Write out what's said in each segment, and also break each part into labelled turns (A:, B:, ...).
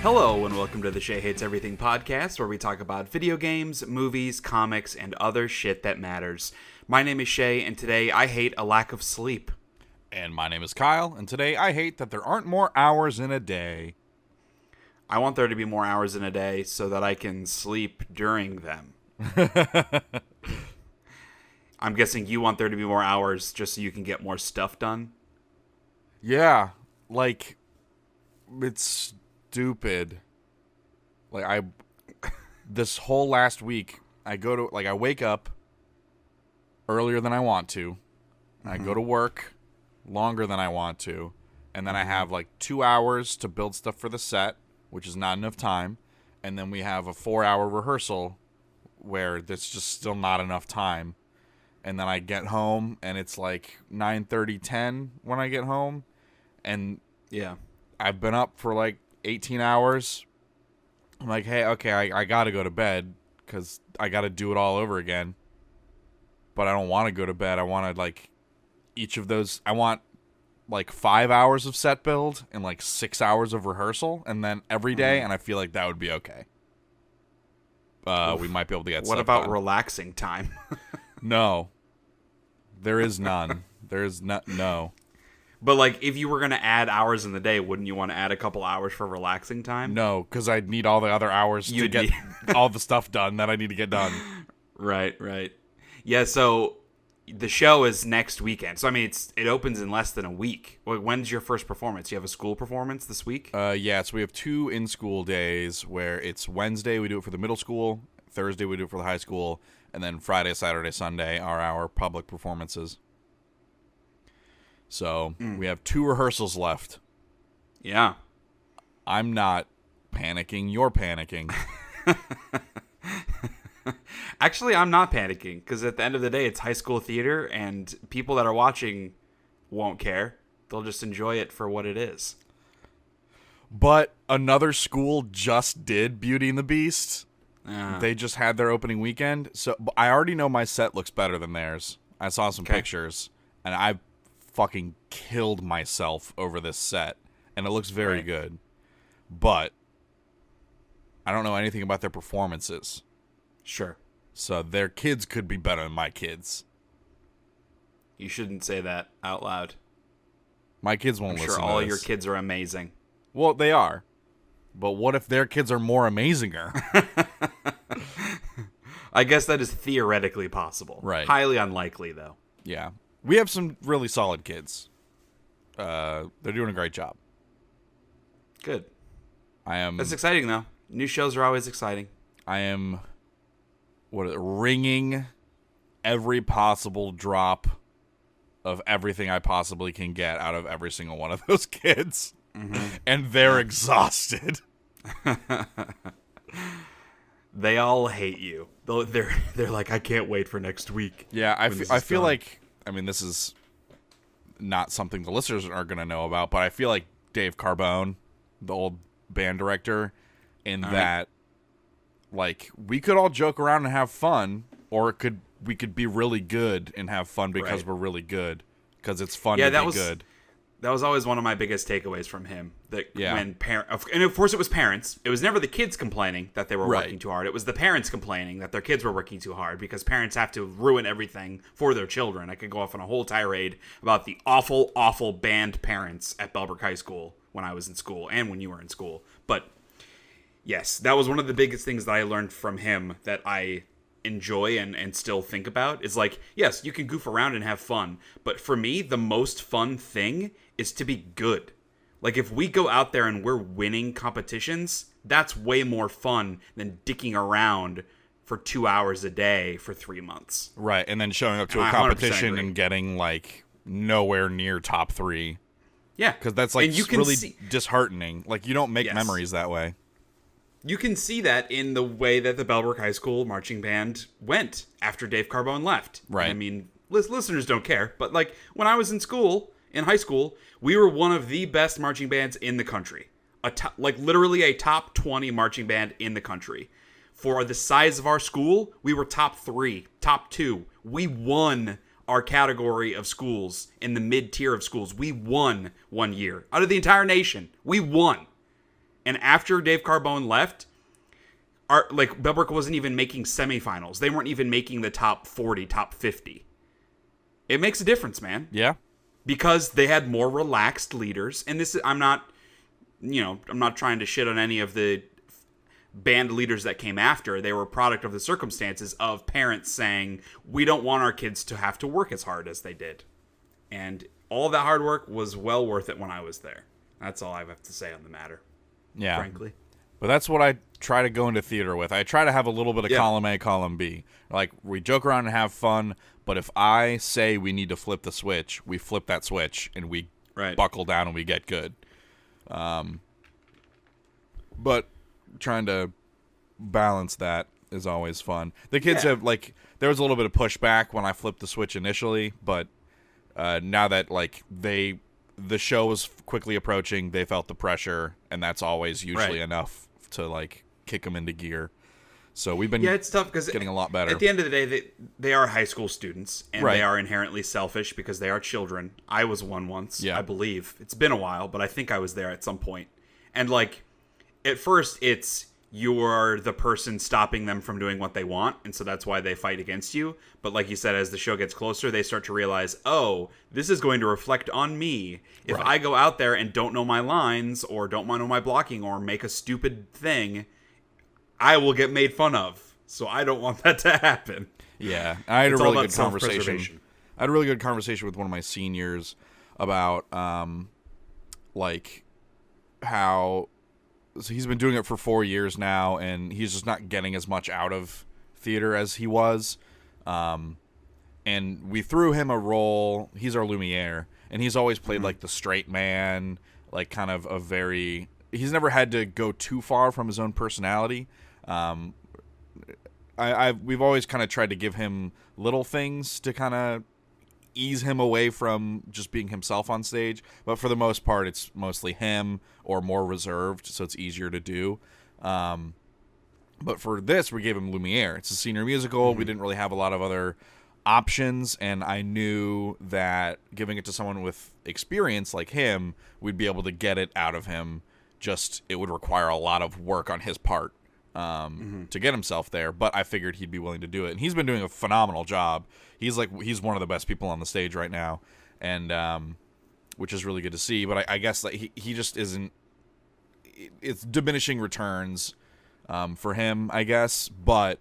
A: Hello and welcome to the Shea Hates Everything Podcast, where we talk about video games, movies, comics, and other shit that matters. My name is Shea, and today I hate a lack of sleep.
B: And my name is Kyle, and today I hate that there aren't more hours in a day.
A: I want there to be more hours in a day so that I can sleep during them. I'm guessing you want there to be more hours just so you can get more stuff done?
B: Yeah, like, it's stupid. This whole last week, I wake up earlier than I want to, and I go to work longer than I want to, and then I have 2 hours to build stuff for the set, which is not enough time, and then we have a 4-hour rehearsal where there's just still not enough time, and then I get home, and it's 9:30, 10 when I get home, and
A: yeah,
B: I've been up for 18 hours. I'm like, hey, okay, I got to go to bed because I got to do it all over again. But I don't want to go to bed. I want to, each of those, I want, 5 hours of set build and, 6 hours of rehearsal. And then every day, and I feel like that would be okay. We might be able to get
A: What
B: stuff
A: about
B: done.
A: relaxing time?
B: No. There is none. There is no.
A: But, if you were going to add hours in the day, wouldn't you want to add a couple hours for relaxing time?
B: No, because I'd need all the other hours to get all the stuff done that I need to get done.
A: Right. Yeah, so the show is next weekend. So, I mean, it opens in less than a week. When's your first performance? You have a school performance this week?
B: Yeah, so we have 2 in-school days where it's Wednesday, we do it for the middle school, Thursday, we do it for the high school, and then Friday, Saturday, Sunday are our public performances. So we have 2 rehearsals left.
A: Yeah.
B: I'm not panicking. You're panicking.
A: Actually, I'm not panicking because at the end of the day, it's high school theater and people that are watching won't care. They'll just enjoy it for what it is.
B: But another school just did Beauty and the Beast.
A: Uh,
B: They just had their opening weekend. So I already know my set looks better than theirs. I saw some pictures, and I fucking killed myself over this set, and it looks very good. But I don't know anything about their performances.
A: Sure.
B: So their kids could be better than my kids.
A: You shouldn't say that out loud.
B: My kids won't
A: I'm
B: listen
A: sure
B: to
A: all
B: this.
A: your kids are amazing.
B: Well, they are. But what if their kids are more amazinger?
A: I guess that is theoretically possible.
B: Right.
A: Highly unlikely, though.
B: Yeah. We have some really solid kids. They're doing a great job.
A: Good.
B: I am.
A: That's exciting, though. New shows are always exciting.
B: I am. Wringing every possible drop of everything I possibly can get out of every single one of those kids. Mm-hmm. And they're exhausted.
A: They all hate you. They're like, I can't wait for next week.
B: Yeah, I feel
A: done.
B: like, I mean, this is not something the listeners are going to know about, but I feel like Dave Carbone, the old band director, that we could all joke around and have fun, or we could be really good and have fun because we're really good, because it's fun to be good.
A: That was always one of my biggest takeaways from him. And of course it was parents. It was never the kids complaining that they were working too hard. It was the parents complaining that their kids were working too hard because parents have to ruin everything for their children. I could go off on a whole tirade about the awful, awful banned parents at Bellbrook High School when I was in school and when you were in school. But yes, that was one of the biggest things that I learned from him that I enjoy and still think about is yes, you can goof around and have fun, but for me, the most fun thing is to be good. If we go out there and we're winning competitions, that's way more fun than dicking around for 2 hours a day for 3 months.
B: Right, and then showing up to a competition and getting nowhere near top 3.
A: Yeah,
B: because that's really disheartening. You don't make memories that way.
A: You can see that in the way that the Bellbrook High School marching band went after Dave Carbone left.
B: Right.
A: I mean, listeners don't care, but when I was in high school, we were one of the best marching bands in the country. Literally a top 20 marching band in the country. For the size of our school, we were top 3, top 2. We won our category of schools in the mid-tier of schools. We won one year. Out of the entire nation, we won. And after Dave Carbone left, Bellbrook wasn't even making semifinals. They weren't even making the top 40, top 50. It makes a difference, man.
B: Yeah.
A: Because they had more relaxed leaders. And I'm not trying to shit on any of the band leaders that came after. They were a product of the circumstances of parents saying, we don't want our kids to have to work as hard as they did. And all of that hard work was well worth it when I was there. That's all I have to say on the matter.
B: Yeah.
A: Frankly.
B: But that's what I try to go into theater with. I try to have a little bit of column A, column B. Like, we joke around and have fun, but if I say we need to flip the switch, we flip that switch, and we buckle down and we get good. But trying to balance that is always fun. The kids have, like, there was a little bit of pushback when I flipped the switch initially, but now that, like, the show was quickly approaching, they felt the pressure, and that's always usually enough to, like, kick them into gear. So we've been
A: it's tough because
B: getting a lot better.
A: At the end of the day, they are high school students, and they are inherently selfish because they are children. I was one once, I believe. It's been a while, but I think I was there at some point. And, like, at first, it's you're the person stopping them from doing what they want, and so that's why they fight against you. But like you said, as the show gets closer, they start to realize, oh, this is going to reflect on me. If I go out there and don't know my lines, or don't know my blocking, or make a stupid thing, I will get made fun of. So I don't want that to happen.
B: Yeah, I had a really good conversation. I had a really good conversation with one of my seniors about, like, how... So he's been doing it for 4 years now, and he's just not getting as much out of theater as he was. And we threw him a role. He's our Lumiere, and he's always played like the straight man, like kind of a very... He's never had to go too far from his own personality. We've always kind of tried to give him little things to kind of ease him away from just being himself on stage, but for the most part it's mostly him or more reserved, so it's easier to do. But for this, we gave him Lumiere. It's a senior musical. We didn't really have a lot of other options, and I knew that giving it to someone with experience like him, we'd be able to get it out of him. Just it would require a lot of work on his part to get himself there, but I figured he'd be willing to do it, and he's been doing a phenomenal job. He's one of the best people on the stage right now, and which is really good to see. But I guess like he just isn't. It's diminishing returns for him, I guess. But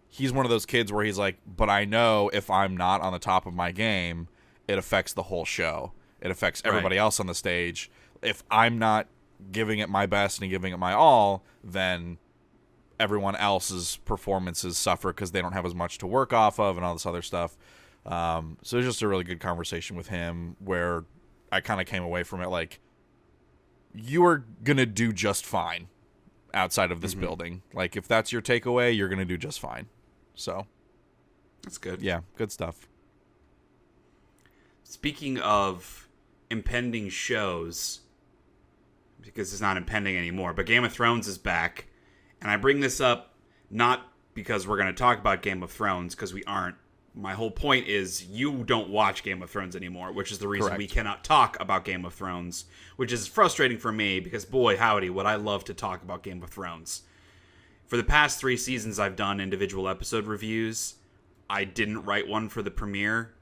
B: he's one of those kids where he's like, but I know if I'm not on the top of my game, it affects the whole show. It affects everybody else on the stage. If I'm not giving it my best and giving it my all, then everyone else's performances suffer because they don't have as much to work off of and all this other stuff. So it's just a really good conversation with him where I kind of came away from it like, you are going to do just fine outside of this building. Like, if that's your takeaway, you're going to do just fine. So
A: that's good.
B: Yeah, good stuff.
A: Speaking of impending shows, because it's not impending anymore, but Game of Thrones is back. And I bring this up not because we're going to talk about Game of Thrones, because we aren't. My whole point is you don't watch Game of Thrones anymore, which is the reason we cannot talk about Game of Thrones, which is frustrating for me because, boy, howdy, would I love to talk about Game of Thrones. For the past 3 seasons, I've done individual episode reviews. I didn't write one for the premiere.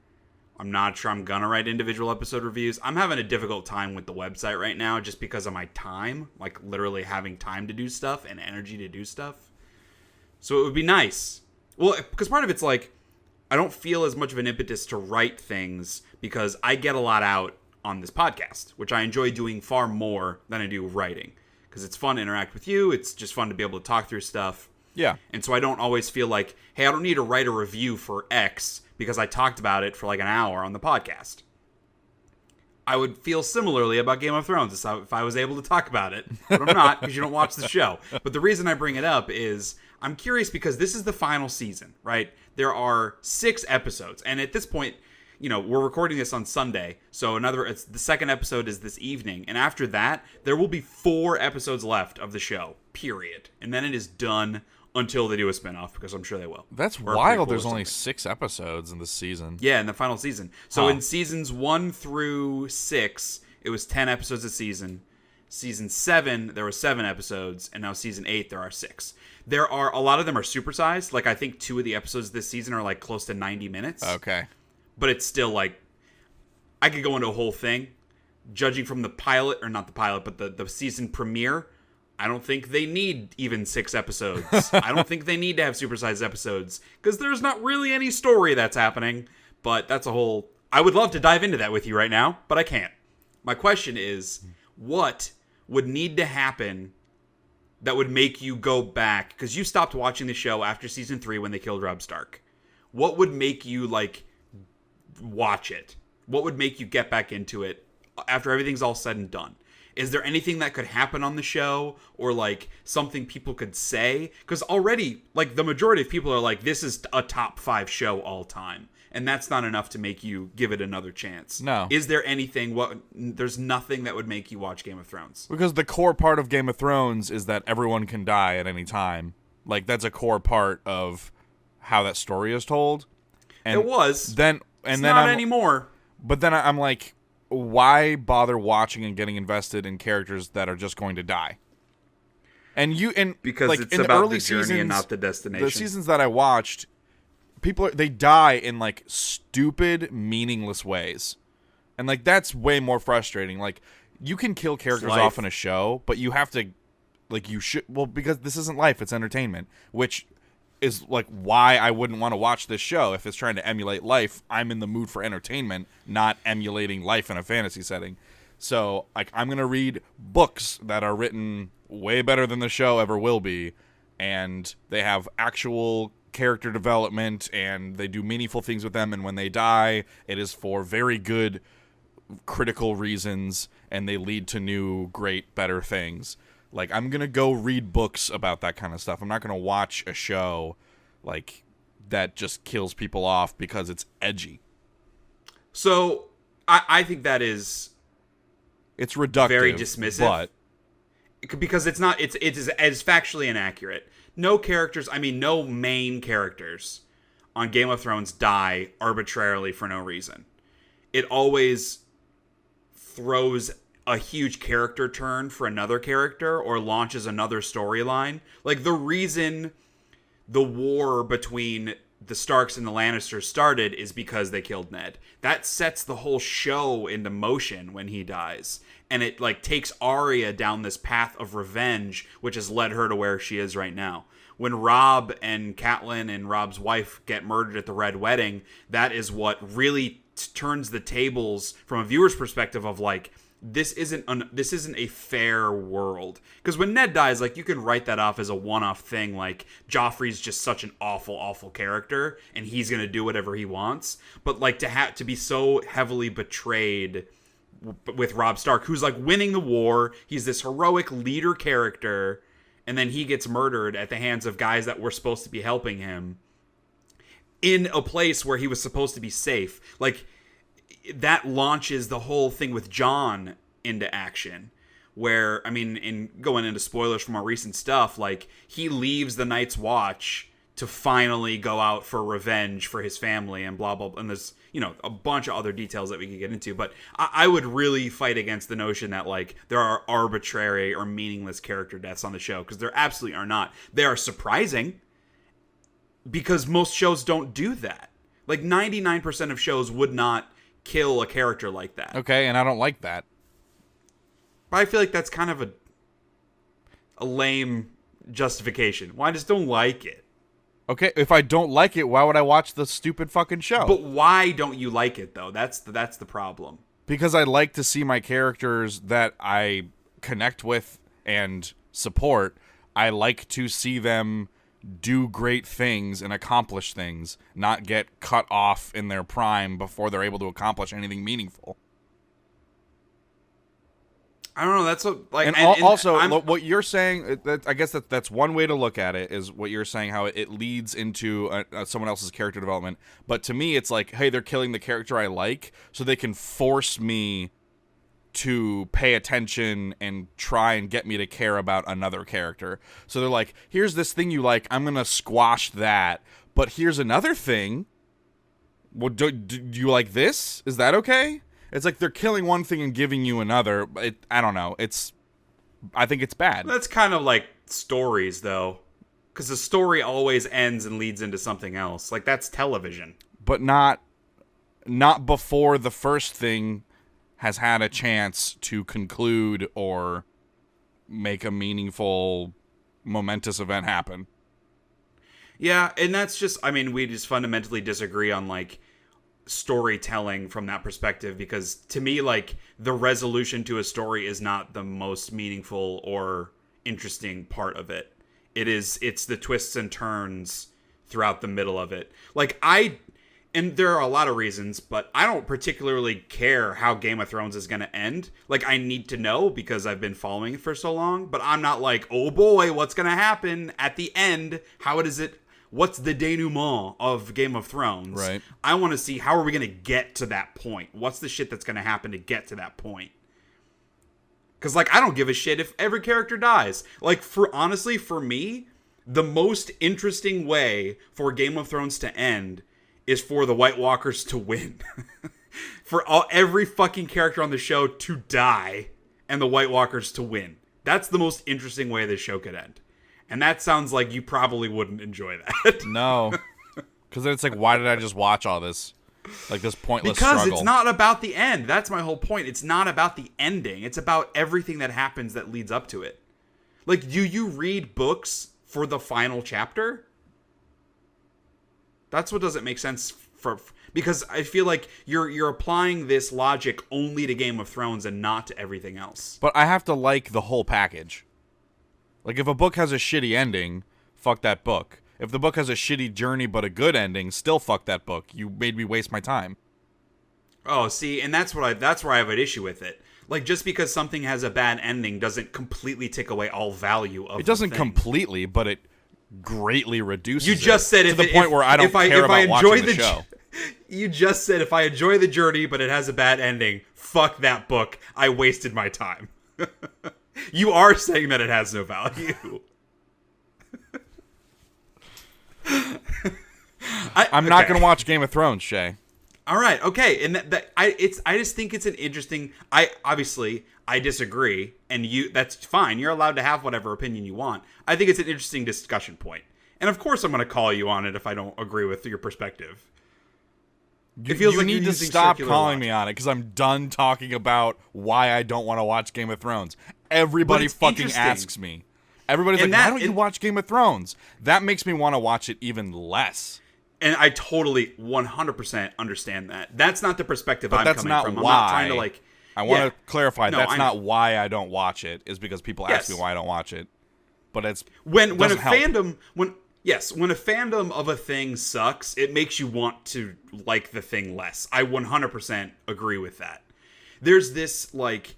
A: I'm not sure I'm going to write individual episode reviews. I'm having a difficult time with the website right now just because of my time, like literally having time to do stuff and energy to do stuff. So it would be nice. Well, because part of it's like, I don't feel as much of an impetus to write things because I get a lot out on this podcast, which I enjoy doing far more than I do writing. Because it's fun to interact with you. It's just fun to be able to talk through stuff.
B: Yeah.
A: And so I don't always feel like, hey, I don't need to write a review for X because I talked about it for like an hour on the podcast. I would feel similarly about Game of Thrones if I was able to talk about it. But I'm not, because you don't watch the show. But the reason I bring it up is I'm curious because this is the final season, right? There are 6 episodes. And at this point, you know, we're recording this on Sunday. So the second episode is this evening. And after that, there will be 4 episodes left of the show, period. And then it is done until they do a spinoff, because I'm sure they will.
B: That's wild. There's only 6 episodes in this season.
A: Yeah, in the final season. So in seasons 1 through 6, it was 10 episodes a season. Season 7, there were 7 episodes, and now season 8, there are 6. There are a lot of them are supersized. Like, I think 2 of the episodes this season are like close to 90 minutes.
B: Okay.
A: But it's still like, I could go into a whole thing. Judging from the pilot, or not the pilot, but the season premiere, I don't think they need even 6 episodes. I don't think they need to have supersized episodes, because there's not really any story that's happening. But that's a whole... I would love to dive into that with you right now, but I can't. My question is, what would need to happen that would make you go back? Because you stopped watching the show after season 3 when they killed Robb Stark. What would make you, like, watch it? What would make you get back into it after everything's all said and done? Is there anything that could happen on the show, or like something people could say? Because already, like, the majority of people are like, this is a top 5 show all time. And that's not enough to make you give it another chance.
B: No.
A: Is there anything, there's nothing that would make you watch Game of Thrones?
B: Because the core part of Game of Thrones is that everyone can die at any time. Like, that's a core part of how that story is told. And
A: it was.
B: It's
A: not anymore.
B: But then I'm like, why bother watching and getting invested in characters that are just going to die?
A: Because
B: like,
A: it's
B: in
A: about
B: the early
A: the journey
B: seasons,
A: and not the destination.
B: The seasons that I watched, they die in like stupid, meaningless ways, and like that's way more frustrating. Like, you can kill characters off in a show, but you have to, like, because this isn't life; it's entertainment, which is like why I wouldn't want to watch this show. If it's trying to emulate life, I'm in the mood for entertainment, not emulating life in a fantasy setting. So, like, I'm gonna read books that are written way better than the show ever will be, and they have actual character development, and they do meaningful things with them, and when they die, it is for very good critical reasons, and they lead to new, great, better things. Like, I'm gonna go read books about that kind of stuff. I'm not gonna watch a show like that just kills people off because it's edgy.
A: So I think that is,
B: it's reductive,
A: very dismissive,
B: but
A: because it's as factually inaccurate. No main characters on Game of Thrones die arbitrarily for no reason. It always throws a huge character turn for another character or launches another storyline. Like, the reason the war between the Starks and the Lannisters started is because they killed Ned. That sets the whole show into motion when he dies. And it, like, takes Arya down this path of revenge, which has led her to where she is right now. When Robb and Catelyn and Robb's wife get murdered at the Red Wedding, that is what really turns the tables from a viewer's perspective of, like, this isn't a fair world. Because when Ned dies, like, you can write that off as a one-off thing. Like, Joffrey's just such an awful, awful character, and he's gonna do whatever he wants. But, like, to be so heavily betrayed with Robb Stark, who's, like, winning the war, he's this heroic leader character, and then he gets murdered at the hands of guys that were supposed to be helping him in a place where he was supposed to be safe. Like, that launches the whole thing with Jon into action, where, I mean, in going into spoilers from our recent stuff, like, he leaves the Night's Watch to finally go out for revenge for his family and blah, blah, blah. And there's, a bunch of other details that we could get into. But I would really fight against the notion that, like, there are arbitrary or meaningless character deaths on the show, because there absolutely are not. They are surprising, because most shows don't do that. Like, 99% of shows would not kill a character like that.
B: Okay, and I don't like that.
A: But I feel like that's kind of a lame justification. Well, I just don't like it.
B: Okay, if I don't like it, why would I watch the stupid fucking show?
A: But why don't you like it, though? That's the problem.
B: Because I like to see my characters that I connect with and support. I like to see them do great things and accomplish things, not get cut off in their prime before they're able to accomplish anything meaningful.
A: I don't know. That's what, like,
B: what you're saying. I guess that's one way to look at it. Is what you're saying, how it leads into someone else's character development. But to me, it's like, hey, they're killing the character I like, so they can force me to pay attention and try and get me to care about another character. So they're like, here's this thing you like, I'm gonna squash that. But here's another thing. Well, do you like this? Is that okay? It's like they're killing one thing and giving you another. I don't know. It's I think it's bad.
A: That's kind of like stories, though. Because the story always ends and leads into something else. Like, that's television.
B: But not before the first thing has had a chance to conclude or make a meaningful, momentous event happen.
A: Yeah, and that's just, I mean, we just fundamentally disagree on, like, storytelling from that perspective, because to me, like, the resolution to a story is not the most meaningful or interesting part of it. It's the twists and turns throughout the middle of it. Like, and there are a lot of reasons, but I don't particularly care how Game of Thrones is going to end. Like, I need to know because I've been following it for so long, but I'm not like, oh boy, what's going to happen at the end? What's the denouement of Game of Thrones?
B: Right.
A: I want to see, how are we going to get to that point? What's the shit that's going to happen to get to that point? Because, like, I don't give a shit if every character dies. Like, honestly, for me, the most interesting way for Game of Thrones to end is for the White Walkers to win. For every fucking character on the show to die and the White Walkers to win. That's the most interesting way the show could end. And that sounds like you probably wouldn't enjoy that.
B: No. Because then it's like, why did I just watch all this? Like, this pointless
A: because
B: struggle.
A: It's not about the end. That's my whole point. It's not about the ending. It's about everything that happens that leads up to it. Like, do you read books for the final chapter? That's what doesn't make sense because I feel like you're applying this logic only to Game of Thrones and not to everything else.
B: But I have to like the whole package. Like, if a book has a shitty ending, fuck that book. If the book has a shitty journey but a good ending, still fuck that book. You made me waste my time.
A: Oh, see, and that's where I have an issue with it. Like, just because something has a bad ending doesn't completely take away all value of it.
B: It doesn't completely, but it greatly reduces
A: you just said
B: to the point where I don't care about watching the show.
A: You just said if I enjoy the journey but it has a bad ending, fuck that book. I wasted my time. You are saying that it has no value.
B: I'm not going to watch Game of Thrones, Shay.
A: All right, okay, and I just think it's an interesting. I disagree, and that's fine. You're allowed to have whatever opinion you want. I think it's an interesting discussion point, and of course, I'm going to call you on it if I don't agree with your perspective.
B: It feels like you need to stop calling me on it because I'm done talking about why I don't want to watch Game of Thrones. Everybody fucking asks me. Everybody's like, why don't you watch Game of Thrones? That makes me want to watch it even less.
A: And I totally 100% understand that. That's not the perspective I'm coming from. I'm not trying to like.
B: I want to clarify. That's not why I don't watch it. Is because people ask me why I don't watch it. But it's when a fandom when a fandom of a thing sucks, it makes you want to like the thing less. I 100% agree with that. There's this like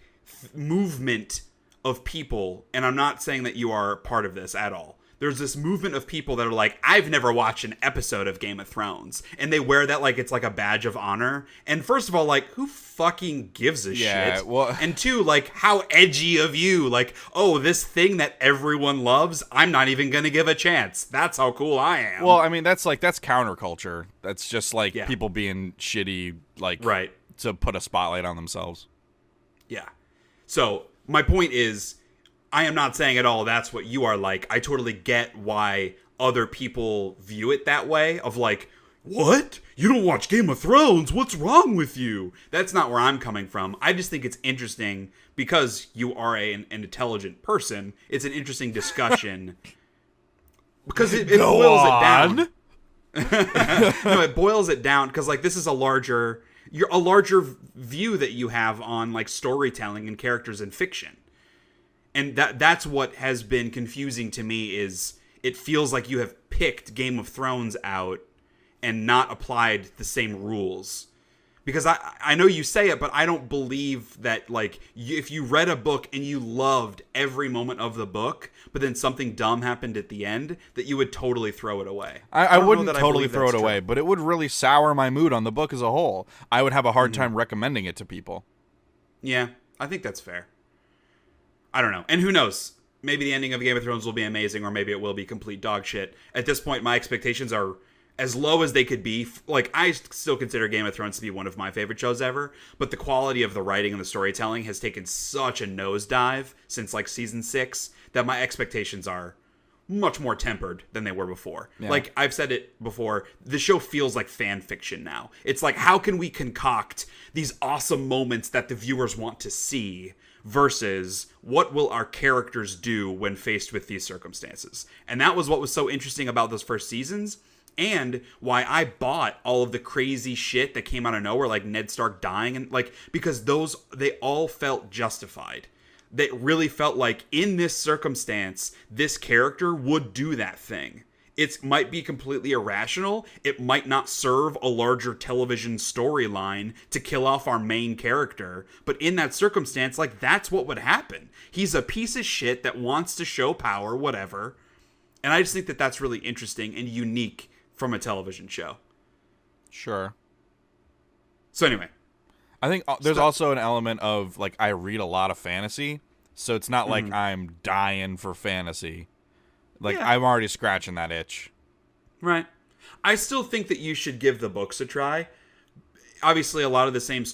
B: movement of people, and I'm not saying that you are part of this at all. There's this movement of people that are like, I've never watched an episode of Game of Thrones. And they wear that like it's like a badge of honor. And first of all, like, who fucking gives a shit? Well,
A: and two, like, how edgy of you. Like, oh, this thing that everyone loves, I'm not even going to give a chance. That's how cool I am.
B: Well, I mean, that's counterculture. That's just like people being shitty, like, to put a spotlight on themselves.
A: Yeah. So my point is, I am not saying at all that's what you are like. I totally get why other people view it that way of like, what? You don't watch Game of Thrones? What's wrong with you? That's not where I'm coming from. I just think it's interesting because you are an intelligent person. It's an interesting discussion because it boils it down. No, it boils it down because like this is a larger view that you have on like storytelling and characters in fiction. And that's what has been confusing to me is it feels like you have picked Game of Thrones out and not applied the same rules. Because I know you say it, but I don't believe that like if you read a book and you loved every moment of the book, but then something dumb happened at the end, that you would totally throw it away.
B: I wouldn't totally throw it away, but it would really sour my mood on the book as a whole. I would have a hard time recommending it to people.
A: Yeah, I think that's fair. I don't know. And who knows? Maybe the ending of Game of Thrones will be amazing, or maybe it will be complete dog shit. At this point, my expectations are as low as they could be, like, I still consider Game of Thrones to be one of my favorite shows ever, but the quality of the writing and the storytelling has taken such a nosedive since, like, season 6 that my expectations are much more tempered than they were before. Yeah. Like, I've said it before, the show feels like fan fiction now. It's like, how can we concoct these awesome moments that the viewers want to see versus what will our characters do when faced with these circumstances? And that was what was so interesting about those first seasons, and why I bought all of the crazy shit that came out of nowhere, like Ned Stark dying, and like, because they all felt justified. They really felt like in this circumstance, this character would do that thing. It might be completely irrational. It might not serve a larger television storyline to kill off our main character. But in that circumstance, like, that's what would happen. He's a piece of shit that wants to show power, whatever. And I just think that that's really interesting and unique from a television show.
B: Sure.
A: So anyway.
B: I think there's also an element of, like, I read a lot of fantasy, so it's not like I'm dying for fantasy. Like, I'm already scratching that itch.
A: Right. I still think that you should give the books a try. Obviously, a lot of the same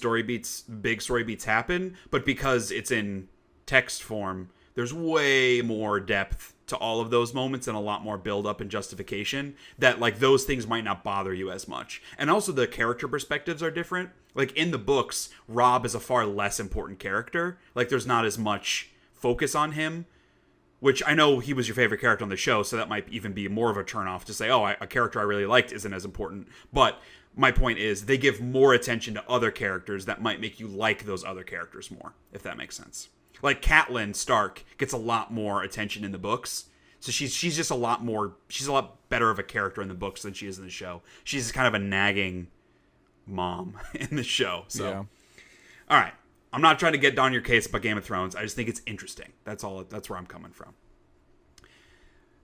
A: big story beats happen, but because it's in text form, there's way more depth to all of those moments and a lot more build-up and justification that, like, those things might not bother you as much. And also the character perspectives are different. Like, in the books, Robb is a far less important character. Like, there's not as much focus on him, which I know he was your favorite character on the show, so that might even be more of a turnoff to say, oh, a character I really liked isn't as important. But my point is, they give more attention to other characters that might make you like those other characters more, if that makes sense. Like, Catelyn Stark gets a lot more attention in the books. So she's just a lot better of a character in the books than she is in the show. She's kind of a nagging mom in the show. So, yeah. All right. I'm not trying to get down your case about Game of Thrones. I just think it's interesting. That's all. That's where I'm coming from.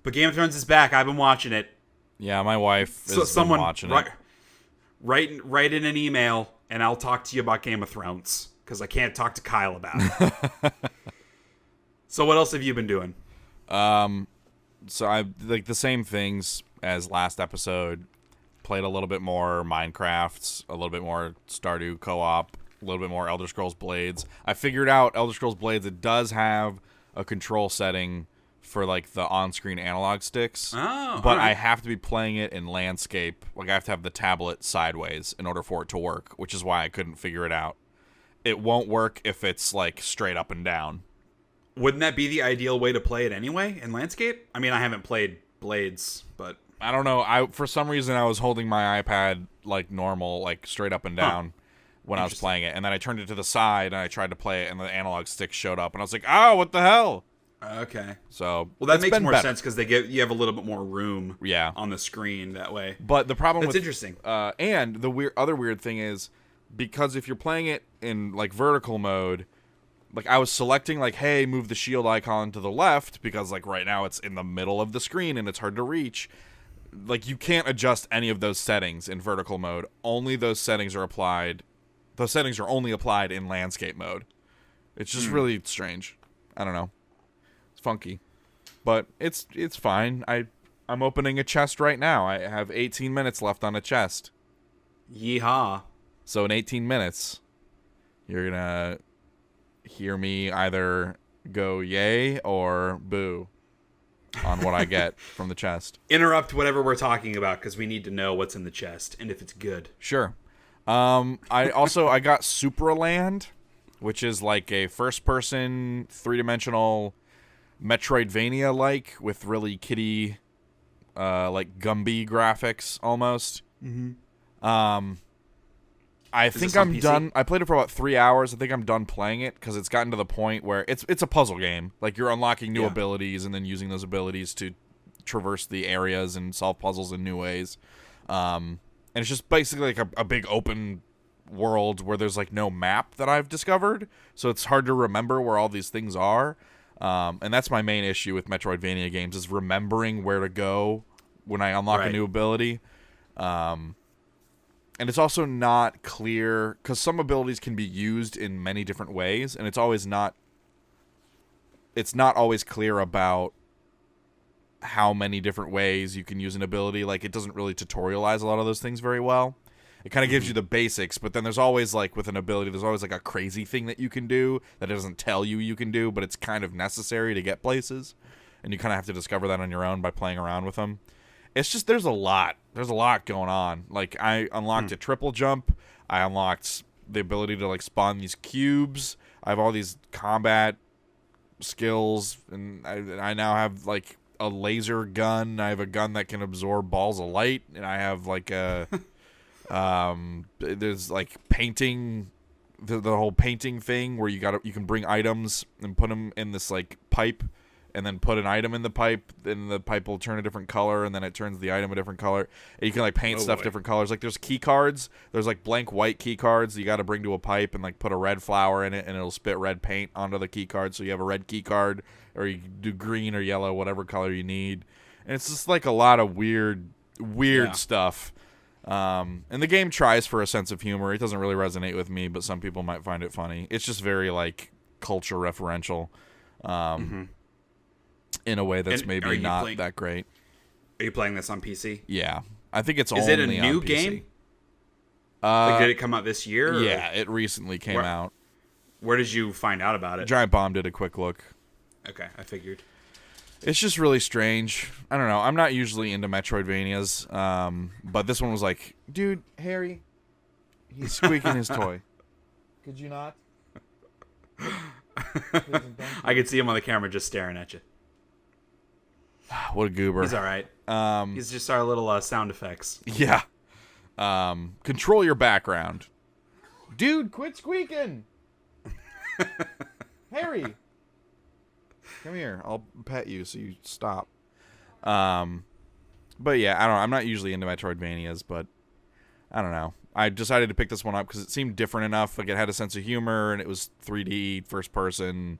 A: But Game of Thrones is back. I've been watching it.
B: Yeah, my wife is watching it.
A: Write in an email, and I'll talk to you about Game of Thrones, because I can't talk to Kyle about it. So what else have you been doing?
B: So I like the same things as last episode. Played a little bit more Minecraft, a little bit more Stardew co-op, a little bit more Elder Scrolls Blades. I figured out Elder Scrolls Blades, it does have a control setting for, like, the on-screen analog sticks.
A: Oh,
B: but I have to be playing it in landscape. Like, I have to have the tablet sideways in order for it to work, which is why I couldn't figure it out. It won't work if it's, like, straight up and down.
A: Wouldn't that be the ideal way to play it anyway, in landscape? I mean, I haven't played Blades, but
B: I don't know. For some reason, I was holding my iPad like normal, like straight up and down when I was playing it. And then I turned it to the side, and I tried to play it, and the analog stick showed up. And I was like, oh, what the hell?
A: Okay.
B: So,
A: well, that makes more sense because you have a little bit more room on the screen that way.
B: But the problem
A: That's interesting.
B: And the other weird thing is, because if you're playing it in, like, vertical mode, like, I was selecting, like, hey, move the shield icon to the left, because, like, right now it's in the middle of the screen and it's hard to reach. Like, you can't adjust any of those settings in vertical mode. Only those settings are applied. Those settings are only applied in landscape mode. It's just really strange. I don't know. It's funky. But it's fine. I'm opening a chest right now. I have 18 minutes left on a chest.
A: Yeehaw.
B: So in 18 minutes, you're going to hear me either go yay or boo on what I get from the chest.
A: Interrupt whatever we're talking about, because we need to know what's in the chest and if it's good.
B: Sure. I got Supraland, which is like a first-person, three-dimensional Metroidvania-like with really kiddie, like Gumby graphics almost.
A: Mm-hmm.
B: I think I'm done. I played it for about 3 hours. I think I'm done playing it because it's gotten to the point where it's a puzzle game. Like, you're unlocking new abilities and then using those abilities to traverse the areas and solve puzzles in new ways. And it's just basically like a big open world where there's, like, no map that I've discovered. So it's hard to remember where all these things are. And that's my main issue with Metroidvania games, is remembering where to go when I unlock a new ability. And it's also not clear, because some abilities can be used in many different ways, and it's not always clear about how many different ways you can use an ability. Like, it doesn't really tutorialize a lot of those things very well. It kind of gives you the basics, but then there's always, like, with an ability, there's always, like, a crazy thing that you can do that it doesn't tell you can do, but it's kind of necessary to get places. And you kind of have to discover that on your own by playing around with them. It's just, there's a lot going on. Like, I unlocked a triple jump. I unlocked the ability to, like, spawn these cubes. I have all these combat skills, and I now have, like, a laser gun. I have a gun that can absorb balls of light, and I have, like, a... there's like painting, the whole painting thing where you can bring items and put them in this like pipe, and then put an item in the pipe, then the pipe will turn a different color, and then it turns the item a different color. And you can like paint stuff different colors. Like there's key cards. There's like blank white key cards you got to bring to a pipe and like put a red flower in it, and it'll spit red paint onto the key card. So you have a red key card, or you can do green or yellow, whatever color you need. And it's just like a lot of weird stuff. And the game tries for a sense of humor. It doesn't really resonate with me, but some people might find it funny. It's just very like culture referential, in a way that's maybe not that great.
A: Are you playing this on PC?
B: Yeah, I think it's
A: only on PC. Is it a new game? Like, did it come out this year? Or?
B: Yeah, it recently came out.
A: Where did you find out about it?
B: Giant Bomb did a quick look.
A: Okay, I figured.
B: It's just really strange. I don't know. I'm not usually into Metroidvanias, but this one was like, dude, Harry, he's squeaking his toy. Could you not?
A: I could see him on the camera just staring at you.
B: What a goober.
A: He's all right. He's just our little sound effects.
B: Yeah. Control your background. Dude, quit squeaking. Harry. Come here. I'll pet you so you stop. But yeah, I don't know. I'm not usually into Metroidvanias, but I don't know. I decided to pick this one up because it seemed different enough. Like, it had a sense of humor, and it was 3D, first person.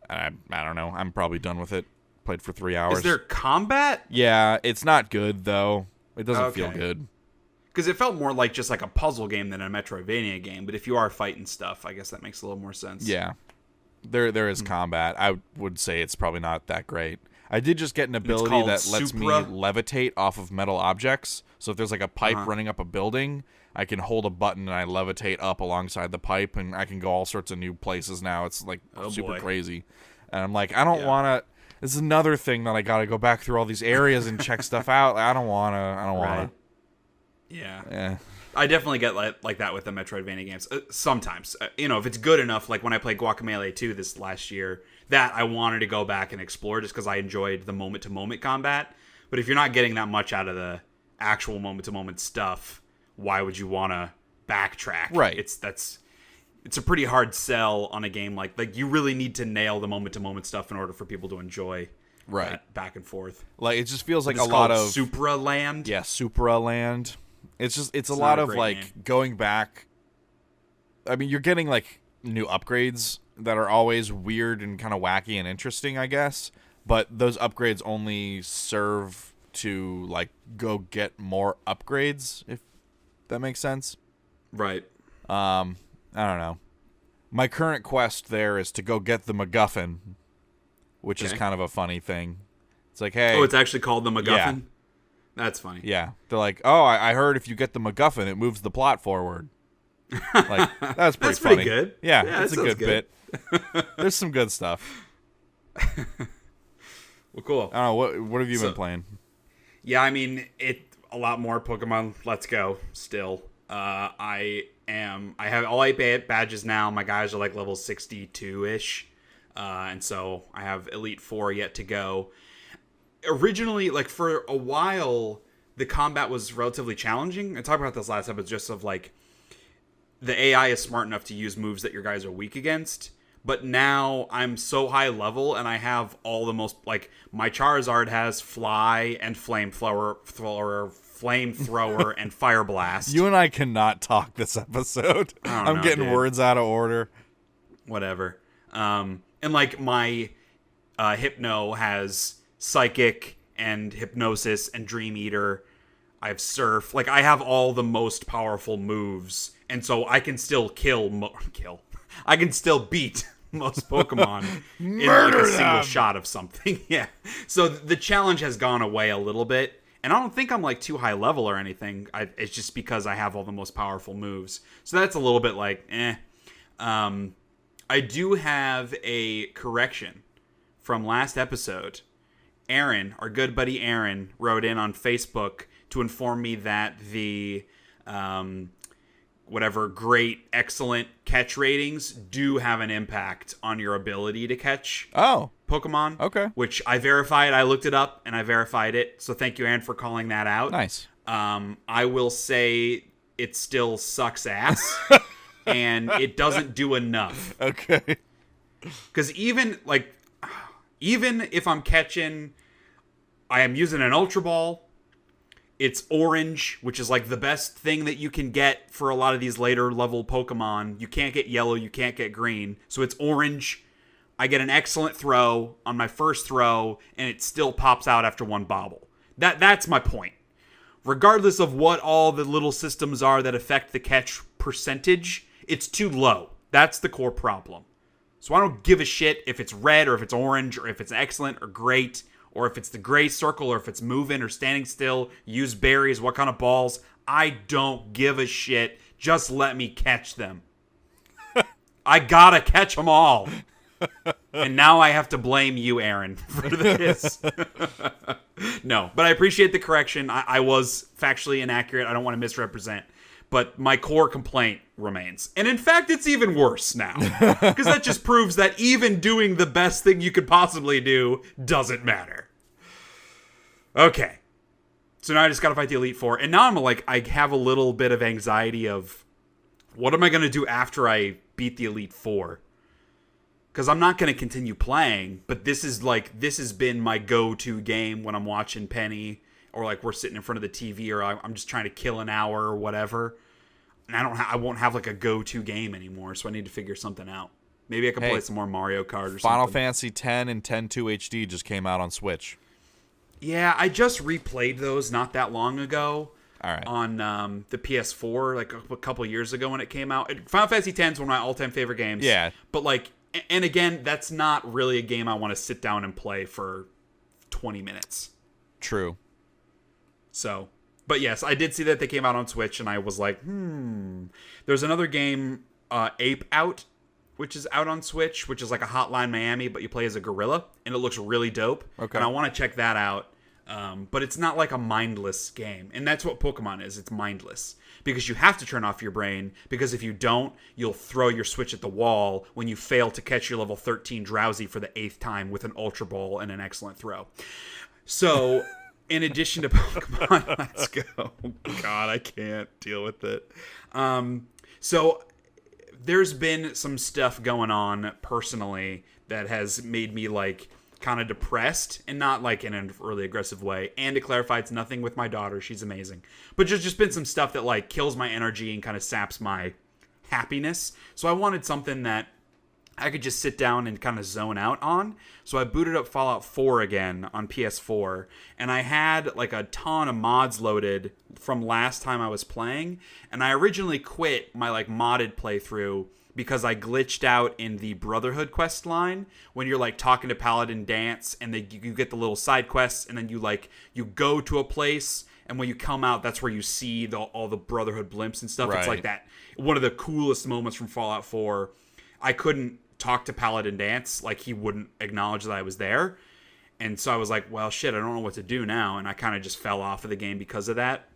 B: I don't know. I'm probably done with it. Played for 3 hours.
A: Is there combat?
B: Yeah, it's not good, though. It doesn't feel good.
A: Because it felt more like just like a puzzle game than a Metroidvania game. But if you are fighting stuff, I guess that makes a little more sense.
B: Yeah. There is combat. I would say it's probably not that great. I did just get an ability that lets me levitate off of metal objects. So if there's like a pipe running up a building, I can hold a button and I levitate up alongside the pipe, and I can go all sorts of new places now. It's like super crazy. And I'm like, I don't want to. This is another thing that I got to go back through all these areas and check stuff out. I don't want to.
A: Yeah. I definitely get like that with the Metroidvania games. Sometimes, if it's good enough, like when I played Guacamelee 2 this last year, that I wanted to go back and explore just because I enjoyed the moment-to-moment combat. But if you're not getting that much out of the actual moment-to-moment stuff, why would you want to backtrack?
B: Right.
A: It's a pretty hard sell on a game like you really need to nail the moment-to-moment stuff in order for people to enjoy that back and forth.
B: Like, it just feels like a lot of
A: Supra Land.
B: Yeah, Supra Land. It's a lot of like name. Going back. I mean, you're getting like new upgrades that are always weird and kind of wacky and interesting, I guess. But those upgrades only serve to like go get more upgrades, if that makes sense.
A: Right.
B: I don't know. My current quest there is to go get the MacGuffin, which is kind of a funny thing. It's like, hey.
A: Oh, it's actually called the MacGuffin? Yeah. That's funny.
B: Yeah. They're like, oh, I heard if you get the MacGuffin, it moves the plot forward. Like, that's pretty funny.
A: Pretty good.
B: Yeah, that's a good bit. There's some good stuff.
A: Well, cool.
B: I don't know. What have you been playing?
A: Yeah, I mean, a lot more Pokemon Let's Go still. I have all 8 badges now. My guys are like level 62-ish. And so I have Elite 4 yet to go. Originally, like for a while, the combat was relatively challenging. I talked about this last episode, just of like the AI is smart enough to use moves that your guys are weak against. But now I'm so high level, and I have all the most, like, my Charizard has Fly and Flamethrower, and Fire Blast.
B: You and I cannot talk this episode. I'm getting words out of order.
A: Whatever. And like my Hypno has Psychic and Hypnosis and Dream Eater. I have Surf. Like, I have all the most powerful moves, and so I can still I can still beat most Pokemon in like a single shot of something. Yeah. So the challenge has gone away a little bit. And I don't think I'm like too high level or anything. It's just because I have all the most powerful moves. So that's a little bit like, I do have a correction from last episode. Aaron, our good buddy Aaron, wrote in on Facebook to inform me that the great, excellent catch ratings do have an impact on your ability to catch Pokemon.
B: Okay.
A: Which I verified. I looked it up and I verified it. So thank you, Aaron, for calling that out.
B: Nice.
A: I will say it still sucks ass and it doesn't do enough.
B: Okay.
A: Because even if I'm catching, I am using an Ultra Ball. It's orange, which is like the best thing that you can get for a lot of these later level Pokemon. You can't get yellow, you can't get green. So it's orange. I get an excellent throw on my first throw, and it still pops out after one bobble. That's my point. Regardless of what all the little systems are that affect the catch percentage, it's too low. That's the core problem. So I don't give a shit if it's red or if it's orange or if it's excellent or great, or if it's the gray circle, or if it's moving or standing still, use berries, what kind of balls. I don't give a shit. Just let me catch them. I gotta catch them all. And now I have to blame you, Aaron, for this. No, but I appreciate the correction. I was factually inaccurate. I don't want to misrepresent. But my core complaint remains. And in fact, it's even worse now. Because that just proves that even doing the best thing you could possibly do doesn't matter. Okay. So now I just got to fight the Elite Four. And now I have a little bit of anxiety of, what am I going to do after I beat the Elite Four? Because I'm not going to continue playing. But this has been my go-to game when I'm watching Penny. Or we're sitting in front of the TV, or I'm just trying to kill an hour or whatever. And I won't have a go-to game anymore, so I need to figure something out. Maybe I can play some more Mario Kart or something.
B: Final Fantasy X and X-2 HD just came out on Switch.
A: Yeah, I just replayed those not that long ago.
B: All right.
A: On the PS4, a couple years ago when it came out. Final Fantasy X is one of my all-time favorite games.
B: Yeah.
A: But and again, that's not really a game I want to sit down and play for 20 minutes.
B: True.
A: So, but yes, I did see that they came out on Switch, and I was like, There's another game, Ape Out, which is out on Switch, which is like a Hotline Miami, but you play as a gorilla, and it looks really dope.
B: Okay.
A: And I want to check that out. But it's not like a mindless game, and that's what Pokemon is. It's mindless. Because you have to turn off your brain, because if you don't, you'll throw your Switch at the wall when you fail to catch your level 13 Drowsy for the 8th time with an Ultra Ball and an excellent throw. So... In addition to Pokemon, let's go. God, I can't deal with it. So there's been some stuff going on personally that has made me kind of depressed, and not in a really aggressive way. And to clarify, it's nothing with my daughter. She's amazing. But just been some stuff that kills my energy and kind of saps my happiness. So I wanted something that I could just sit down and kind of zone out on. So I booted up Fallout 4 again on PS4, and I had a ton of mods loaded from last time I was playing, and I originally quit my modded playthrough because I glitched out in the Brotherhood quest line when you're talking to Paladin Dance, and you get the little side quests, and then you go to a place, and when you come out, that's where you see all the Brotherhood blimps and stuff.
B: Right.
A: It's like that. One of the coolest moments from Fallout 4. I couldn't talk to Paladin Dance, he wouldn't acknowledge that I was there, and so I was like, well, shit, I don't know what to do now, and I kind of just fell off of the game because of that.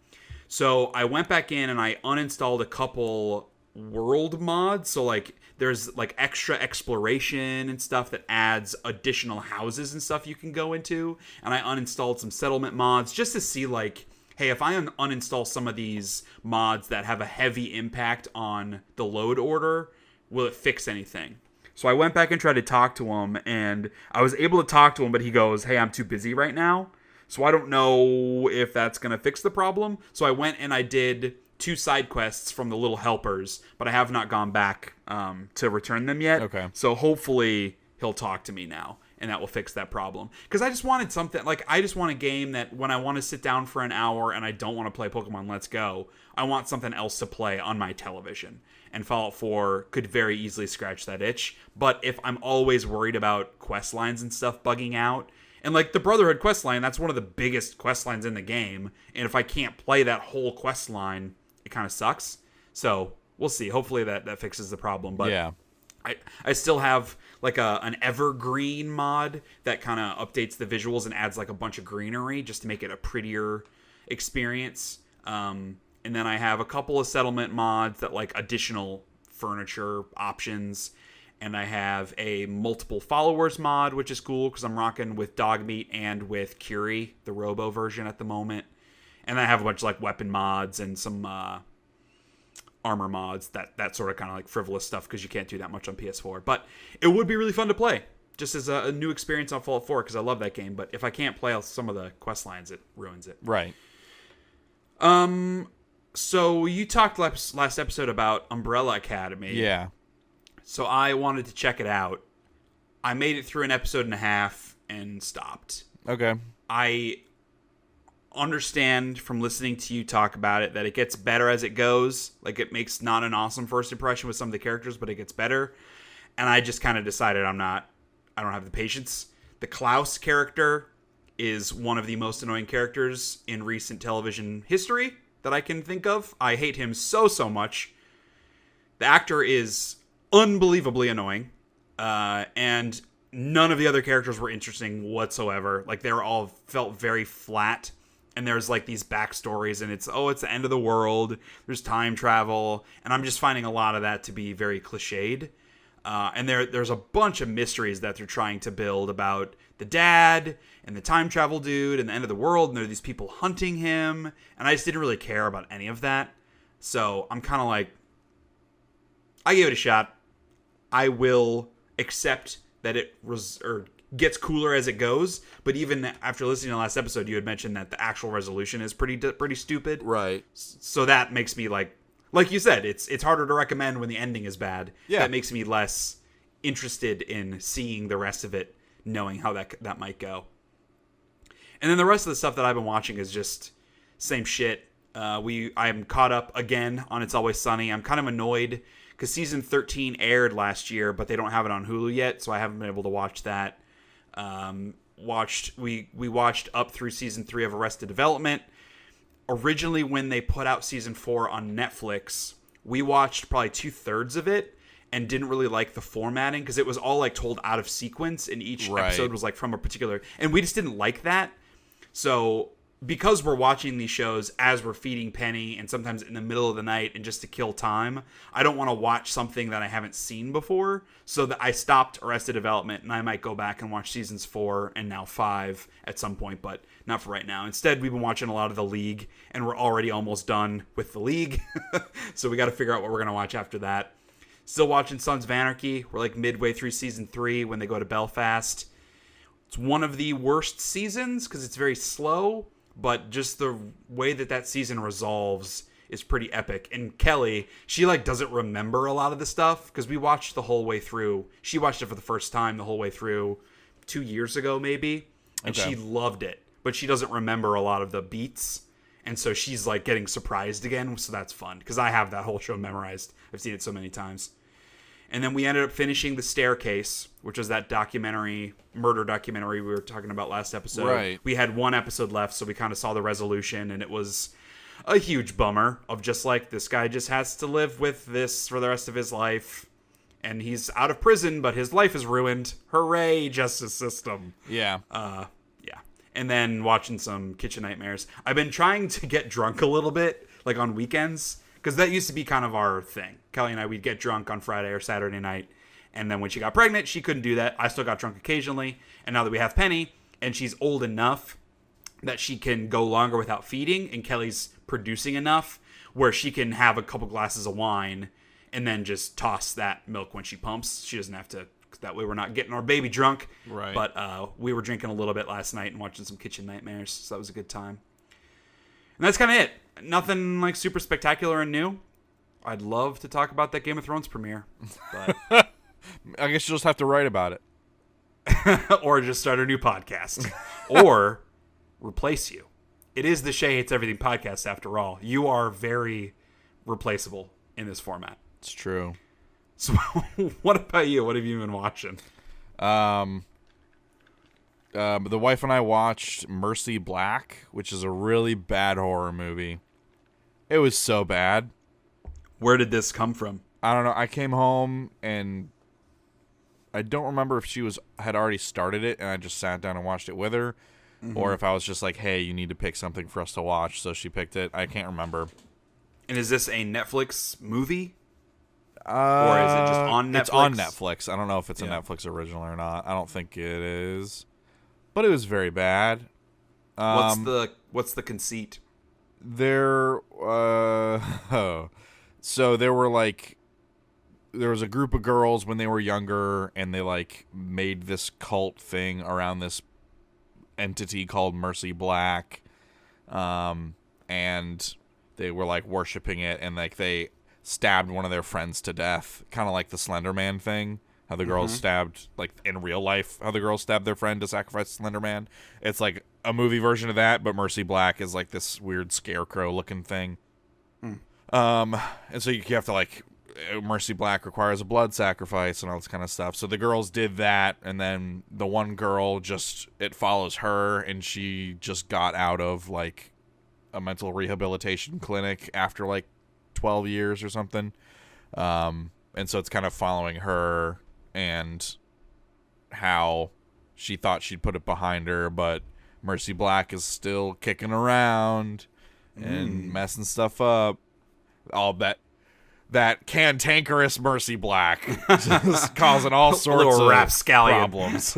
A: So I went back in and I uninstalled a couple world mods, so there's extra exploration and stuff that adds additional houses and stuff you can go into, and I uninstalled some settlement mods just to see hey, if I uninstall some of these mods that have a heavy impact on the load order, will it fix anything? So I went back and tried to talk to him, and I was able to talk to him, but he goes, hey, I'm too busy right now. So I don't know if that's going to fix the problem. So I went and I did 2 side quests from the little helpers, but I have not gone back to return them yet.
B: Okay.
A: So hopefully he'll talk to me now. and that will fix that problem. Because I just wanted something, like, I just want a game that when I want to sit down for an hour and I don't want to play Pokemon Let's Go, I want something else to play on my television. And Fallout 4 could very easily scratch that itch. But if I'm always worried about quest lines and stuff bugging out, and like the Brotherhood quest line, that's one of the biggest quest lines in the game. And if I can't play that whole quest line, it kind of sucks. So we'll see. Hopefully that fixes the problem. But
B: yeah.
A: I still have like an evergreen mod that kind of updates the visuals and adds like a bunch of greenery just to make it a prettier experience. And then I have a couple of settlement mods that like additional furniture options. And I have a multiple followers mod, which is cool because I'm rocking with Dogmeat and with Curie, the Robo version at the moment. And I have a bunch of like weapon mods and some armor mods, that sort of kind of like frivolous stuff because you can't do that much on PS4. But it would be really fun to play just as a new experience on Fallout 4 because I love that game. But if I can't play some of the quest lines, it ruins it.
B: Right.
A: So you talked last episode about Umbrella Academy.
B: Yeah.
A: So I wanted to check it out. I made it through an episode and a half and stopped.
B: Okay.
A: I understand from listening to you talk about it that it gets better as it goes. Like, it makes not an awesome first impression with some of the characters, but it gets better. And I just kind of decided I don't have the patience. The Klaus character is one of the most annoying characters in recent television history that I can think of. I hate him so much. The actor is unbelievably annoying. And none of the other characters were interesting whatsoever. Like, they were all felt very flat. And there's like these backstories, and it's the end of the world. There's time travel, and I'm just finding a lot of that to be very cliched. And there's a bunch of mysteries that they're trying to build about the dad and the time travel dude and the end of the world, and there are these people hunting him, and I just didn't really care about any of that. So I'm kind of like, I gave it a shot. I will accept that it gets cooler as it goes, but even after listening to the last episode, you had mentioned that the actual resolution is pretty stupid.
B: Right.
A: So that makes me like you said, it's harder to recommend when the ending is bad.
B: Yeah.
A: That makes me less interested in seeing the rest of it, knowing how that might go. And then the rest of the stuff that I've been watching is just same shit. I'm caught up again on It's Always Sunny. I'm kind of annoyed because season 13 aired last year, but they don't have it on Hulu yet, so I haven't been able to watch that. We watched up through season 3 of Arrested Development. Originally, when they put out season 4 on Netflix, we watched probably 2/3 of it and didn't really like the formatting because it was all like told out of sequence, and each episode was like from a particular, and we just didn't like that. So because we're watching these shows as we're feeding Penny and sometimes in the middle of the night and just to kill time, I don't want to watch something that I haven't seen before. So that I stopped Arrested Development, and I might go back and watch seasons 4 and now 5 at some point, but not for right now. Instead, we've been watching a lot of The League, and we're already almost done with The League. So we got to figure out what we're going to watch after that. Still watching Sons of Anarchy. We're like midway through season 3 when they go to Belfast. It's one of the worst seasons because it's very slow. But just the way that season resolves is pretty epic. And Kelly, she like doesn't remember a lot of the stuff because we watched the whole way through. She watched it for the first time the whole way through 2 years ago maybe. And she loved it. But she doesn't remember a lot of the beats. And so she's like getting surprised again. So that's fun because I have that whole show memorized. I've seen it so many times. And then we ended up finishing The Staircase, which was that murder documentary we were talking about last episode.
B: Right.
A: We had one episode left, so we kind of saw the resolution, and it was a huge bummer of just like, this guy just has to live with this for the rest of his life. And he's out of prison, but his life is ruined. Hooray, justice system.
B: Yeah.
A: Yeah. And then watching some Kitchen Nightmares. I've been trying to get drunk a little bit, like on weekends. Because that used to be kind of our thing. Kelly and I, we'd get drunk on Friday or Saturday night. And then when she got pregnant, she couldn't do that. I still got drunk occasionally. And now that we have Penny, and she's old enough that she can go longer without feeding, and Kelly's producing enough where she can have a couple glasses of wine and then just toss that milk when she pumps. She doesn't have to, that way we're not getting our baby drunk.
B: Right.
A: But we were drinking a little bit last night and watching some Kitchen Nightmares. So that was a good time. And that's kind of it. Nothing like super spectacular and new. I'd love to talk about that Game of Thrones premiere, but
B: I guess you'll just have to write about it.
A: or just start a new podcast, or replace you. It is the Shea Hates Everything podcast, after all. You are very replaceable in this format.
B: It's true.
A: So, what about you? What have you been watching?
B: The wife and I watched Mercy Black, which is a really bad horror movie. It was so bad.
A: Where did this come from?
B: I don't know. I came home and I don't remember if she had already started it and I just sat down and watched it with her, or if I was just like, hey, you need to pick something for us to watch, so she picked it. I can't remember.
A: And is this a Netflix movie? Or is it just on Netflix?
B: It's on Netflix. I don't know if it's a Netflix original or not. I don't think it is. But it was very bad.
A: What's the conceit?
B: So there was a group of girls when they were younger, and they like made this cult thing around this entity called Mercy Black, and they were like worshiping it, and like they stabbed one of their friends to death, kind of like the Slender Man thing. How the girls stabbed, like in real life, how the girls stabbed their friend to sacrifice Slender Man. It's like a movie version of that, but Mercy Black is like this weird scarecrow looking thing. And so you have to like, Mercy Black requires a blood sacrifice and all this kind of stuff. So the girls did that, and then the one girl it follows her, and she just got out of like a mental rehabilitation clinic after like 12 years or something. And so it's kind of following her and how she thought she'd put it behind her, but Mercy Black is still kicking around and messing stuff up. All that cantankerous Mercy Black just causing all sorts of problems.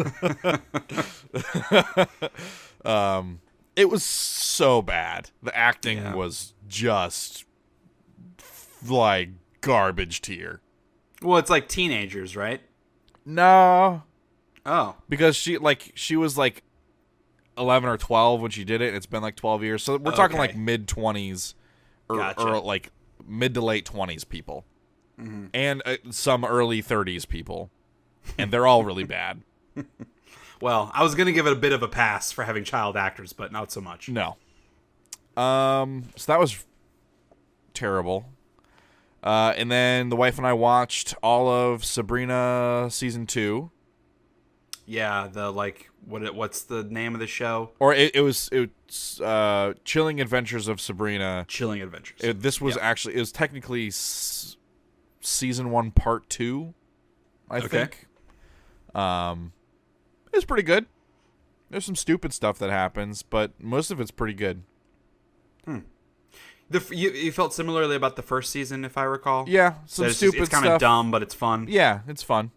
B: It was so bad. The acting was just like garbage tier.
A: Well, it's like teenagers, right?
B: No.
A: Oh.
B: Because she was like 11 or 12 when she did it. And it's been like 12 years. So we're talking like mid-20s or like mid to late 20s people. And some early 30s people. And they're all really bad.
A: Well, I was going to give it a bit of a pass for having child actors, but not so much.
B: No. So that was terrible. And then the wife and I watched all of Sabrina season 2.
A: Yeah, what's the name of the show?
B: Or it was Chilling Adventures of Sabrina.
A: Chilling Adventures.
B: This was actually, it was technically season 1 part 2, I think. It was pretty good. There's some stupid stuff that happens, but most of it's pretty good.
A: You felt similarly about the first season, if I recall?
B: Yeah, some stupid stuff.
A: It's kind of dumb, but it's fun.
B: Yeah, it's fun.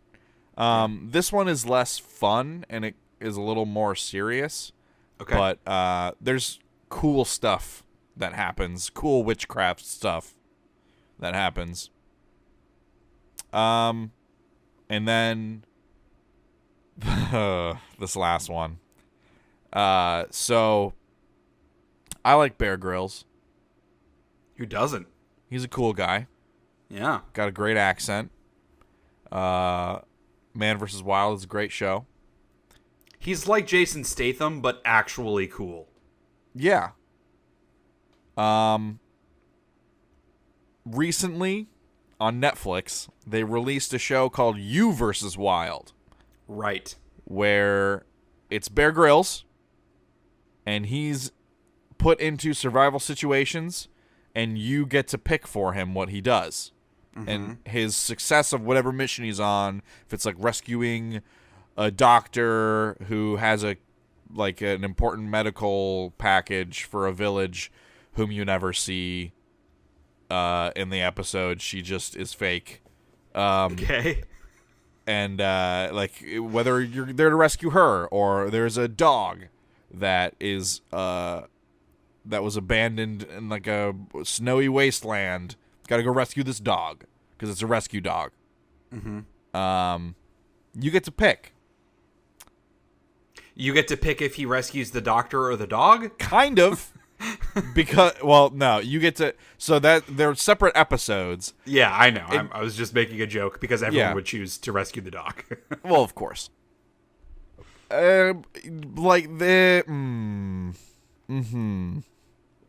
B: This one is less fun, and it is a little more serious.
A: Okay.
B: But there's cool stuff that happens. Cool witchcraft stuff that happens. And then this last one. So I like Bear Grylls.
A: Who doesn't?
B: He's a cool guy.
A: Yeah.
B: Got a great accent. Man vs. Wild is a great show.
A: He's like Jason Statham, but actually cool.
B: Yeah. Recently, on Netflix, they released a show called You vs. Wild.
A: Right.
B: Where it's Bear Grylls, and he's put into survival situations, and you get to pick for him what he does. And his success of whatever mission he's on, if it's like rescuing a doctor who has an important medical package for a village whom you never see in the episode, she just is fake.
A: Okay.
B: And whether you're there to rescue her, or there's a dog that is that was abandoned in like a snowy wasteland. Got to go rescue this dog because it's a rescue dog. You get to pick.
A: You get to pick if he rescues the doctor or the dog?
B: Kind of. Because, well, no, you get to, so that they're separate episodes.
A: Yeah, I know. I was just making a joke because everyone would choose to rescue the dog.
B: Well, of course. Like the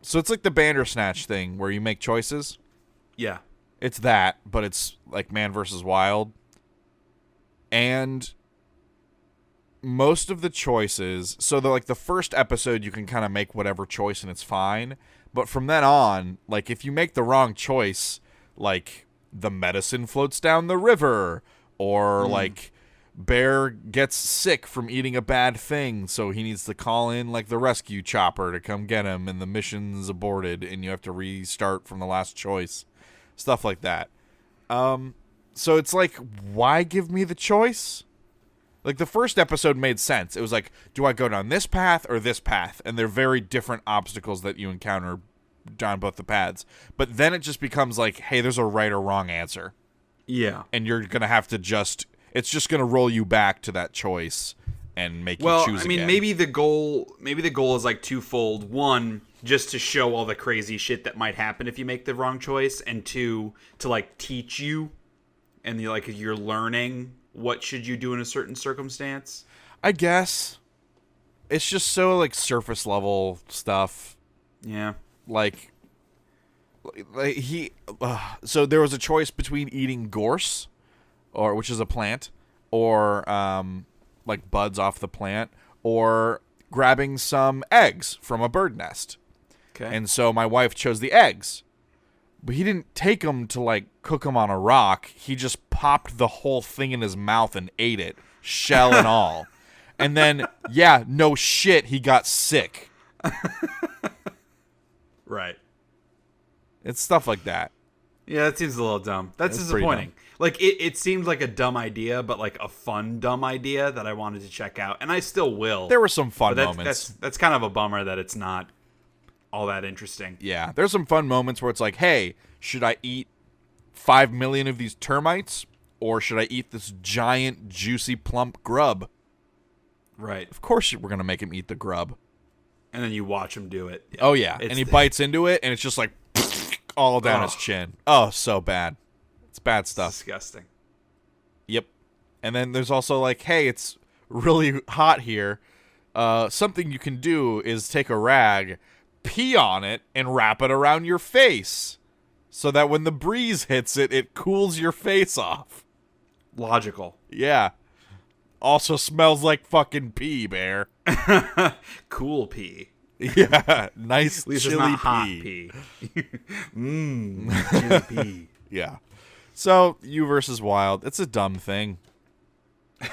B: So it's like the Bandersnatch thing where you make choices.
A: Yeah.
B: It's that, but it's like Man vs. Wild. And most of the choices, so the first episode you can kind of make whatever choice and it's fine, but from then on, like if you make the wrong choice, like the medicine floats down the river, or like Bear gets sick from eating a bad thing, so he needs to call in like the rescue chopper to come get him, and the mission's aborted and you have to restart from the last choice. Stuff like that. So it's like, why give me the choice? Like, the first episode made sense. It was like, do I go down this path or this path? And they're very different obstacles that you encounter down both the paths. But then it just becomes like, hey, there's a right or wrong answer.
A: Yeah.
B: And you're going to have to it's just going to roll you back to that choice and make you choose again.
A: maybe the goal is like twofold. One, just to show all the crazy shit that might happen if you make the wrong choice, and two, to like teach you, and you're learning what should you do in a certain circumstance.
B: I guess it's just so like surface level stuff.
A: Yeah.
B: Like so there was a choice between eating gorse, which is a plant, or like buds off the plant, or grabbing some eggs from a bird nest.
A: Okay.
B: And so my wife chose the eggs. But he didn't take them to, like, cook them on a rock. He just popped the whole thing in his mouth and ate it, shell and all. And then, yeah, no shit, he got sick.
A: Right.
B: It's stuff like that.
A: Yeah, that seems a little dumb. That's disappointing. Like, it seemed like a dumb idea, but, like, a fun dumb idea that I wanted to check out. And I still will.
B: There were some fun moments.
A: That's kind of a bummer that it's not all that interesting.
B: Yeah, there's some fun moments where it's like, hey, should I eat 5 million of these termites, or should I eat this giant, juicy, plump grub?
A: Right.
B: Of course we're going to make him eat the grub.
A: And then you watch him do it.
B: Oh, yeah. And he bites into it, and it's just like all down his chin. Oh, so bad. It's bad stuff.
A: Disgusting.
B: Yep. And then there's also like, hey, it's really hot here. Something you can do is take a rag, pee on it, and wrap it around your face so that when the breeze hits it, it cools your face off.
A: Logical.
B: Yeah. Also smells like fucking pee, Bear.
A: Cool pee.
B: Yeah. Nice
A: At least
B: chili
A: it's not hot
B: pee.
A: Chili pee.
B: Yeah. So, You versus Wild. It's a dumb thing.
A: I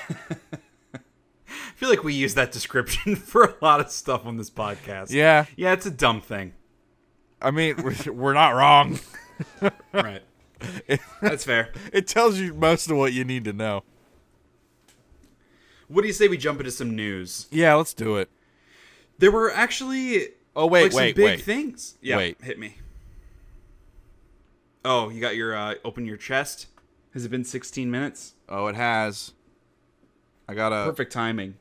A: feel like we use that description for a lot of stuff on this podcast.
B: Yeah.
A: Yeah, it's a dumb thing.
B: I mean, we're not wrong.
A: Right. That's fair.
B: It tells you most of what you need to know.
A: What do you say we jump into some news?
B: Yeah, let's do it.
A: There were actually some big things. Yeah,
B: wait.
A: Hit me. Oh, you got your open your chest? Has it been 16 minutes?
B: Oh, it has. I gotta
A: perfect timing.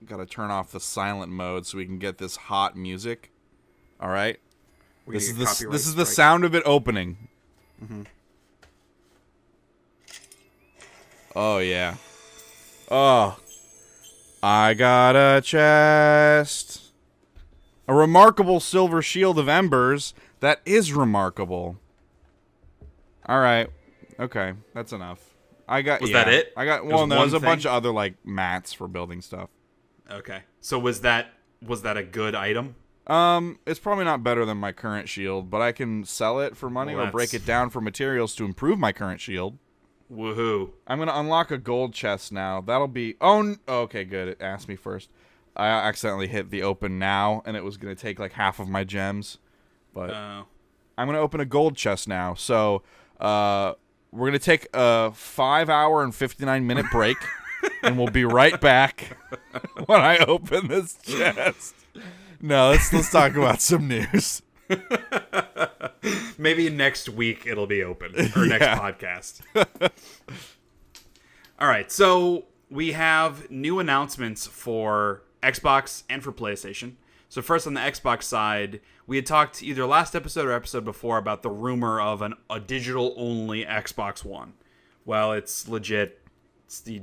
B: Gotta turn off the silent mode so we can get this hot music. All right. This is the sound of it opening. Mm-hmm. Oh yeah. Oh, I got a chest. A remarkable silver shield of embers. That is remarkable. All right. Okay, that's enough.
A: Was that it?
B: I got. Well, no, there's a bunch of other like mats for building stuff.
A: Okay. So was that a good item?
B: It's probably not better than my current shield, but I can sell it for money or break it down for materials to improve my current shield.
A: Woohoo!
B: I'm gonna unlock a gold chest now. That'll be. Okay, good. It asked me first. I accidentally hit the open now, and it was gonna take like half of my gems. But I'm gonna open a gold chest now. So, we're gonna take a 5-hour and 59-minute break, and we'll be right back when I open this chest. No, let's talk about some news.
A: Maybe next week it'll be open, or next podcast. All right, so we have new announcements for Xbox and for PlayStation. So first on the Xbox side, we had talked either last episode or episode before about the rumor of a digital-only Xbox One. Well, it's legit. It's the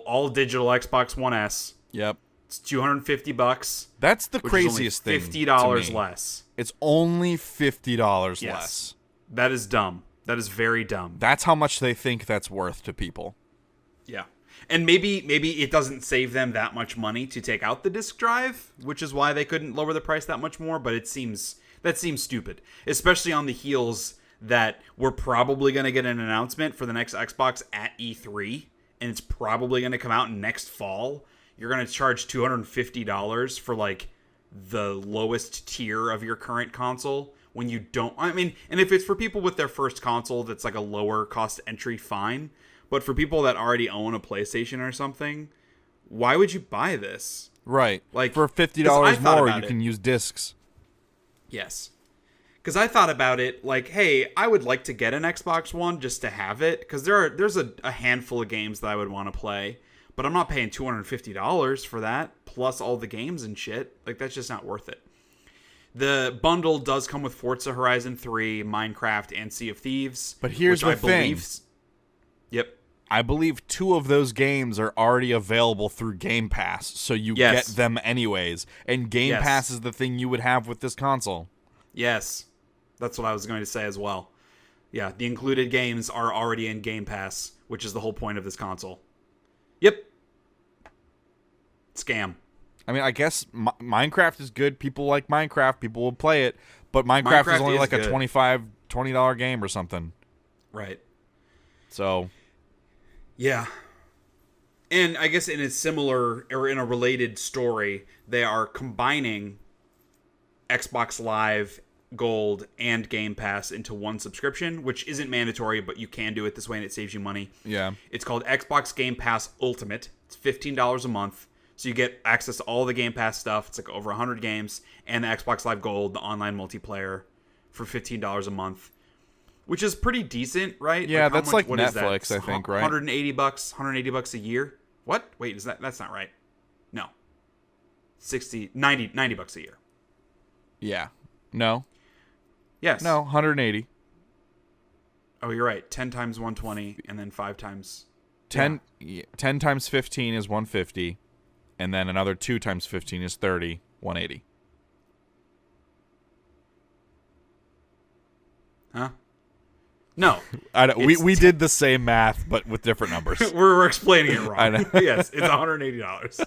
A: all digital Xbox One S
B: Yep.
A: It's $250.
B: That's the craziest thing.
A: $50 less.
B: It's only $50 less.
A: That is dumb. That is very dumb.
B: That's how much they think that's worth to people.
A: Yeah. And maybe it doesn't save them that much money to take out the disc drive, which is why they couldn't lower the price that much more, but that seems stupid, especially on the heels that we're probably going to get an announcement for the next Xbox at E3, and it's probably going to come out next fall. You're going to charge $250 for like the lowest tier of your current console when you don't. I mean, and if it's for people with their first console that's like a lower cost entry, fine. But for people that already own a PlayStation or something, why would you buy this?
B: Right.
A: Like
B: for $50 more, you can use discs.
A: Yes. Because I thought about it like, hey, I would like to get an Xbox One just to have it. Because there's a handful of games that I would want to play. But I'm not paying $250 for that, plus all the games and shit. Like, that's just not worth it. The bundle does come with Forza Horizon 3, Minecraft, and Sea of Thieves.
B: But here's the thing.
A: Yep.
B: I believe 2 of those games are already available through Game Pass, so you get them anyways. And Game Pass is the thing you would have with this console.
A: Yes. That's what I was going to say as well. Yeah, the included games are already in Game Pass, which is the whole point of this console. Yep. Scam.
B: I mean, I guess Minecraft is good. People like Minecraft. People will play it. But Minecraft is only like a $20 game or something.
A: Right.
B: So.
A: Yeah. And I guess in a similar or in a related story, they are combining Xbox Live Gold and Game Pass into one subscription, which isn't mandatory, but you can do it this way and it saves you money.
B: Yeah.
A: It's called Xbox Game Pass Ultimate. It's $15 a month. So you get access to all the Game Pass stuff. It's like over 100 games. And the Xbox Live Gold, the online multiplayer, for $15 a month. Which is pretty decent, right?
B: Yeah, that's like Netflix, I think, right?
A: $180 a year. What? Wait, that's not right. No. $90 a year.
B: Yeah. No.
A: Yes.
B: No, 180.
A: Oh, you're right. 10 times 120 and then 5 times
B: 10 times 15 is 150. And then another 2 times 15 is 30, 180.
A: Huh? No.
B: I know. We did the same math, but with different numbers.
A: we're explaining it wrong.
B: I know.
A: Yes, it's $180.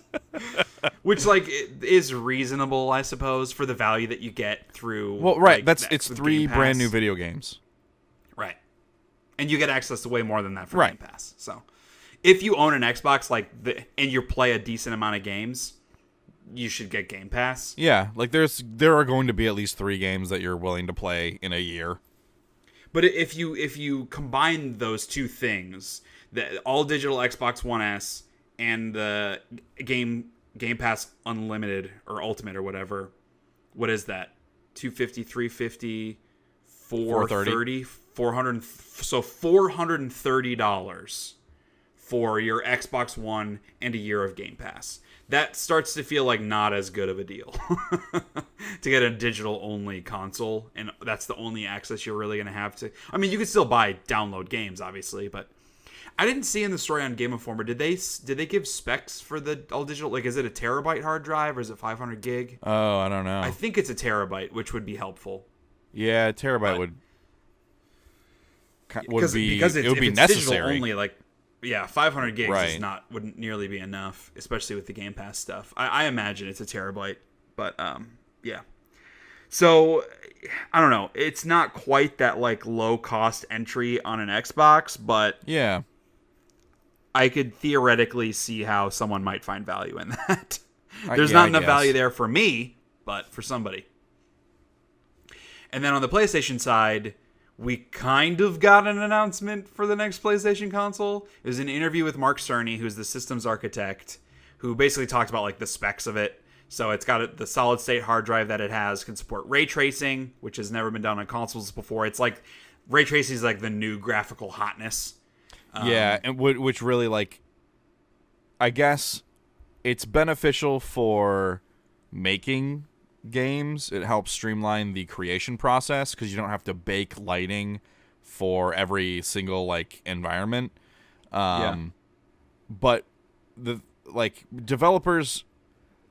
A: Which, like, is reasonable, I suppose, for the value that you get through...
B: Well, right.
A: Like,
B: it's 3 brand new video games.
A: Right. And you get access to way more than that for Game Pass. So, if you own an Xbox and you play a decent amount of games, you should get Game Pass.
B: Yeah. Like, there are going to be at least 3 games that you're willing to play in a year.
A: But if you combine those two things, the all digital Xbox One S and the Game Pass Unlimited or Ultimate or whatever, what is that? $250, $350, $430, $400. So $430 for your Xbox One and a year of Game Pass. That starts to feel like not as good of a deal to get a digital-only console, and that's the only access you're really going to have to... I mean, you can still download games, obviously, but I didn't see in the story on Game Informer, did they give specs for the all-digital? Like, is it a terabyte hard drive, or is it 500 gig?
B: Oh, I don't know.
A: I think it's a terabyte, which would be helpful.
B: Yeah, a terabyte would be necessary.
A: Digital only, like... Yeah, 500 gigs wouldn't nearly be enough, especially with the Game Pass stuff. I imagine it's a terabyte, but yeah. So I don't know. It's not quite that like low cost entry on an Xbox, but
B: yeah,
A: I could theoretically see how someone might find value in that. There's not enough value there for me, but for somebody. And then on the PlayStation side, we kind of got an announcement for the next PlayStation console. It was an interview with Mark Cerny, who's the systems architect, who basically talked about like the specs of it. So it's got the solid state hard drive that it has, can support ray tracing, which has never been done on consoles before. It's like ray tracing is like the new graphical hotness.
B: Yeah, and which really like, I guess it's beneficial for making games. It helps streamline the creation process because you don't have to bake lighting for every single like environment. But like developers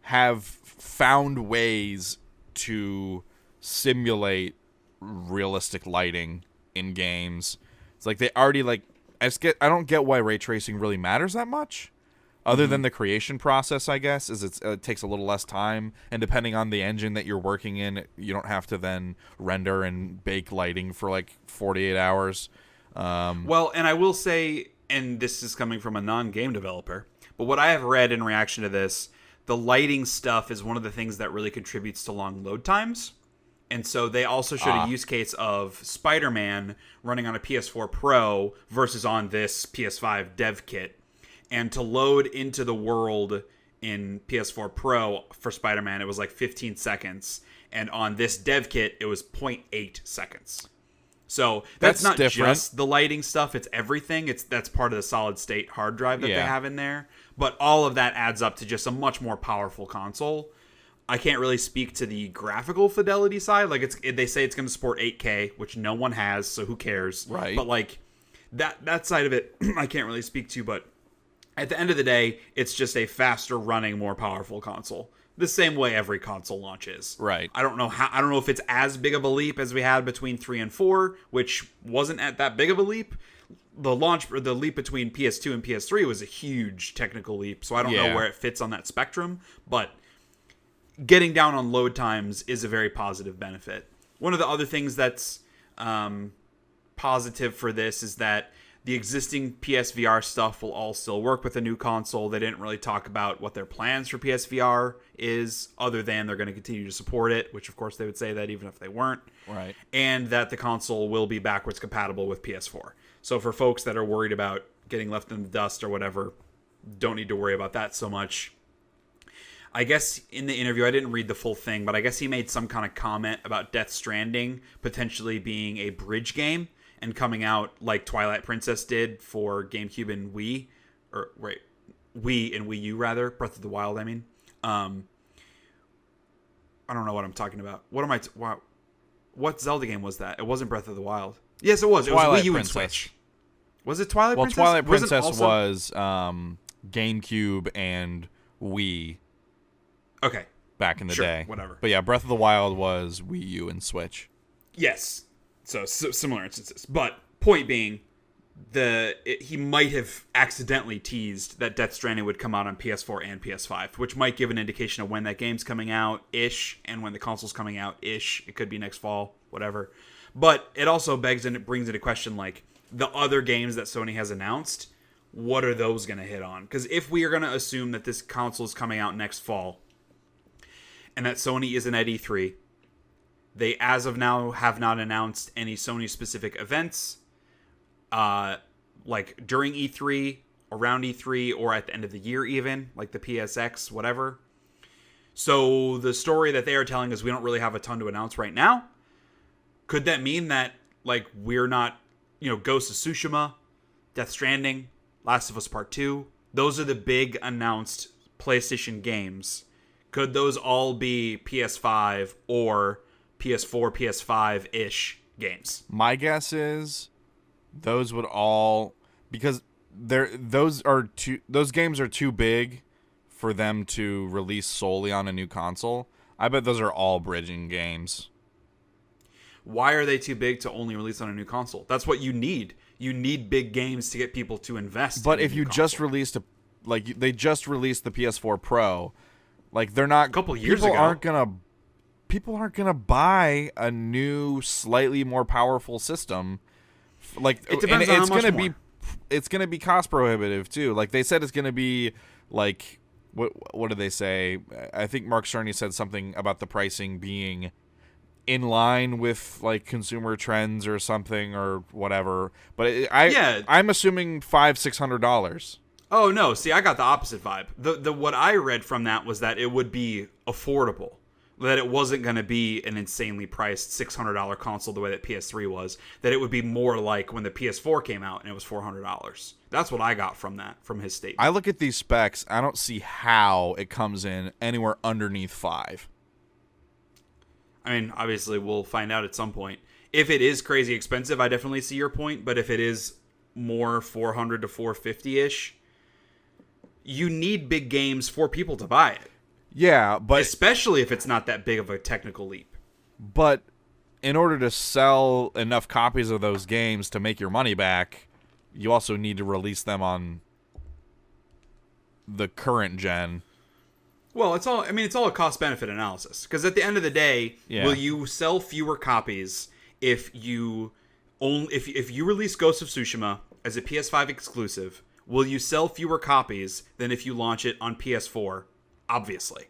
B: have found ways to simulate realistic lighting in games. It's like they already like I don't get why ray tracing really matters that much. Other than the creation process, I guess, is it takes a little less time, and depending on the engine that you're working in, you don't have to then render and bake lighting for like 48 hours.
A: Well, and I will say, and this is coming from a non-game developer, but what I have read in reaction to this, the lighting stuff is one of the things that really contributes to long load times. And so they also showed a use case of Spider-Man running on a PS4 Pro versus on this PS5 dev kit. And to load into the world in PS4 Pro for Spider-Man, it was like 15 seconds. And on this dev kit, it was 0.8 seconds. So that's not different. Just the lighting stuff. It's everything. That's part of the solid state hard drive that they have in there. But all of that adds up to just a much more powerful console. I can't really speak to the graphical fidelity side. Like they say it's going to support 8K, which no one has, so who cares?
B: Right.
A: But like that side of it, I can't really speak to. But at the end of the day, it's just a faster running, more powerful console. The same way every console launch is.
B: Right.
A: I don't know if it's as big of a leap as we had between 3 and 4, which wasn't at that big of a leap. The leap between PS2 and PS3 was a huge technical leap, so I don't know where it fits on that spectrum, but getting down on load times is a very positive benefit. One of the other things that's positive for this is that the existing PSVR stuff will all still work with the new console. They didn't really talk about what their plans for PSVR is, other than they're going to continue to support it, which of course they would say that even if they weren't.
B: Right.
A: And that the console will be backwards compatible with PS4. So for folks that are worried about getting left in the dust or whatever, don't need to worry about that so much. I guess in the interview, I didn't read the full thing, but I guess he made some kind of comment about Death Stranding potentially being a bridge game and coming out like Twilight Princess did for GameCube and Wii. Wii and Wii U, rather. Breath of the Wild, I mean. I don't know what I'm talking about. What Zelda game was that? It wasn't Breath of the Wild. Yes, it was. It was Wii U and Switch. Was it Twilight Princess?
B: Well, Twilight Princess was GameCube and Wii.
A: Okay.
B: Back in the day.
A: Whatever.
B: But yeah, Breath of the Wild was Wii U and Switch.
A: Yes. So similar instances. But point being, he might have accidentally teased that Death Stranding would come out on PS4 and PS5, which might give an indication of when that game's coming out-ish, and when the console's coming out-ish. It could be next fall, whatever. But it also begs and it brings into question, like, the other games that Sony has announced, what are those going to hit on? Because if we are going to assume that this console is coming out next fall, and that Sony isn't at E3, they, as of now, have not announced any Sony-specific events, like during E3, around E3, or at the end of the year even, like the PSX, whatever. So the story that they are telling is we don't really have a ton to announce right now. Could that mean that, like, we're not, Ghost of Tsushima, Death Stranding, Last of Us Part 2, those are the big announced PlayStation games. Could those all be PS5 or PS4, PS5-ish games?
B: My guess is those would all, because those games are too big for them to release solely on a new console. I bet those are all bridging games.
A: Why are they too big to only release on a new console? That's what you need. You need big games to get people to invest.
B: But
A: in
B: if you
A: console.
B: just released they just released the PS4 Pro, like they're not.
A: A couple years ago,
B: people aren't gonna buy a new, slightly more powerful system. Like
A: it depends on how much more.
B: It's gonna be cost prohibitive too. Like they said, it's gonna be like what did they say? I think Mark Cerny said something about the pricing being in line with like consumer trends or something or whatever. But I'm assuming $500-$600.
A: Oh no! See, I got the opposite vibe. The what I read from that was that it would be affordable. That it wasn't going to be an insanely priced $600 console the way that PS3 was. That it would be more like when the PS4 came out and it was $400. That's what I got from his statement.
B: I look at these specs. I don't see how it comes in anywhere underneath $5.
A: I mean, obviously, we'll find out at some point. If it is crazy expensive, I definitely see your point. But if it is more $400 to $450-ish, you need big games for people to buy it.
B: Yeah, but
A: especially if it's not that big of a technical leap.
B: But in order to sell enough copies of those games to make your money back, you also need to release them on the current gen.
A: Well, it's all a cost-benefit analysis. Because at the end of the day, will you sell fewer copies if you release Ghost of Tsushima as a PS5 exclusive? Will you sell fewer copies than if you launch it on PS4? Obviously.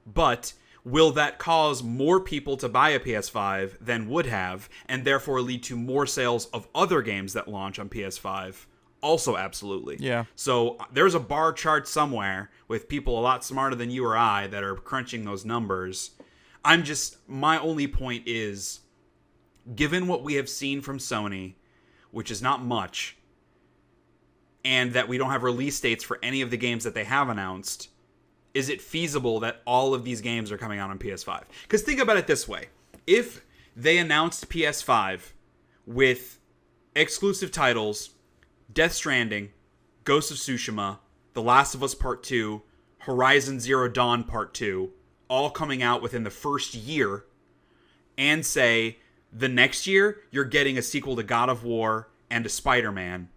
A: But will that cause more people to buy a PS5 than would have, and therefore lead to more sales of other games that launch on PS5? Also, absolutely.
B: Yeah.
A: So there's a bar chart somewhere with people a lot smarter than you or I that are crunching those numbers. My only point is, given what we have seen from Sony, which is not much, and that we don't have release dates for any of the games that they have announced, is it feasible that all of these games are coming out on PS5? Because think about it this way. If they announced PS5 with exclusive titles, Death Stranding, Ghost of Tsushima, The Last of Us Part 2, Horizon Zero Dawn Part 2, all coming out within the first year, and say the next year you're getting a sequel to God of War and to Spider-Man,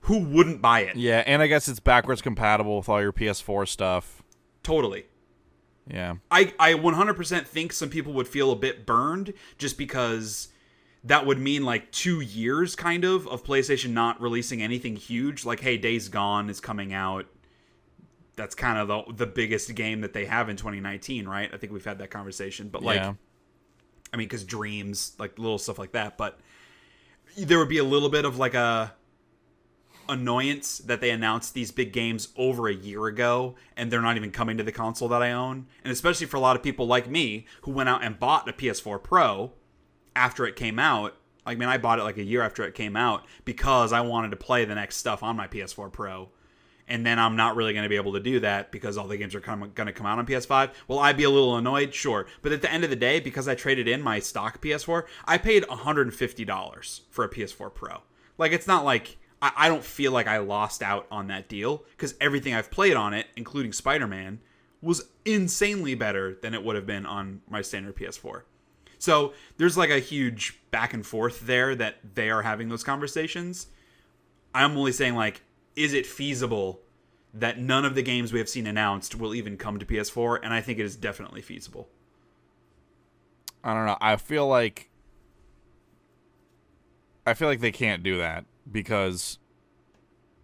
A: who wouldn't buy it?
B: Yeah, and I guess it's backwards compatible with all your PS4 stuff.
A: Totally.
B: Yeah.
A: I 100% think some people would feel a bit burned just because that would mean like 2 years kind of PlayStation not releasing anything huge. Like, hey, Days Gone is coming out. That's kind of the biggest game that they have in 2019, right? I think we've had that conversation. But like, I mean, because Dreams, like little stuff like that. But there would be a little bit of like a annoyance that they announced these big games over a year ago and they're not even coming to the console that I own. And especially for a lot of people like me who went out and bought a PS4 Pro after it came out. Like, man, I bought it like a year after it came out because I wanted to play the next stuff on my PS4 Pro. And then I'm not really going to be able to do that because all the games are going to come out on PS5. Will I be a little annoyed? Sure. But at the end of the day, because I traded in my stock PS4, I paid $150 for a PS4 Pro. Like, it's not like I don't feel like I lost out on that deal because everything I've played on it, including Spider-Man, was insanely better than it would have been on my standard PS4. So there's like a huge back and forth there that they are having those conversations. I'm only saying, like, is it feasible that none of the games we have seen announced will even come to PS4? And I think it is definitely feasible.
B: I don't know. I feel like they can't do that because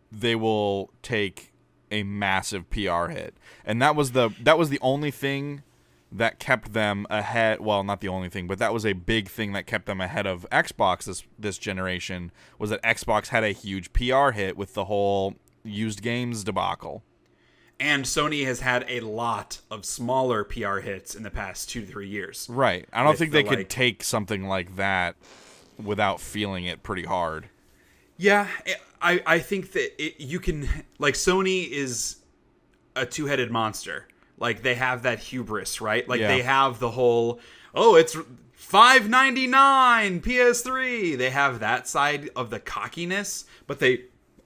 B: they will take a massive PR hit. And that was the only thing that kept them ahead. Well, not the only thing, but that was a big thing that kept them ahead of Xbox this generation, was that Xbox had a huge PR hit with the whole used games debacle.
A: And Sony has had a lot of smaller PR hits in the past 2 to 3 years.
B: Right. I don't think they could take something like that without feeling it pretty hard.
A: Yeah, I think that you can, like, Sony is a two-headed monster. Like, they have that hubris, right? Like, they have the whole, oh, it's $5.99 PS3. They have that side of the cockiness, but they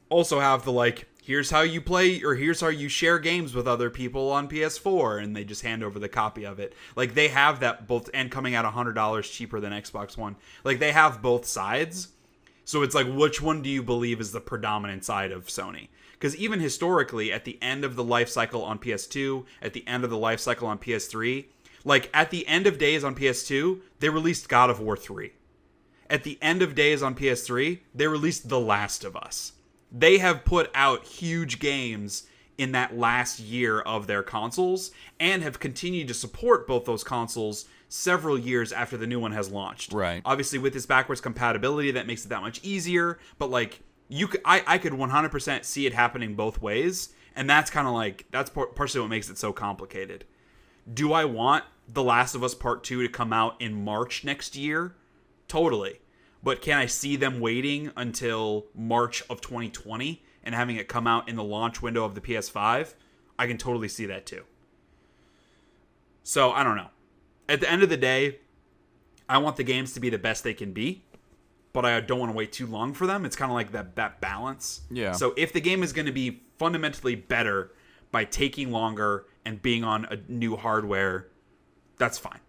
A: also have the, like, here's how you play, or here's how you share games with other people on PS4, and they just hand over the copy of it. Like, they have that both, and coming out $100 cheaper than Xbox One. Like, they have both sides. So it's like, which one do you believe is the predominant side of Sony? Because even historically, at the end of the life cycle on PS2, at the end of the life cycle on PS3, like, at the end of days on PS2, they released God of War 3. At the end of days on PS3, they released The Last of Us. They have put out huge games in that last year of their consoles and have continued to support both those consoles several years after the new one has launched.
B: Right.
A: Obviously, with this backwards compatibility, that makes it that much easier. But, like, I could 100% see it happening both ways. And that's kind of like, that's partially what makes it so complicated. Do I want The Last of Us Part 2 to come out in March next year? Totally. But can I see them waiting until March of 2020 and having it come out in the launch window of the PS5? I can totally see that too. So, I don't know. At the end of the day, I want the games to be the best they can be. but I don't want to wait too long for them. It's kind of like that balance.
B: Yeah.
A: So if the game is going to be fundamentally better by taking longer and being on a new hardware, that's fine.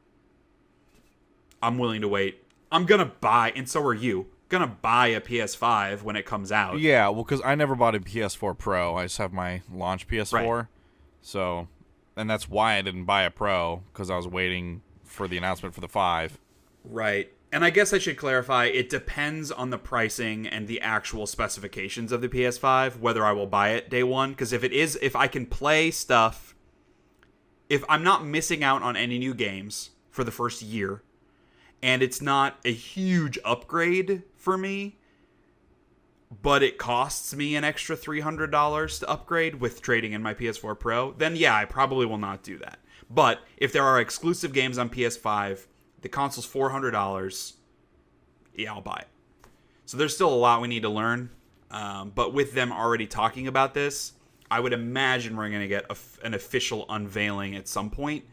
A: I'm willing to wait. I'm going to buy, and so are you, going to buy a PS5 when it comes out.
B: Yeah, well, because I never bought a PS4 Pro. I just have my launch PS4.
A: Right.
B: So, and that's why I didn't buy a Pro, because I was waiting for the announcement for the 5.
A: Right. And I guess I should clarify, it depends on the pricing and the actual specifications of the PS5, whether I will buy it day one. Because if I can play stuff, if I'm not missing out on any new games for the first year, and it's not a huge upgrade for me, but it costs me an extra $300 to upgrade with trading in my PS4 Pro, then yeah, I probably will not do that. But if there are exclusive games on PS5, the console's $400, yeah, I'll buy it. So there's still a lot we need to learn. But with them already talking about this, I would imagine we're going to get an official unveiling at some point,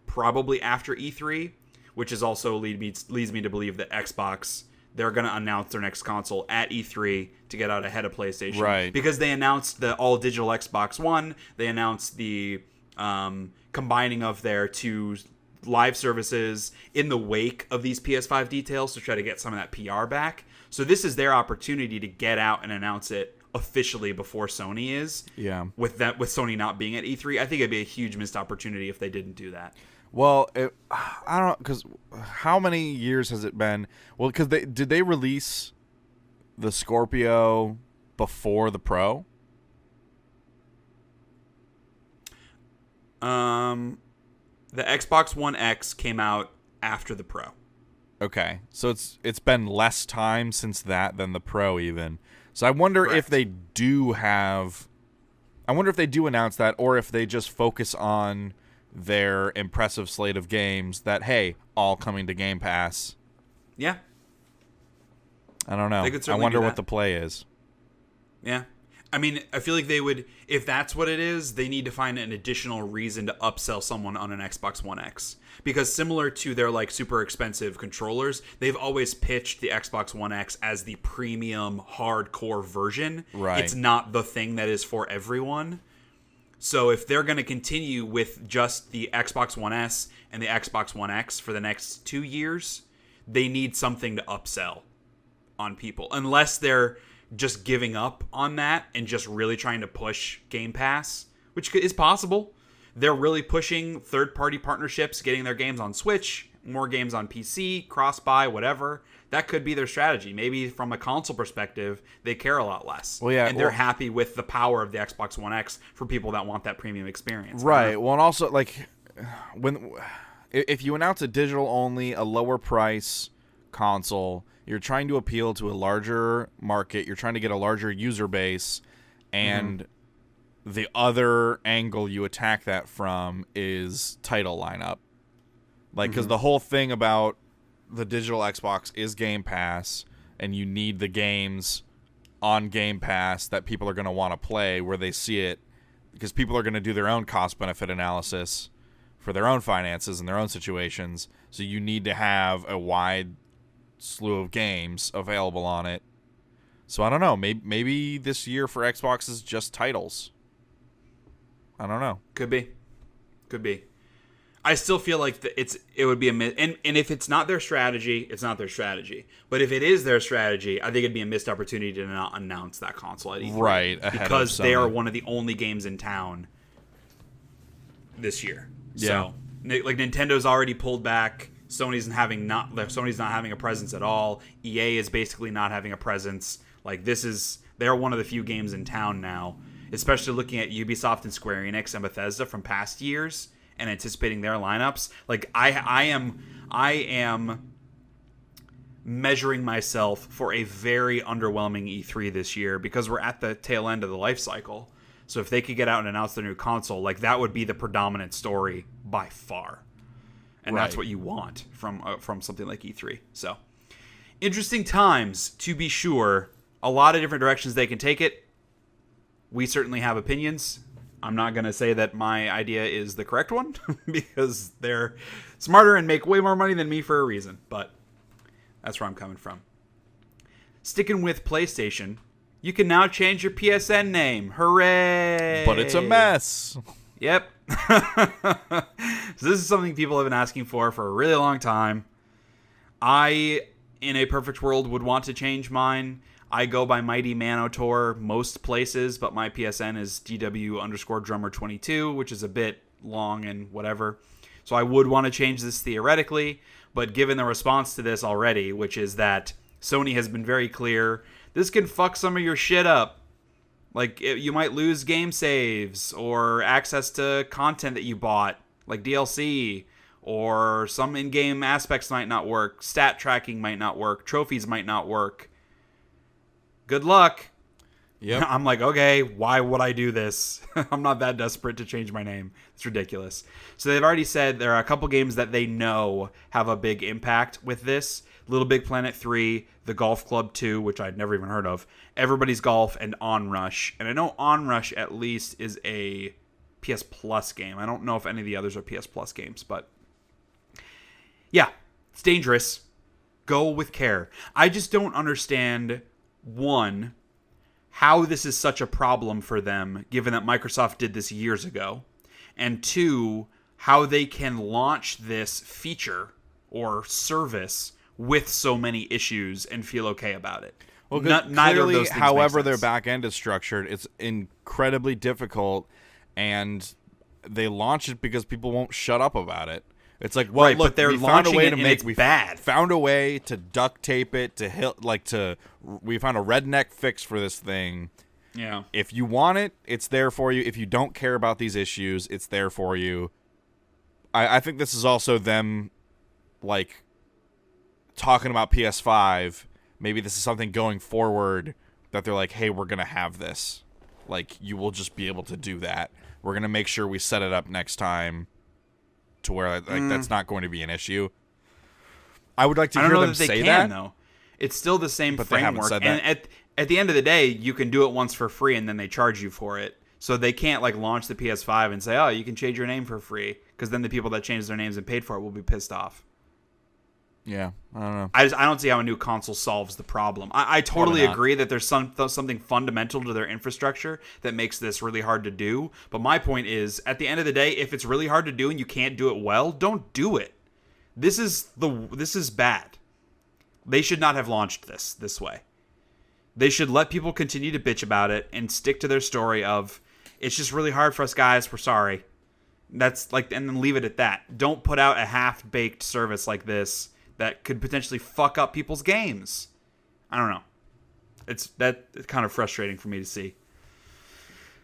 A: probably after E3, which is also leads me to believe that Xbox, they're going to announce their next console at E3 to get out ahead of PlayStation.
B: Right.
A: Because they announced the all-digital Xbox One. They announced the combining of their two live services in the wake of these PS5 details to try to get some of that PR back. So this is their opportunity to get out and announce it officially before Sony is.
B: Yeah.
A: With Sony not being at E3, I think it'd be a huge missed opportunity if they didn't do that.
B: Well, I don't know, because how many years has it been? Well, because did they release the Scorpio before the Pro?
A: The Xbox One X came out after the Pro.
B: Okay, so it's been less time since that than the Pro even. So I wonder
A: Correct.
B: if they do announce that, or if they just focus on their impressive slate of games that, hey, all coming to Game Pass.
A: Yeah.
B: I don't know. I wonder what the play is.
A: Yeah. I mean, I feel like they would, if that's what it is, they need to find an additional reason to upsell someone on an Xbox One X. Because similar to their like super expensive controllers, they've always pitched the Xbox One X as the premium hardcore version.
B: Right.
A: It's not the thing that is for everyone. So if they're going to continue with just the Xbox One S and the Xbox One X for the next 2 years, they need something to upsell on people. Unless they're just giving up on that and just really trying to push Game Pass, which is possible. They're really pushing third-party partnerships, getting their games on Switch, more games on PC, cross-buy, whatever. That could be their strategy. Maybe from a console perspective, they care a lot less.
B: Well, yeah,
A: and they're happy with the power of the Xbox One X for people that want that premium experience.
B: Right. Well, and also, like, if you announce a digital-only, a lower price console, you're trying to appeal to a larger market. You're trying to get a larger user base, and the other angle you attack that from is title lineup. Like, because the whole thing about the digital Xbox is Game Pass, and you need the games on Game Pass that people are going to want to play where they see it, because people are going to do their own cost-benefit analysis for their own finances and their own situations. So you need to have a wide slew of games available on it. So I don't know. Maybe this year for Xbox is just titles. I don't know.
A: Could be. I still feel like it would be a miss. And if it's not their strategy, it's not their strategy. But if it is their strategy, I think it'd be a missed opportunity to not announce that console at E3.
B: Right.
A: Because they are one of the only games in town this year.
B: Yeah.
A: So, like, Nintendo's already pulled back. Sony's not having a presence at all. EA is basically not having a presence. Like, they're one of the few games in town now, especially looking at Ubisoft and Square Enix and Bethesda from past years and anticipating their lineups. Like, I am measuring myself for a very underwhelming E3 this year, because we're at the tail end of the life cycle. So if they could get out and announce their new console, like, that would be the predominant story by far. And that's what you want from something like E3. So, interesting times, to be sure. A lot of different directions they can take it. We certainly have opinions. I'm not going to say that my idea is the correct one, because they're smarter and make way more money than me for a reason. But that's where I'm coming from. sticking with PlayStation, you can now change your PSN name. Hooray!
B: But it's a mess.
A: Yep. So this is something people have been asking for a really long time. I, in a perfect world, would want to change mine. I go by Mighty Manotor most places, but my PSN is DW_drummer22, which is a bit long and whatever. So I would want to change this theoretically, but given the response to this already, which is that Sony has been very clear, this can fuck some of your shit up. Like, you might lose game saves or access to content that you bought, like DLC, or some in-game aspects might not work, stat tracking might not work, trophies might not work. Good luck.
B: Yep.
A: I'm like, okay, why would I do this? I'm not that desperate to change my name. It's ridiculous. So they've already said there are a couple games that they know have a big impact with this. Little Big Planet 3, The Golf Club 2, which I'd never even heard of, Everybody's Golf, and Onrush. And I know Onrush at least is a PS Plus game. I don't know if any of the others are PS Plus games, but yeah, it's dangerous. Go with care. I just don't understand, one, how this is such a problem for them, given that Microsoft did this years ago, and two, how they can launch this feature or service with so many issues and feel okay about it.
B: Well,
A: neither of those things
B: however
A: make
B: their
A: sense.
B: back end is structured, it's incredibly difficult, and they launch it because people won't shut up about it. It's like, well,
A: right,
B: look,
A: but they're
B: we found a
A: launching
B: way
A: it
B: to
A: and
B: make
A: it's bad.
B: Found a way to duct tape it we found a redneck fix for this thing.
A: Yeah.
B: If you want it, it's there for you. If you don't care about these issues, it's there for you. I think this is also them, like, talking about PS5. Maybe this is something going forward that they're like, hey, we're going to have this. Like, you will just be able to do that. We're going to make sure we set it up next time to where, like, that's not going to be an issue. I would like to hear them say that.
A: Though. It's still the same
B: but they haven't
A: framework.
B: said that.
A: And at the end of the day, you can do it once for free and then they charge you for it. So they can't, like, launch the PS5 and say, oh, you can change your name for free, because then the people that changed their names and paid for it will be pissed off.
B: Yeah, I don't know.
A: I don't see how a new console solves the problem. I totally agree that there's something fundamental to their infrastructure that makes this really hard to do. But my point is, at the end of the day, if it's really hard to do and you can't do it well, don't do it. This is bad. They should not have launched this way. They should let people continue to bitch about it and stick to their story of, it's just really hard for us guys, we're sorry. That's like, and then leave it at that. Don't put out a half-baked service like this that could potentially fuck up people's games. I don't know. It's kind of frustrating for me to see.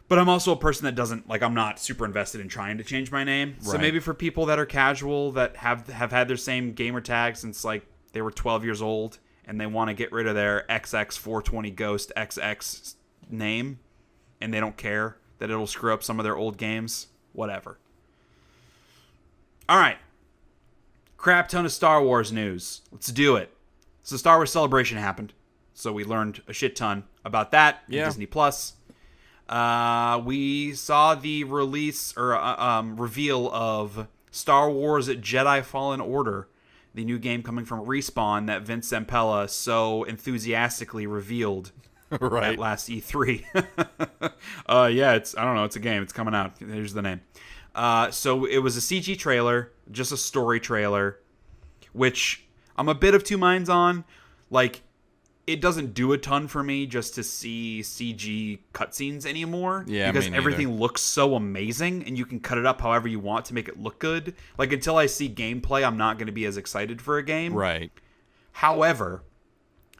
A: But I'm also a person that doesn't, like, I'm not super invested in trying to change my name. So maybe for people that are casual, that have had their same gamer tag since, like, they were 12 years old, and they want to get rid of their XX420 Ghost XX name, and they don't care that it'll screw up some of their old games, whatever. All right. Crap ton of Star Wars news. Let's do it. So Star Wars Celebration happened. So we learned a shit ton about that in Disney Plus. We saw the release or reveal of Star Wars Jedi Fallen Order, the new game coming from Respawn that Vince Zampella so enthusiastically revealed at last E3. Yeah, it's a game. It's coming out. Here's the name. So it was a CG trailer, just a story trailer, which I'm a bit of two minds on. Like, it doesn't do a ton for me just to see CG cutscenes anymore. Yeah, because everything looks so amazing, and you can cut it up however you want to make it look good. Like, until I see gameplay, I'm not going to be as excited for a game.
B: Right.
A: However,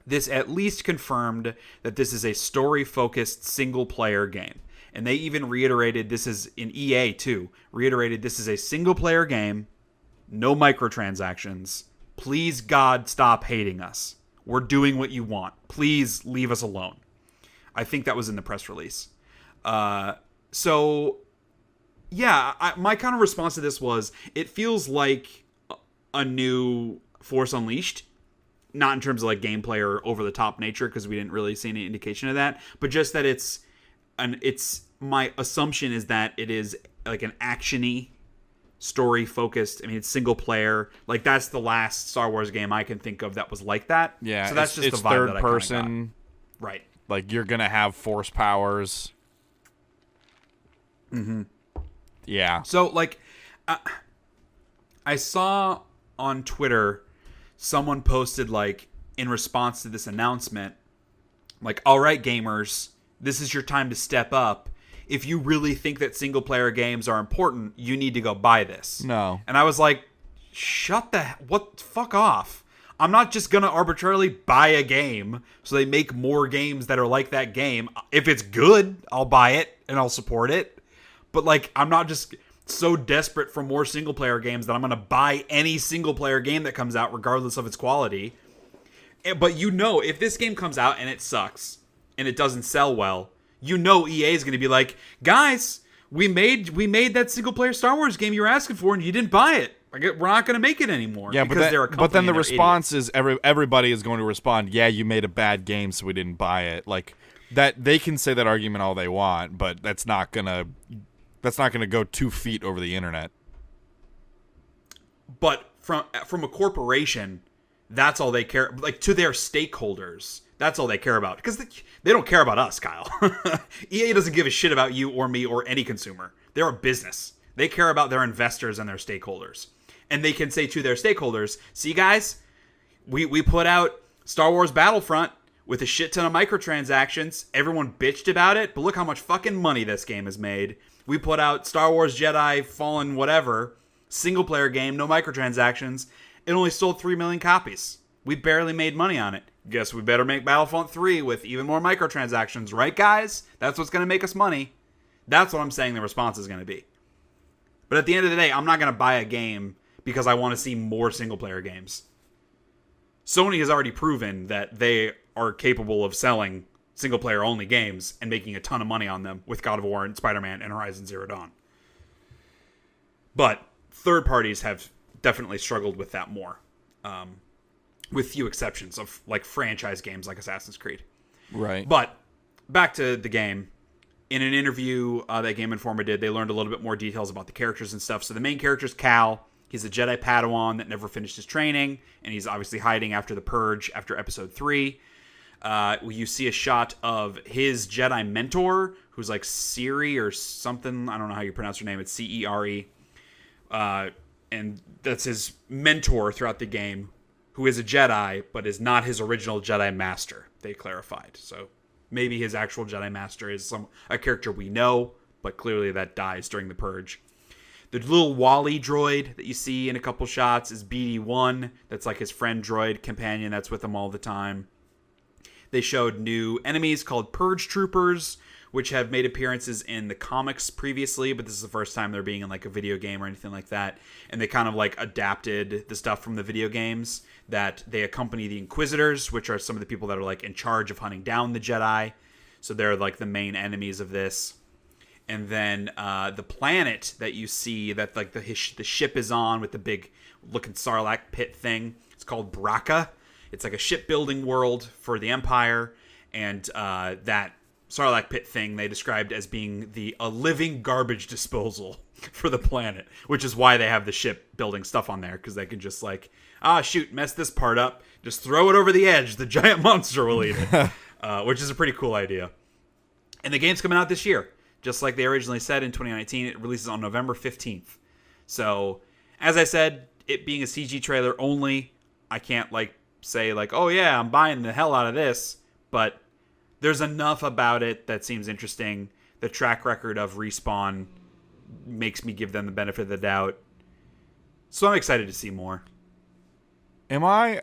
A: this at least confirmed that this is a story-focused single-player game. And they even reiterated, this is in EA too, reiterated this is a single-player game, no microtransactions. Please, God, stop hating us. We're doing what you want. Please leave us alone. I think that was in the press release. So, yeah, my kind of response to this was, it feels like a new Force Unleashed. Not in terms of like gameplay or over-the-top nature, because we didn't really see any indication of that. But just that my assumption is that it is like an action-y story focused. I mean, it's single player. Like, that's the last Star Wars game I can think of that was like that.
B: Yeah,
A: so that's just
B: it's
A: the vibe
B: third
A: that I
B: person.
A: Got. Right.
B: Like, you're gonna have force powers.
A: Mm-hmm.
B: Yeah.
A: So, like, I saw on Twitter someone posted, like, in response to this announcement, like, all right, gamers, this is your time to step up. If you really think that single-player games are important, you need to go buy this.
B: No.
A: And I was like, fuck off. I'm not just going to arbitrarily buy a game so they make more games that are like that game. If it's good, I'll buy it and I'll support it. But, like, I'm not just so desperate for more single-player games that I'm going to buy any single-player game that comes out regardless of its quality. But you know, if this game comes out and it sucks and it doesn't sell well, you know EA is going to be like, guys, we made that single-player Star Wars game you were asking for and you didn't buy it. We're not going to make it anymore.
B: Yeah, but then the response
A: idiots.
B: is everybody is going to respond, yeah, you made a bad game, so we didn't buy it. Like, that they can say that argument all they want, but that's not gonna go 2 feet over the internet. But
A: from a corporation, that's all they care. Like, to their stakeholders, that's all they care about, because they don't care about us, Kyle. EA doesn't give a shit about you or me or any consumer. They're a business. They care about their investors and their stakeholders. And they can say to their stakeholders, see, guys, we put out Star Wars Battlefront with a shit ton of microtransactions. Everyone bitched about it, but look how much fucking money this game has made. We put out Star Wars Jedi Fallen whatever, single-player game, no microtransactions. It only sold 3 million copies. We barely made money on it. Guess we better make Battlefront 3 with even more microtransactions, right, guys? That's what's going to make us money. That's what I'm saying the response is going to be. But at the end of the day, I'm not going to buy a game because I want to see more single-player games. Sony has already proven that they are capable of selling single-player only games and making a ton of money on them with God of War and Spider-Man and Horizon Zero Dawn. But third parties have definitely struggled with that more, with few exceptions of, like, franchise games like Assassin's Creed.
B: Right.
A: But back to the game. In an interview that Game Informer did, they learned a little bit more details about the characters and stuff. So the main character is Cal. He's a Jedi Padawan that never finished his training, and he's obviously hiding after the Purge after Episode 3. You see a shot of his Jedi mentor, who's like Cere or something. I don't know how you pronounce her name. It's Cere. And that's his mentor throughout the game, who is a Jedi, but is not his original Jedi Master, they clarified. So maybe his actual Jedi Master is a character we know, but clearly that dies during the Purge. The little Wally droid that you see in a couple shots is BD-1. That's like his friend droid companion that's with him all the time. They showed new enemies called Purge Troopers, which have made appearances in the comics previously, but this is the first time they're being in like a video game or anything like that. And they kind of like adapted the stuff from the video games, that they accompany the Inquisitors, which are some of the people that are like in charge of hunting down the Jedi. So they're like the main enemies of this. And then the planet that you see that like the ship is on with the big looking Sarlacc pit thing, it's called Braca. It's like a shipbuilding world for the Empire. And that Sarlacc pit thing they described as being a living garbage disposal for the planet, which is why they have the shipbuilding stuff on there, because they can just like, shoot, mess this part up, just throw it over the edge, the giant monster will eat it, which is a pretty cool idea. And the game's coming out this year. Just like they originally said in 2019, it releases on November 15th. So, as I said, it being a CG trailer only, I can't like say like, oh yeah, I'm buying the hell out of this. But there's enough about it that seems interesting. The track record of Respawn makes me give them the benefit of the doubt. So I'm excited to see more.
B: Am I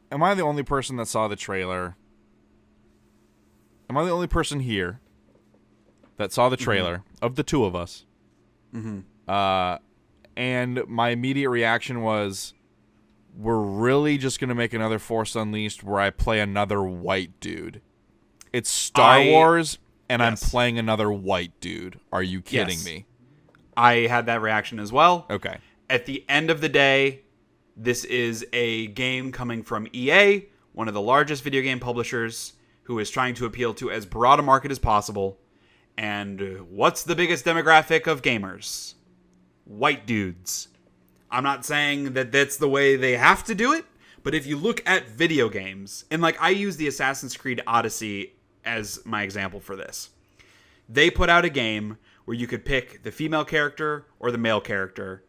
B: the only person that saw the trailer? Am I the only person here that saw the trailer of the two of us?
A: Mm-hmm.
B: And my immediate reaction was, we're really just going to make another Force Unleashed where I play another white dude. It's Star Wars, and yes. I'm playing another white dude. Are you kidding me?
A: I had that reaction as well.
B: Okay.
A: At the end of the day, this is a game coming from EA, one of the largest video game publishers, who is trying to appeal to as broad a market as possible. And what's the biggest demographic of gamers? white dudes. I'm not saying that that's the way they have to do it, but if you look at video games, and like I use the Assassin's Creed Odyssey as my example for this. They put out a game where you could pick the female character or the male character.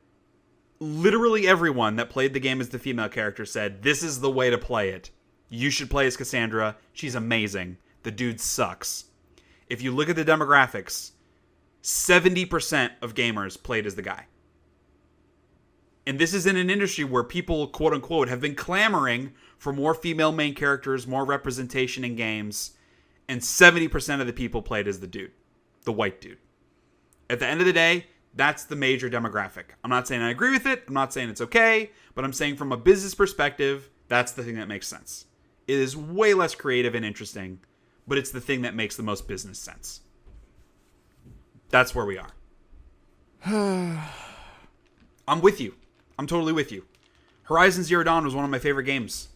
A: Literally everyone that played the game as the female character said, this is the way to play it. You should play as Cassandra. She's amazing. The dude sucks. If you look at the demographics, 70% of gamers played as the guy. And this is in an industry where people, quote unquote, have been clamoring for more female main characters, more representation in games. And 70% of the people played as the dude, the white dude. At the end of the day, that's the major demographic. I'm not saying I agree with it. I'm not saying it's okay. But I'm saying from a business perspective, that's the thing that makes sense. It is way less creative and interesting, but it's the thing that makes the most business sense. That's where we are. I'm with you. I'm totally with you. Horizon Zero Dawn was one of my favorite games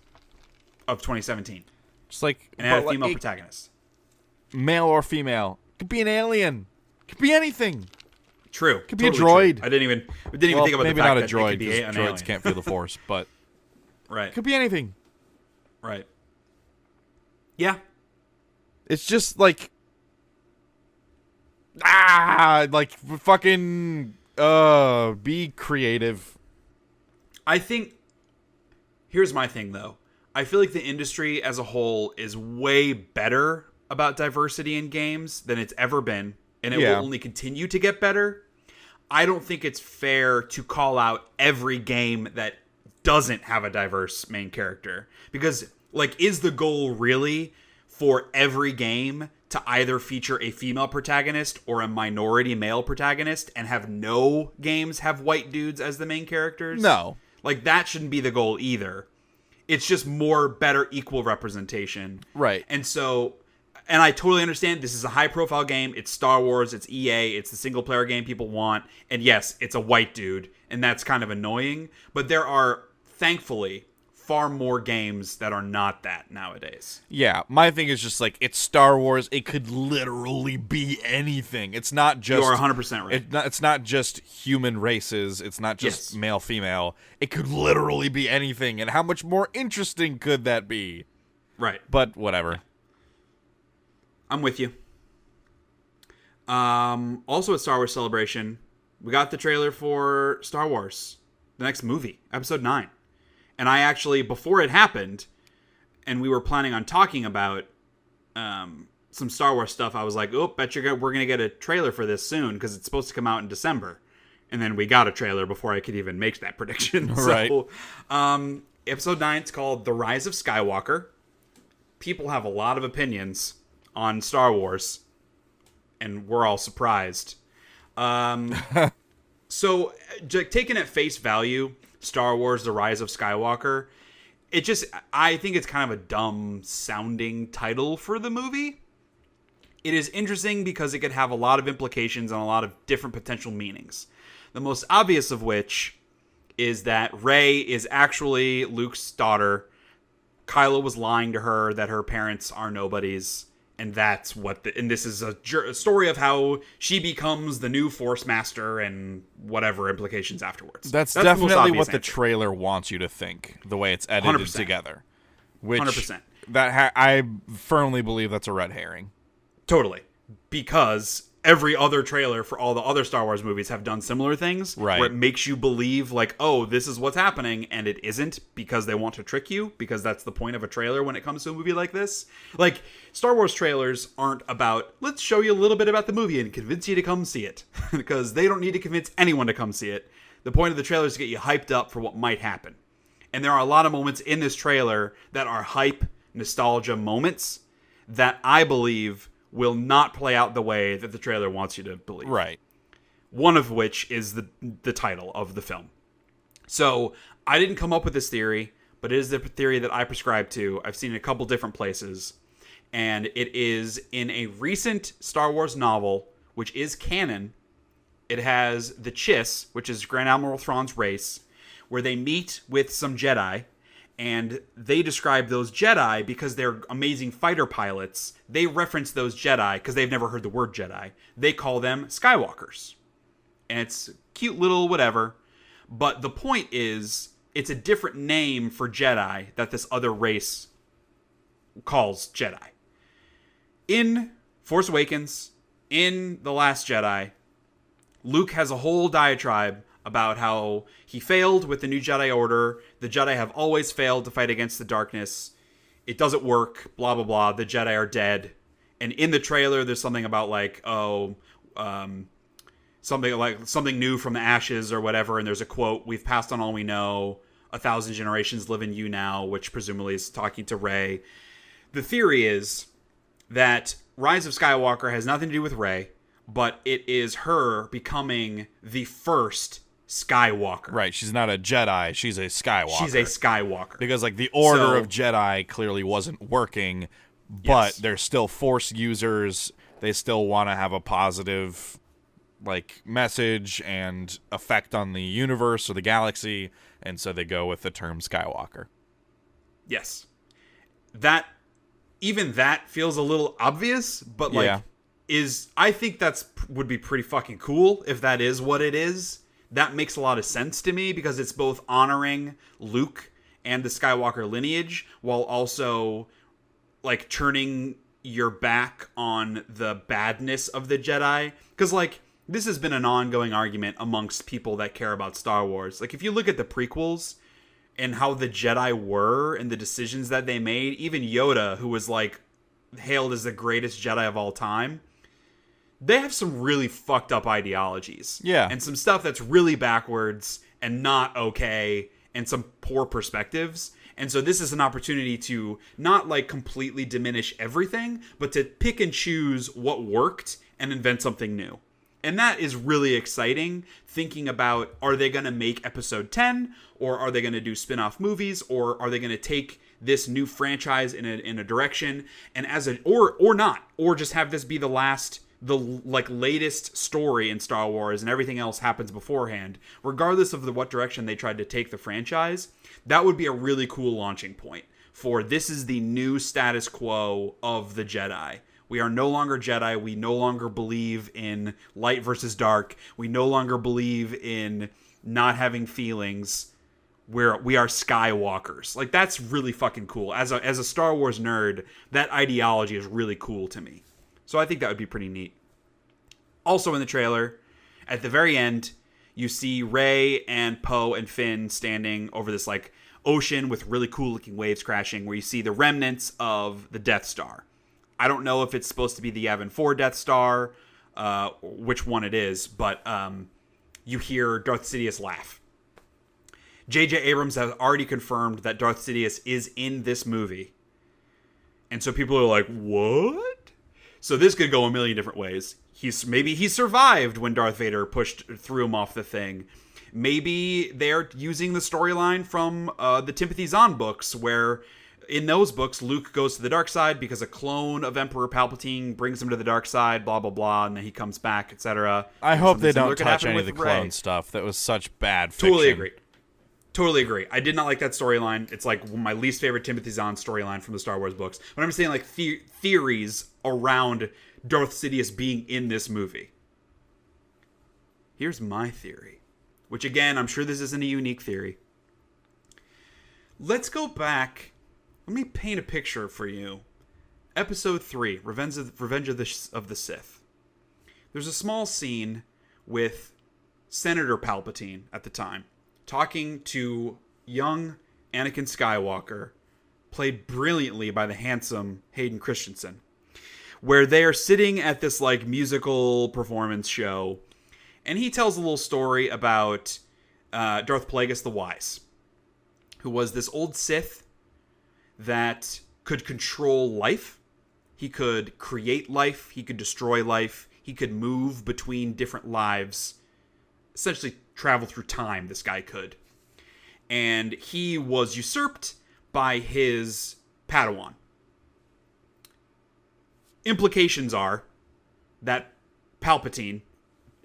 A: of 2017.
B: Just like,
A: and it had a female protagonist.
B: Male or female. Could be an alien. Could be anything.
A: True.
B: Could be a droid.
A: True. I didn't even think about
B: maybe
A: the fact
B: not a
A: that
B: droid,
A: it could be an
B: droids
A: alien.
B: can't feel the Force, but
A: right.
B: Could be anything.
A: Right. Yeah.
B: It's just like fucking be creative.
A: I think here's my thing though. I feel like the industry as a whole is way better about diversity in games than it's ever been, and it will only continue to get better. I don't think it's fair to call out every game that doesn't have a diverse main character, because like, is the goal really for every game to either feature a female protagonist or a minority male protagonist and have no games have white dudes as the main characters?
B: No. Like,
A: that shouldn't be the goal either. It's just more better equal representation.
B: Right.
A: And so, and I totally understand this is a high profile game. It's Star Wars. It's EA. It's the single player game people want. And yes, it's a white dude. And that's kind of annoying. But there are, thankfully, far more games that are not that nowadays.
B: Yeah, my thing is just like, it's Star Wars. It could literally be anything. It's not just...
A: You're 100% right.
B: It's not just human races. It's not just male, female. It could literally be anything. And how much more interesting could that be?
A: Right.
B: But whatever.
A: I'm with you. Also at Star Wars Celebration, we got the trailer for Star Wars, the next movie, Episode 9. And I actually, before it happened, and we were planning on talking about some Star Wars stuff, I was like, oh, we're going to get a trailer for this soon, because it's supposed to come out in December. And then we got a trailer before I could even make that prediction.
B: Right.
A: So, Episode 9 is called The Rise of Skywalker. People have a lot of opinions on Star Wars, and we're all surprised. So, taken at face value, Star Wars The Rise of Skywalker, I think it's kind of a dumb sounding title for the movie. It is interesting because it could have a lot of implications and a lot of different potential meanings. The most obvious of which is that Rey is actually Luke's daughter. Kylo was lying to her that her parents are nobodies. And that's and this is a story of how she becomes the new Force Master and whatever implications afterwards.
B: That's definitely what the trailer wants you to think, the way it's edited
A: 100%.
B: Together. Which
A: 100%.
B: I firmly believe that's a red herring.
A: Totally. Because every other trailer for all the other Star Wars movies have done similar things.
B: Right.
A: Where it makes you believe, like, oh, this is what's happening, and it isn't, because they want to trick you, because that's the point of a trailer when it comes to a movie like this. Like, Star Wars trailers aren't about, let's show you a little bit about the movie and convince you to come see it. Because they don't need to convince anyone to come see it. The point of the trailer is to get you hyped up for what might happen. And there are a lot of moments in this trailer that are hype, nostalgia moments that I believe will not play out the way that the trailer wants you to believe.
B: Right.
A: One of which is the title of the film. So, I didn't come up with this theory, but it is the theory that I prescribe to. I've seen it a couple different places. And it is in a recent Star Wars novel, which is canon. It has the Chiss, which is Grand Admiral Thrawn's race, where they meet with some Jedi. And they describe those Jedi because they're amazing fighter pilots. They reference those Jedi because they've never heard the word Jedi. They call them Skywalkers. And it's cute little whatever. But the point is, it's a different name for Jedi that this other race calls Jedi. In Force Awakens, in The Last Jedi, Luke has a whole diatribe about how he failed with the new Jedi Order. The Jedi have always failed to fight against the darkness. It doesn't work, blah, blah, blah. The Jedi are dead. And in the trailer, there's something about like, something new from the ashes or whatever. And there's a quote, "We've passed on all we know. 1,000 generations live in you now," which presumably is talking to Rey. The theory is that Rise of Skywalker has nothing to do with Rey, but it is her becoming the first Skywalker.
B: Right, she's not a Jedi, she's a Skywalker.
A: She's a Skywalker.
B: Because like the Order of Jedi clearly wasn't working, but they're still Force users. They still want to have a positive like message and effect on the universe or the galaxy, and so they go with the term Skywalker.
A: Yes. That feels a little obvious, but like I think would be pretty fucking cool if that is what it is. That makes a lot of sense to me because it's both honoring Luke and the Skywalker lineage while also like turning your back on the badness of the Jedi. Because like this has been an ongoing argument amongst people that care about Star Wars. Like if you look at the prequels and how the Jedi were and the decisions that they made, even Yoda, who was like hailed as the greatest Jedi of all time, they have some really fucked up ideologies.
B: Yeah.
A: And some stuff that's really backwards and not okay and some poor perspectives. And so this is an opportunity to not like completely diminish everything, but to pick and choose what worked and invent something new. And that is really exciting, thinking about, are they going to make episode 10 or are they going to do spin-off movies or are they going to take this new franchise in a direction and or not, or just have this be the latest story in Star Wars and everything else happens beforehand. Regardless of what direction they tried to take the franchise, that would be a really cool launching point for this is the new status quo of the Jedi. We are no longer Jedi. We no longer believe in light versus dark. We no longer believe in not having feelings. We are Skywalkers. Like, that's really fucking cool. As a Star Wars nerd, that ideology is really cool to me. So I think that would be pretty neat. Also in the trailer, at the very end, you see Rey and Poe and Finn standing over this like ocean with really cool looking waves crashing, where you see the remnants of the Death Star. I don't know if it's supposed to be the Yavin 4 Death Star, which one it is, but you hear Darth Sidious laugh. J.J. Abrams has already confirmed that Darth Sidious is in this movie. And so people are like, what? So this could go a million different ways. Maybe he survived when Darth Vader threw him off the thing. Maybe they're using the storyline from the Timothy Zahn books, where in those books, Luke goes to the dark side because a clone of Emperor Palpatine brings him to the dark side, blah, blah, blah, and then he comes back, etc.
B: I hope they don't touch any of the clone stuff. That was such bad fiction.
A: Totally agree. I did not like that storyline. It's like my least favorite Timothy Zahn storyline from the Star Wars books. But I'm saying like theories around Darth Sidious being in this movie. Here's my theory, which again, I'm sure this isn't a unique theory. Let's go back. Let me paint a picture for you. Episode 3, Revenge of the Sith. There's a small scene with Senator Palpatine at the time, talking to young Anakin Skywalker, played brilliantly by the handsome Hayden Christensen, where they are sitting at this like musical performance show, and he tells a little story about Darth Plagueis the Wise, who was this old Sith that could control life. He could create life. He could destroy life. He could move between different lives. Essentially travel through time, this guy could. And he was usurped by his Padawan. Implications are that Palpatine,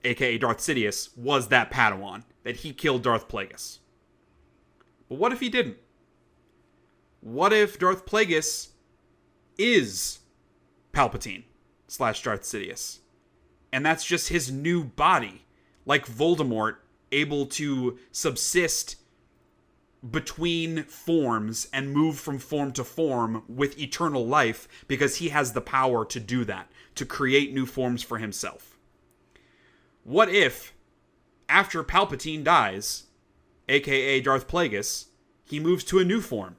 A: aka Darth Sidious, was that Padawan, that he killed Darth Plagueis. But what if he didn't? What if Darth Plagueis is Palpatine / Darth Sidious? And that's just his new body. Like Voldemort able to subsist between forms and move from form to form with eternal life because he has the power to do that, to create new forms for himself. What if, after Palpatine dies, aka Darth Plagueis, he moves to a new form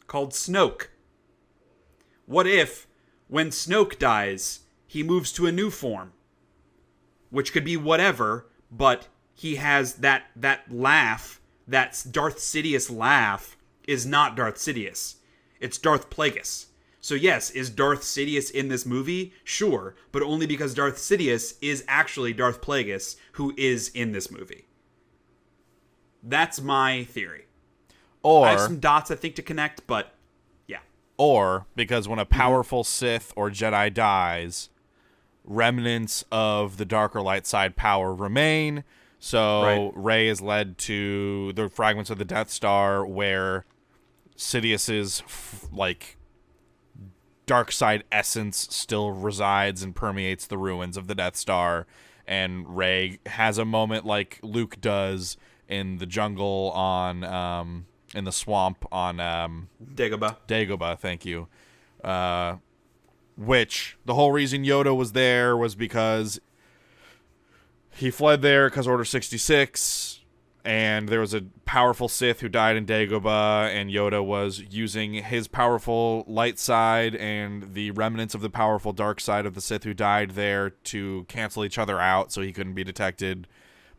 A: called Snoke? What if, when Snoke dies, he moves to a new form, which could be whatever, but he has that laugh, that Darth Sidious laugh is not Darth Sidious. It's Darth Plagueis. So yes, is Darth Sidious in this movie? Sure, but only because Darth Sidious is actually Darth Plagueis, who is in this movie. That's my theory.
B: Or
A: I have some dots I think to connect, but yeah.
B: Or because when a powerful Sith or Jedi dies, remnants of the darker light side power remain. So Rey is led to the fragments of the Death Star where Sidious's dark side essence still resides and permeates the ruins of the Death Star, and Rey has a moment like Luke does in the jungle on in the swamp on Dagobah, thank you. Which the whole reason Yoda was there was because he fled there because Order 66, and there was a powerful Sith who died in Dagobah, and Yoda was using his powerful light side and the remnants of the powerful dark side of the Sith who died there to cancel each other out so he couldn't be detected,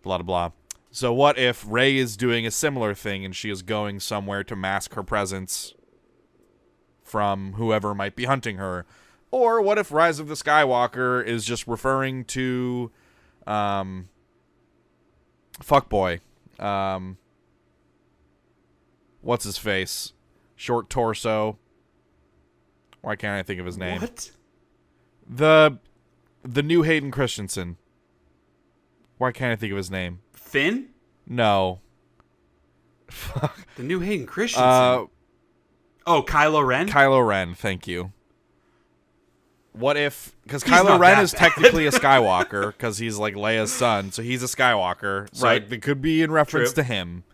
B: blah, blah, blah. So what if Rey is doing a similar thing and she is going somewhere to mask her presence from whoever might be hunting her? Or what if Rise of the Skywalker is just referring to fuckboy, what's his face, short torso, why can't I think of his name?
A: What?
B: The new Hayden Christensen, why can't I think of his name?
A: Finn?
B: No.
A: The new Hayden Christensen. Kylo Ren?
B: Kylo Ren, thank you. What if... Because Kylo Ren is technically a Skywalker, because he's like Leia's son, so he's a Skywalker. So it could be in reference to him.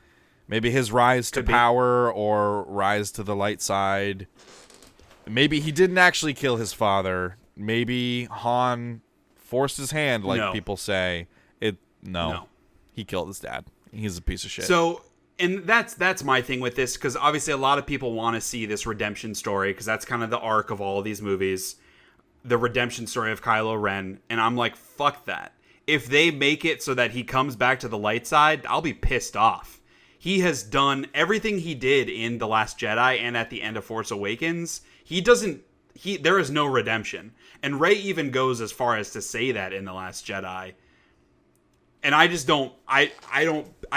B: Maybe his rise to power or rise to the light side. Maybe he didn't actually kill his father. Maybe Han forced his hand, like people say. No. He killed his dad. He's a piece of shit.
A: So... And that's my thing with this, because obviously a lot of people want to see this redemption story, because that's kind of the arc of all of these movies. The redemption story of Kylo Ren, and I'm like, fuck that. If they make it so that he comes back to the light side, I'll be pissed off. He has done everything he did in The Last Jedi and at the end of Force Awakens. There is no redemption. And Rey even goes as far as to say that in The Last Jedi. And I just don't, I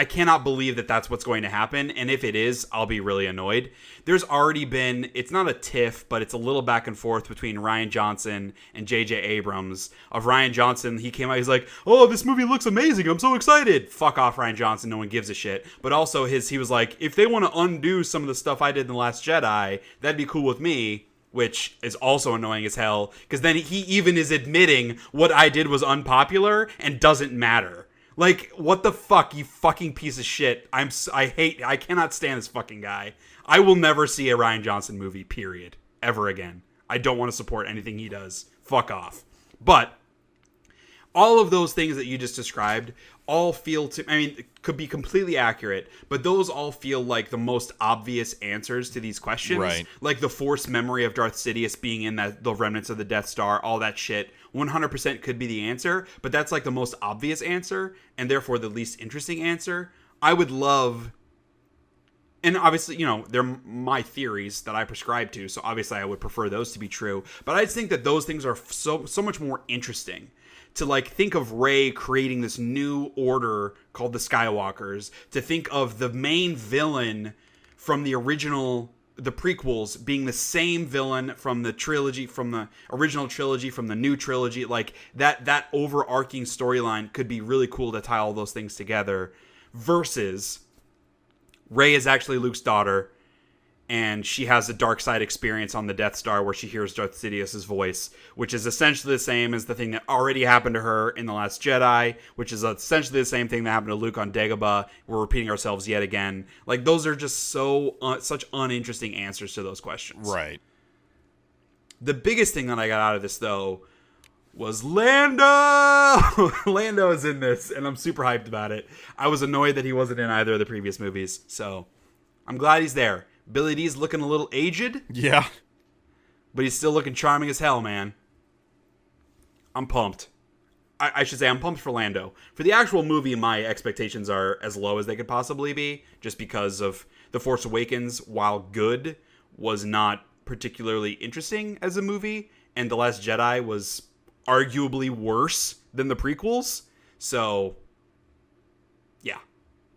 A: cannot believe that that's what's going to happen. And if it is, I'll be really annoyed. There's already been, it's not a tiff, but it's a little back and forth between Rian Johnson and J.J. Abrams. Of Rian Johnson, he came out, he's like, oh, this movie looks amazing, I'm so excited. Fuck off, Rian Johnson, no one gives a shit. But also he was like, if they want to undo some of the stuff I did in The Last Jedi, that'd be cool with me. Which is also annoying as hell, because then he even is admitting what I did was unpopular and doesn't matter. Like, what the fuck, you fucking piece of shit. I cannot stand this fucking guy. I will never see a Rian Johnson movie, period. Ever again. I don't want to support anything he does. Fuck off. But all of those things that you just described all feel could be completely accurate, but those all feel like the most obvious answers to these questions.
B: Right.
A: Like the force memory of Darth Sidious being in the remnants of the Death Star, all that shit. 100% could be the answer, but that's like the most obvious answer, and therefore the least interesting answer. I would love... And obviously, they're my theories that I prescribe to, so obviously I would prefer those to be true. But I just think that those things are so much more interesting. To think of Rey creating this new order called the Skywalkers, to think of the main villain from the prequels being the same villain from the trilogy, from the original trilogy, from the new trilogy, that overarching storyline could be really cool to tie all those things together, versus Rey is actually Luke's daughter, and she has a dark side experience on the Death Star where she hears Darth Sidious's voice, which is essentially the same as the thing that already happened to her in The Last Jedi, which is essentially the same thing that happened to Luke on Dagobah. We're repeating ourselves yet again. Like, those are just such uninteresting answers to those questions.
B: Right.
A: The biggest thing that I got out of this, though, was Lando! Lando is in this, and I'm super hyped about it. I was annoyed that he wasn't in either of the previous movies, so I'm glad he's there. Billy D's looking a little aged.
B: Yeah.
A: But he's still looking charming as hell, man. I'm pumped. I should say I'm pumped for Lando. For the actual movie, my expectations are as low as they could possibly be, just because of The Force Awakens, while good, was not particularly interesting as a movie, and The Last Jedi was arguably worse than the prequels. So, yeah.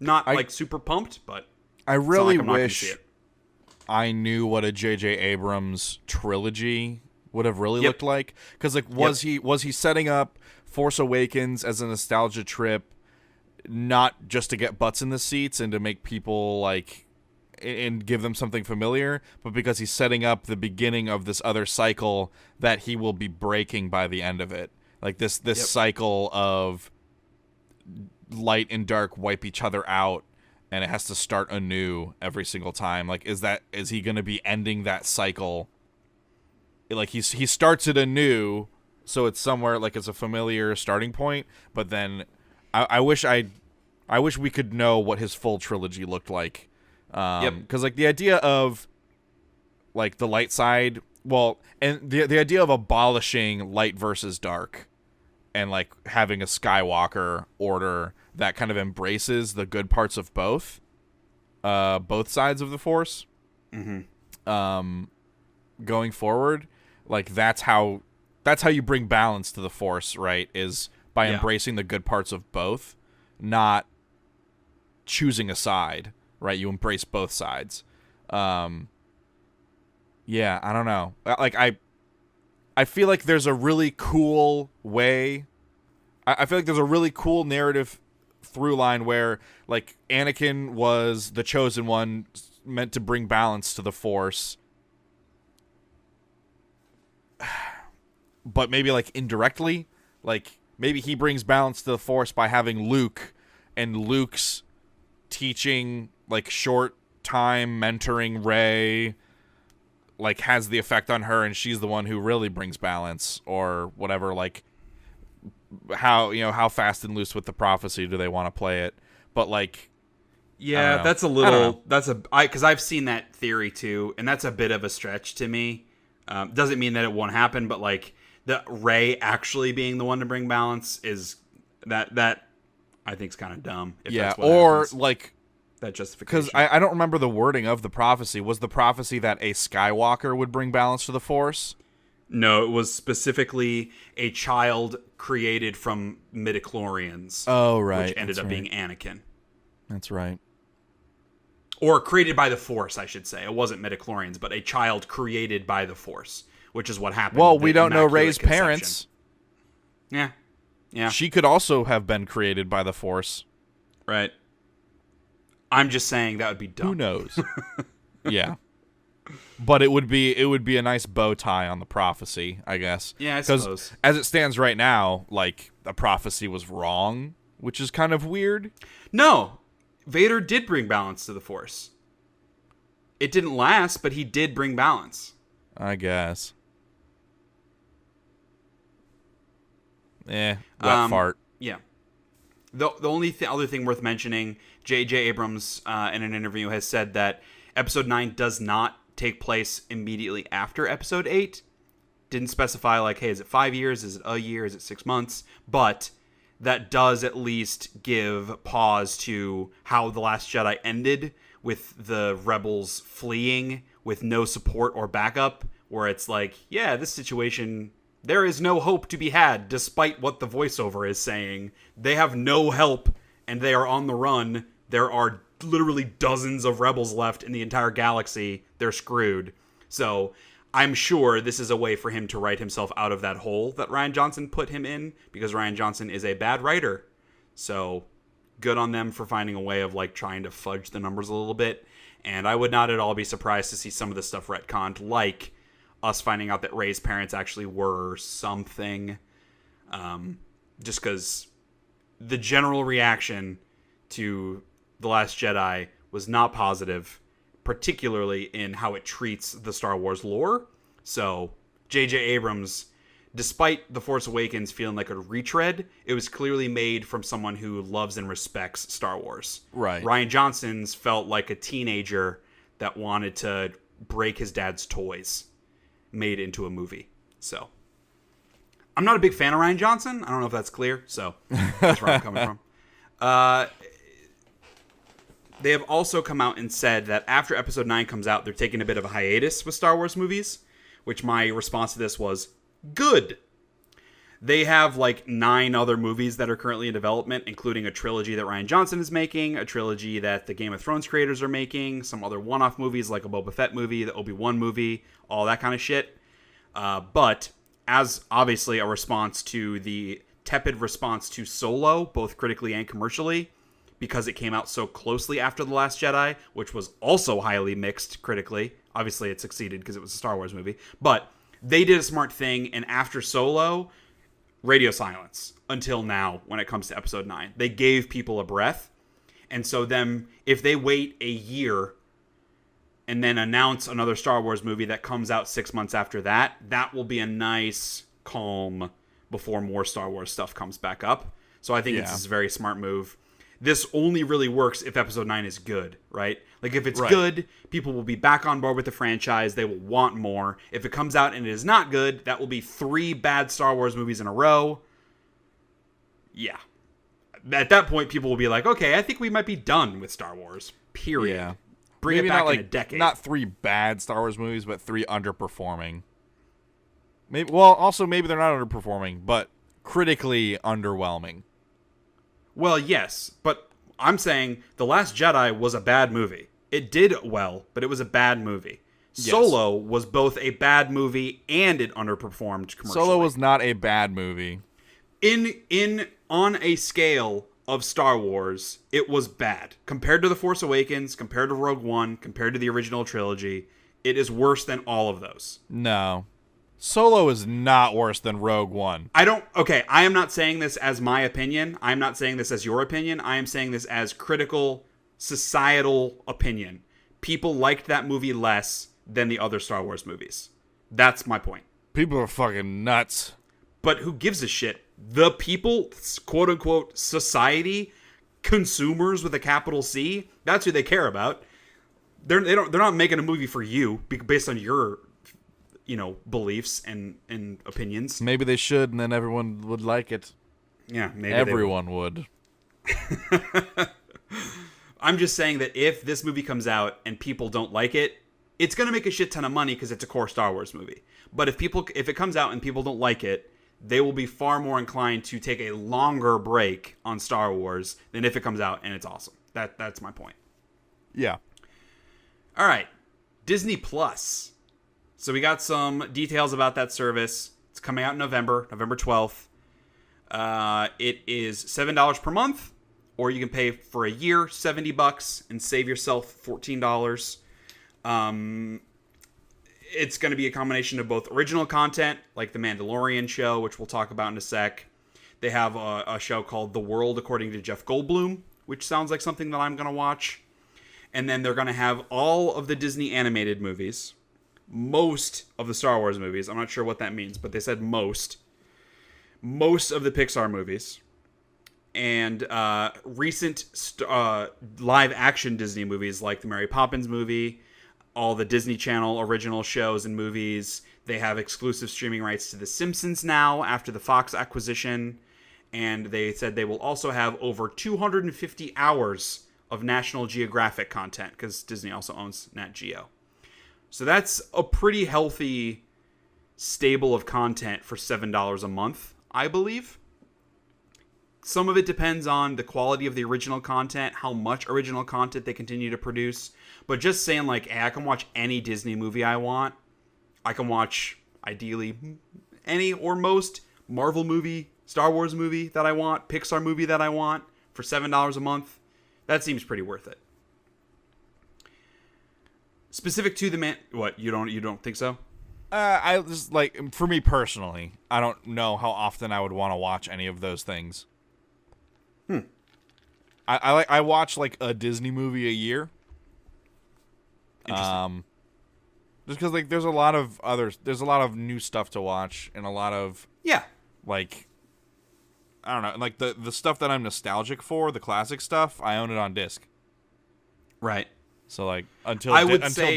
A: Not, super pumped, but
B: I really wish I knew what a J.J. Abrams trilogy would have really looked like. Because, was he setting up Force Awakens as a nostalgia trip, not just to get butts in the seats and to make people, and give them something familiar, but because he's setting up the beginning of this other cycle that he will be breaking by the end of it. Like, this cycle of light and dark wipe each other out, and it has to start anew every single time. Like, is he going to be ending that cycle? Like, he starts it anew, so it's somewhere, it's a familiar starting point, but then I wish we could know what his full trilogy looked like. Because, the idea of, the light side, and the idea of abolishing light versus dark, and, having a Skywalker order that kind of embraces the good parts of both sides of the Force. Mm-hmm. Going forward, that's how you bring balance to the Force, right? Is by embracing the good parts of both, not choosing a side, right? You embrace both sides. Yeah, I don't know. I feel like there's a really cool way. I feel like there's a really cool narrative through line where, Anakin was the chosen one, meant to bring balance to the Force, but maybe indirectly, maybe he brings balance to the Force by having Luke, and Luke's teaching, short time mentoring Rey, has the effect on her, and she's the one who really brings balance, or whatever. How fast and loose with the prophecy do they want to play it? But
A: yeah, that's a little. Because I've seen that theory too, and that's a bit of a stretch to me. Doesn't mean that it won't happen, but the Rey actually being the one to bring balance is that I think is kind of dumb. If that's what happens. That justification.
B: Because I don't remember the wording of the prophecy. Was the prophecy that a Skywalker would bring balance to the Force?
A: No, it was specifically a child created from midichlorians.
B: Oh, right.
A: Which ended up being Anakin.
B: That's right.
A: Or created by the Force, I should say. It wasn't midichlorians, but a child created by the Force, which is what happened.
B: Well, we don't know Rey's parents.
A: Yeah.
B: She could also have been created by the Force.
A: Right. I'm just saying that would be dumb.
B: Who knows? Yeah. But it would be a nice bow tie on the prophecy, I guess.
A: Yeah, I suppose. Because
B: as it stands right now, the prophecy was wrong, which is kind of weird.
A: No, Vader did bring balance to the Force. It didn't last, but he did bring balance.
B: I guess. Wet fart.
A: Yeah. The only other thing worth mentioning, J.J. Abrams, in an interview, has said that Episode 9 does not take place immediately after Episode 8. Didn't specify, hey, is it 5 years? Is it a year? Is it 6 months? But that does at least give pause to how The Last Jedi ended, with the rebels fleeing with no support or backup, where it's this situation, there is no hope to be had, despite what the voiceover is saying. They have no help, and they are on the run. There are literally dozens of rebels left in the entire galaxy. They're screwed. So I'm sure this is a way for him to write himself out of that hole that Rian Johnson put him in, because Rian Johnson is a bad writer. So good on them for finding a way of like trying to fudge the numbers a little bit. And I would not at all be surprised to see some of the stuff retconned, like us finding out that Rey's parents actually were something. Just because the general reaction to The Last Jedi was not positive, particularly in how it treats the Star Wars lore. So J.J. Abrams, despite The Force Awakens feeling like a retread, it was clearly made from someone who loves and respects Star Wars.
B: Right.
A: Rian Johnson's felt like a teenager that wanted to break his dad's toys made into a movie. So I'm not a big fan of Rian Johnson. I don't know if that's clear. So that's where I'm coming from. They have also come out and said that after Episode 9 comes out, they're taking a bit of a hiatus with Star Wars movies, which my response to this was, good. They have like 9 other movies that are currently in development, including a trilogy that Rian Johnson is making, a trilogy that the Game of Thrones creators are making, some other one-off movies like a Boba Fett movie, the Obi-Wan movie, all that kind of shit. But as obviously a response to the tepid response to Solo, both critically and commercially, because it came out so closely after The Last Jedi, which was also highly mixed critically. Obviously, it succeeded because it was a Star Wars movie. But they did a smart thing, and after Solo, radio silence until now when it comes to Episode 9. They gave people a breath. And so then, if they wait a year and then announce another Star Wars movie that comes out 6 months after that, that will be a nice calm before more Star Wars stuff comes back up. So I think it's a very smart move. This only really works if Episode 9 is good, right? Like, if it's good, people will be back on board with the franchise. They will want more. If it comes out and it is not good, that will be 3 bad Star Wars movies in a row. Yeah. At that point, people will be like, okay, I think we might be done with Star Wars, period. Yeah. Bring it back in a decade.
B: Not 3 bad Star Wars movies, but 3 underperforming. Maybe they're not underperforming, but critically underwhelming.
A: Well, yes, but I'm saying The Last Jedi was a bad movie. It did well, but it was a bad movie. Yes. Solo was both a bad movie and it underperformed commercially.
B: Solo was not a bad movie.
A: On a scale of Star Wars, it was bad. Compared to The Force Awakens, compared to Rogue One, compared to the original trilogy, it is worse than all of those.
B: No. Solo is not worse than Rogue One.
A: I am not saying this as my opinion. I'm not saying this as your opinion. I am saying this as critical, societal opinion. People liked that movie less than the other Star Wars movies. That's my point.
B: People are fucking nuts.
A: But who gives a shit? The people, quote-unquote, society, consumers with a capital C, that's who they care about. They're not making a movie for you based on your beliefs and opinions.
B: Maybe they should, and then everyone would like it.
A: Yeah, maybe
B: everyone would.
A: I'm just saying that if this movie comes out and people don't like it, it's going to make a shit ton of money because it's a core Star Wars movie. But if it comes out and people don't like it, they will be far more inclined to take a longer break on Star Wars than if it comes out and it's awesome. That's my point.
B: Yeah.
A: All right. Disney Plus. So we got some details about that service. It's coming out in November 12th. It is $7 per month, or you can pay for a year, $70, and save yourself $14. It's going to be a combination of both original content, like the Mandalorian show, which we'll talk about in a sec. They have a show called The World According to Jeff Goldblum, which sounds like something that I'm going to watch. And then they're going to have all of the Disney animated movies. Most of the Star Wars movies. I'm not sure what that means, but they said most. Most of the Pixar movies. And recent live action Disney movies like the Mary Poppins movie, all the Disney Channel original shows and movies. They have exclusive streaming rights to The Simpsons now after the Fox acquisition. And they said they will also have over 250 hours of National Geographic content because Disney also owns Nat Geo. So that's a pretty healthy stable of content for $7 a month, I believe. Some of it depends on the quality of the original content, how much original content they continue to produce. But just saying like, hey, I can watch any Disney movie I want. I can watch, ideally, any or most Marvel movie, Star Wars movie that I want, Pixar movie that I want for $7 a month, that seems pretty worth it. Specific to the what, you don't think so?
B: I just like, for me personally, I don't know how often I would want to watch any of those things. I watch like a Disney movie a year.
A: Interesting.
B: Just because like there's a lot of new stuff to watch and a lot of like, I don't know, like the stuff that I'm nostalgic for, the classic stuff, I own it on disc.
A: Right.
B: So like until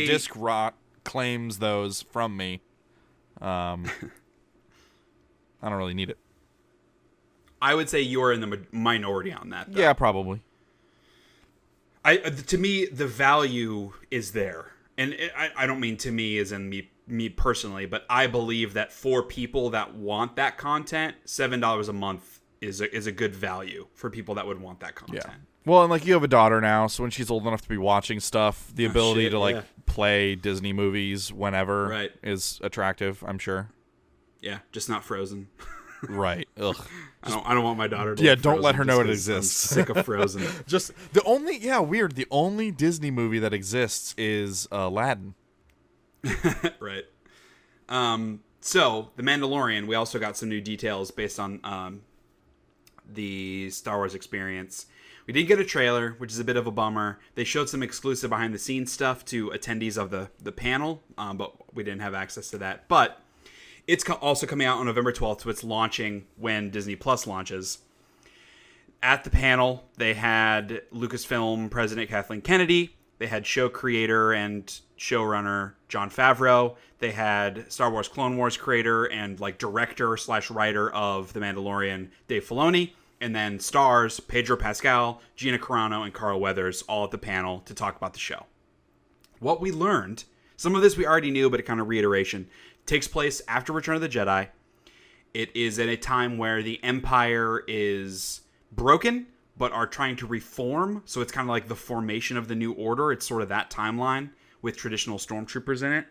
B: disc rot claims those from me, I don't really need it.
A: I would say you're in the minority on that, though.
B: Yeah, probably.
A: To me, the value is there. And I don't mean to me as in me personally, but I believe that for people that want that content, $7 a month is a good value for people that would want that content.
B: Yeah. Well, and like you have a daughter now, so when she's old enough to be watching stuff, the ability to play Disney movies whenever is attractive, I'm sure.
A: Yeah, just not Frozen.
B: Right. Ugh.
A: I don't want my daughter to
B: don't let her know it exists.
A: I'm sick of Frozen.
B: Just the only Disney movie that exists is Aladdin.
A: Right. So, The Mandalorian, we also got some new details based on the Star Wars experience. We did get a trailer, which is a bit of a bummer. They showed some exclusive behind-the-scenes stuff to attendees of the panel, but we didn't have access to that. But it's also coming out on November 12th, so it's launching when Disney Plus launches. At the panel, they had Lucasfilm president Kathleen Kennedy. They had show creator and showrunner Jon Favreau. They had Star Wars Clone Wars creator and director/writer of The Mandalorian, Dave Filoni. And then stars Pedro Pascal, Gina Carano, and Carl Weathers all at the panel to talk about the show. What we learned, some of this we already knew, but a kind of reiteration, takes place after Return of the Jedi. It is at a time where the Empire is broken, but are trying to reform. So it's kind of like the formation of the New Order. It's sort of that timeline with traditional stormtroopers in it.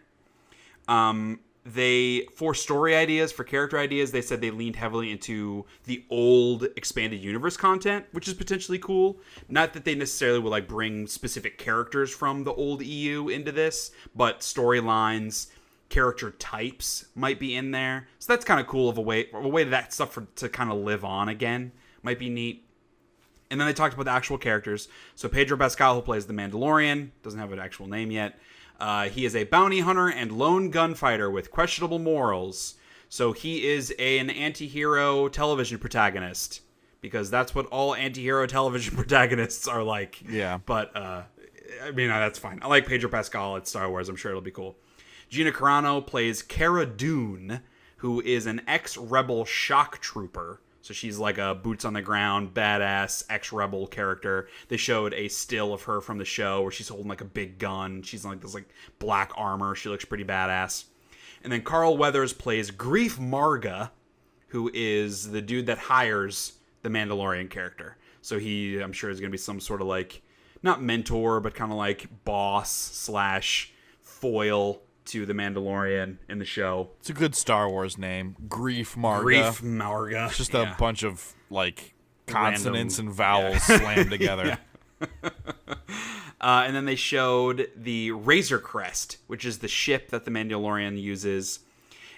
A: For story ideas, for character ideas, they said they leaned heavily into the old expanded universe content, which is potentially cool. Not that they necessarily will bring specific characters from the old EU into this, but storylines, character types might be in there. So that's kind of cool of a way that stuff to kind of live on again. Might be neat. And then they talked about the actual characters. So Pedro Pascal, who plays the Mandalorian, doesn't have an actual name yet. He is a bounty hunter and lone gunfighter with questionable morals. So he is an anti-hero television protagonist, because that's what all anti-hero television protagonists are like.
B: Yeah.
A: But, that's fine. I like Pedro Pascal at Star Wars. I'm sure it'll be cool. Gina Carano plays Cara Dune, who is an ex-rebel shock trooper. So she's like a boots-on-the-ground, badass ex-rebel character. They showed a still of her from the show where she's holding a big gun. She's in this black armor. She looks pretty badass. And then Carl Weathers plays Grief Marga, who is the dude that hires the Mandalorian character. So he, I'm sure, is going to be some sort of not mentor, but kind of boss/foil to the Mandalorian in the show.
B: It's a good Star Wars name. Grief Marga.
A: Grief Marga.
B: It's just a bunch of consonants and vowels slammed together.
A: And then they showed the Razor Crest, which is the ship that the Mandalorian uses.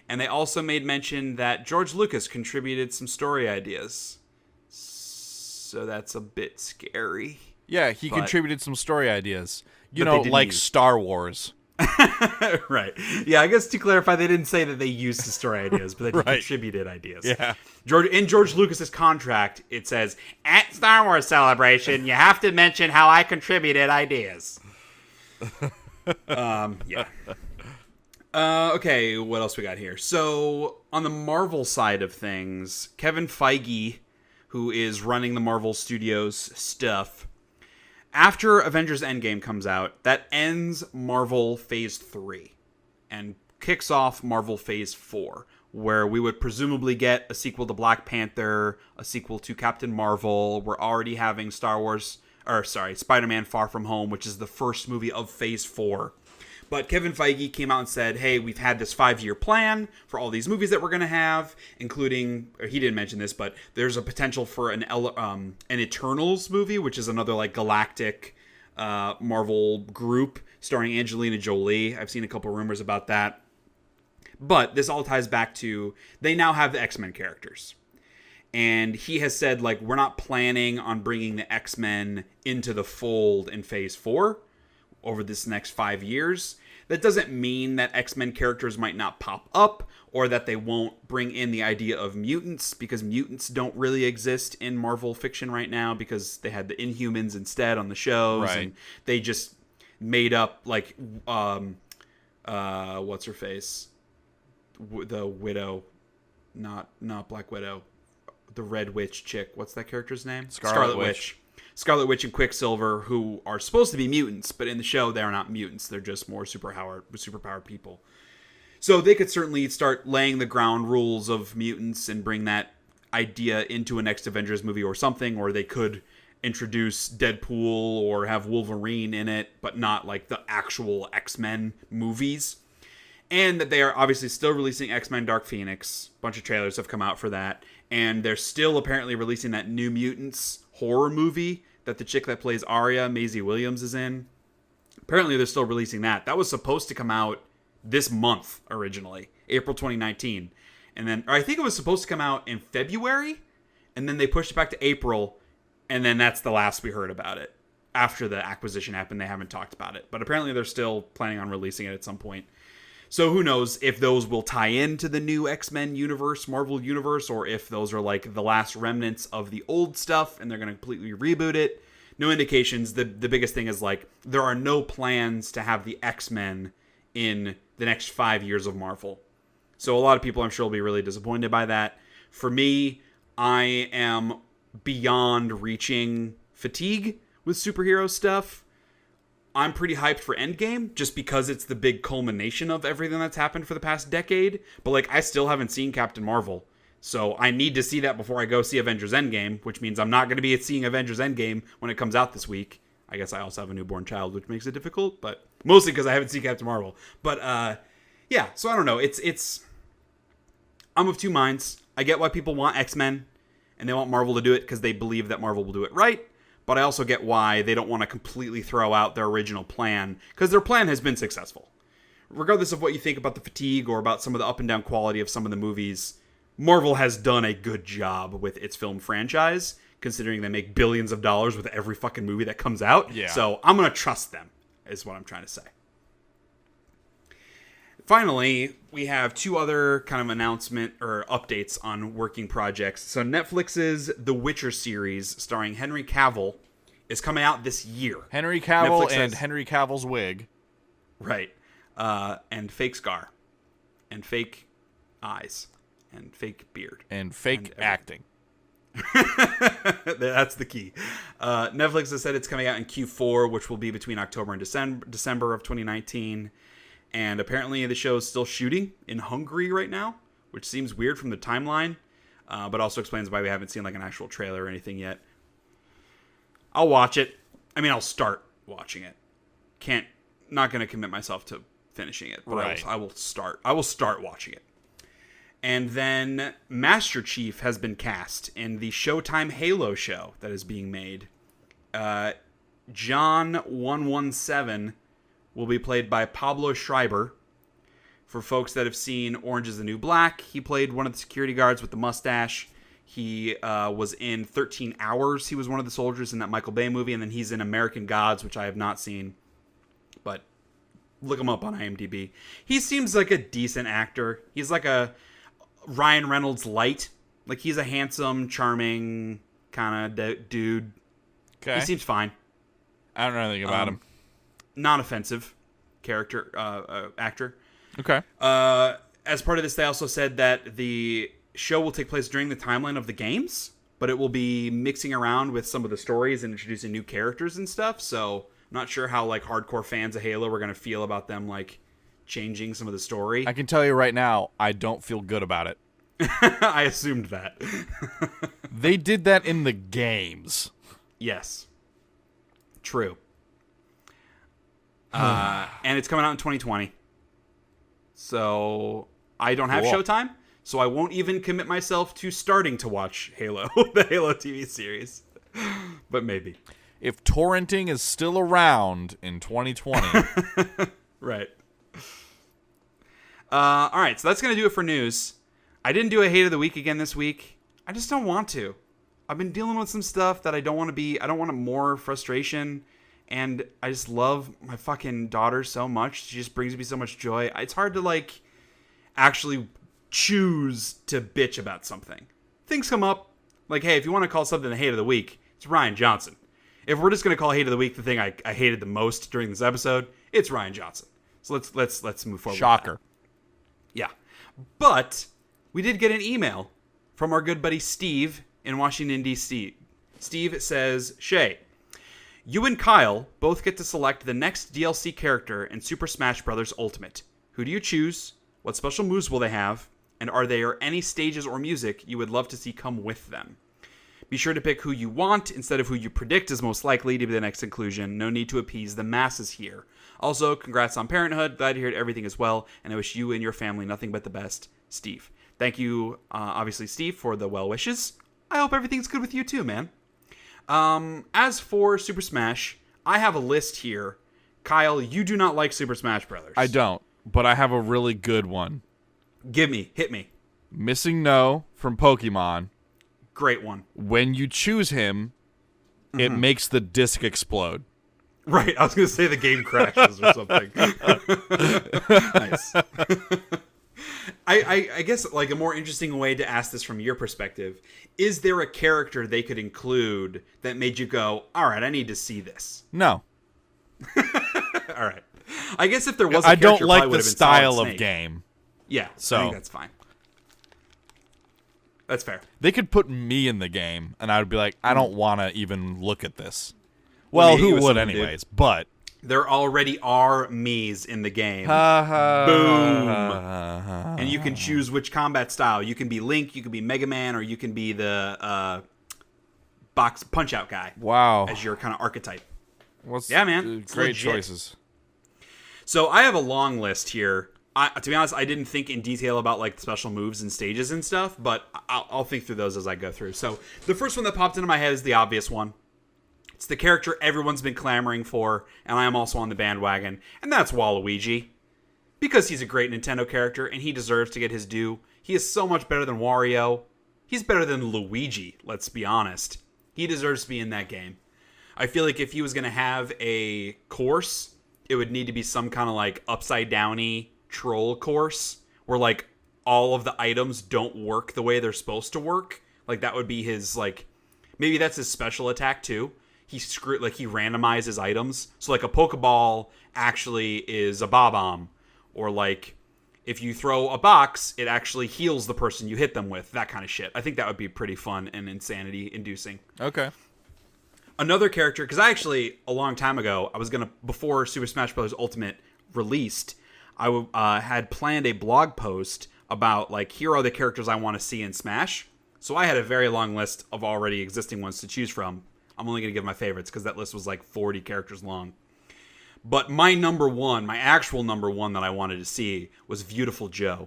A: And they also made mention that George Lucas contributed some story ideas. So that's a bit scary.
B: Yeah, he contributed some story ideas. Star Wars.
A: Right. Yeah, I guess to clarify, they didn't say that they used the story ideas, but that he contributed ideas.
B: Yeah.
A: In George Lucas's contract, it says, at Star Wars Celebration, you have to mention how I contributed ideas. Yeah. Okay, what else we got here? So, on the Marvel side of things, Kevin Feige, who is running the Marvel Studios stuff, after Avengers Endgame comes out, that ends Marvel Phase 3 and kicks off Marvel Phase 4, where we would presumably get a sequel to Black Panther, a sequel to Captain Marvel. We're already having Spider-Man Far From Home, which is the first movie of Phase 4. But Kevin Feige came out and said, hey, we've had this 5-year plan for all these movies that we're going to have, including, or he didn't mention this, but there's a potential for an Eternals movie, which is another like galactic Marvel group starring Angelina Jolie. I've seen a couple rumors about that. But this all ties back to, they now have the X-Men characters. And he has said, like, we're not planning on bringing the X-Men into the fold in Phase 4 over this next 5 years. That doesn't mean that X-Men characters might not pop up or that they won't bring in the idea of mutants, because mutants don't really exist in Marvel fiction right now because they had the Inhumans instead on the shows. Right. And they just made up, like, what's her face? The Widow. Not Black Widow. The Red Witch chick. What's that character's name?
B: Scarlet Witch.
A: Scarlet Witch and Quicksilver, who are supposed to be mutants, but in the show they're not mutants. They're just more superpowered people. So they could certainly start laying the ground rules of mutants and bring that idea into a next Avengers movie or something, or they could introduce Deadpool or have Wolverine in it, but not like the actual X-Men movies. And that they are obviously still releasing X-Men Dark Phoenix. A bunch of trailers have come out for that. And they're still apparently releasing that New Mutants horror movie that the chick that plays Arya, Maisie Williams, is in. Apparently they're still releasing that. That was supposed to come out this month originally, April 2019. And then, or I think it was supposed to come out in February, and then they pushed it back to April, and then that's the last we heard about it. After the acquisition happened, they haven't talked about it. But apparently they're still planning on releasing it at some point. So who knows if those will tie into the new X-Men universe, Marvel universe, or if those are like the last remnants of the old stuff and they're going to completely reboot it. No indications. The biggest thing is like there are no plans to have the X-Men in the next 5 years of Marvel. So a lot of people I'm sure will be really disappointed by that. For me, I am beyond reaching fatigue with superhero stuff. I'm pretty hyped for Endgame just because it's the big culmination of everything that's happened for the past decade. But like, I still haven't seen Captain Marvel. So I need to see that before I go see Avengers Endgame, which means I'm not going to be seeing Avengers Endgame when it comes out this week. I guess I also have a newborn child, which makes it difficult, but mostly because I haven't seen Captain Marvel. But yeah, so I don't know. I'm of two minds. I get why people want X-Men and they want Marvel to do it because they believe that Marvel will do it right. But I also get why they don't want to completely throw out their original plan, because their plan has been successful. Regardless of what you think about the fatigue or about some of the up and down quality of some of the movies, Marvel has done a good job with its film franchise, considering they make billions of dollars with every fucking movie that comes out. Yeah. So I'm going to trust them, is what I'm trying to say. Finally, we have two other kind of announcement or updates on working projects. So Netflix's The Witcher series, starring Henry Cavill, is coming out this year.
B: Henry Cavill and Henry Cavill's wig.
A: Right. And fake scar. And fake eyes. And fake beard.
B: And fake acting.
A: That's the key. Netflix has said it's coming out in Q4, which will be between October and December of 2019. And apparently the show is still shooting in Hungary right now, which seems weird from the timeline, but also explains why we haven't seen like an actual trailer or anything yet. I'll watch it. I mean, I'll start watching it. Not going to commit myself to finishing it, but right. I will start watching it. And then Master Chief has been cast in the Showtime Halo show that is being made. John 117 will be played by Pablo Schreiber. For folks that have seen Orange is the New Black, he played one of the security guards with the mustache. He was in 13 Hours. He was one of the soldiers in that Michael Bay movie, and then he's in American Gods, which I have not seen. But look him up on IMDb. He seems like a decent actor. He's like a Ryan Reynolds light. Like, he's a handsome, charming kind of dude. Okay. He seems fine.
B: I don't know anything about him.
A: Non-offensive character, actor.
B: Okay.
A: As part of this, they also said that the show will take place during the timeline of the games, but it will be mixing around with some of the stories and introducing new characters and stuff. So I'm not sure how like hardcore fans of Halo are going to feel about them like changing some of the story.
B: I can tell you right now, I don't feel good about it.
A: I assumed that.
B: They did that in the games.
A: Yes. True. And it's coming out in 2020. So I don't have Showtime, so I won't even commit myself to starting to watch Halo, the Halo TV series. But maybe.
B: If torrenting is still around in 2020.
A: Right. All right, so that's going to do it for news. I didn't do a hate of the week again this week. I just don't want to. I've been dealing with some stuff that I don't want to be. I don't want more frustration. And I just love my fucking daughter so much. She just brings me so much joy. It's hard to, like, actually choose to bitch about something. Things come up. Like, hey, if you want to call something the hate of the week, it's Rian Johnson. If we're just going to call hate of the week the thing I hated the most during this episode, it's Rian Johnson. So let's move forward.
B: Shocker.
A: Yeah. But we did get an email from our good buddy Steve in Washington, D.C. Steve says, Shea, you and Kyle both get to select the next DLC character in Super Smash Bros. Ultimate. Who do you choose? What special moves will they have? And are there any stages or music you would love to see come with them? Be sure to pick who you want instead of who you predict is most likely to be the next inclusion. No need to appease the masses here. Also, congrats on parenthood. Glad to hear everything is well, and I wish you and your family nothing but the best, Steve. Thank you, obviously, Steve, for the well wishes. I hope everything's good with you too, man. As for Super Smash, I have a list here. Kyle, you do not like Super Smash Brothers.
B: I don't, but I have a really good one.
A: Hit me.
B: Missing No from Pokemon.
A: Great one.
B: When you choose him, it makes the disc explode.
A: Right, I was going to say the game crashes or something. Nice. I guess like a more interesting way to ask this from your perspective, is there a character they could include that made you go, all right, I need to see this?
B: No.
A: All right. I guess if there was a
B: I
A: character,
B: don't like the style of game.
A: Yeah,
B: so
A: I think that's fine. That's fair.
B: They could put me in the game, and I would be like, I don't want to even look at this. Well, who would anyways? Dude. But
A: there already are me's in the game. Boom. And you can choose which combat style. You can be Link, you can be Mega Man, or you can be the box punch-out guy.
B: Wow.
A: As your kind of archetype.
B: Yeah, man. Great choices.
A: So I have a long list here. To be honest, I didn't think in detail about like special moves and stages and stuff, but I'll think through those as I go through. So the first one that popped into my head is the obvious one. It's the character everyone's been clamoring for, and I am also on the bandwagon, and that's Waluigi. Because he's a great Nintendo character, and he deserves to get his due. He is so much better than Wario. He's better than Luigi, let's be honest. He deserves to be in that game. I feel like if he was going to have a course, it would need to be some kind of like upside-downy troll course where like all of the items don't work the way they're supposed to work. Like that would be his like, maybe that's his special attack too. He randomizes items. So like a Pokeball actually is a Bob-omb, or like if you throw a box, it actually heals the person you hit them with. That kind of shit. I think that would be pretty fun and insanity inducing.
B: Okay.
A: Another character, because I actually a long time ago before Super Smash Bros. Ultimate released, I had planned a blog post about, like, here are the characters I want to see in Smash. So I had a very long list of already existing ones to choose from. I'm only going to give my favorites because that list was like 40 characters long. But my actual number one that I wanted to see was Beautiful Joe.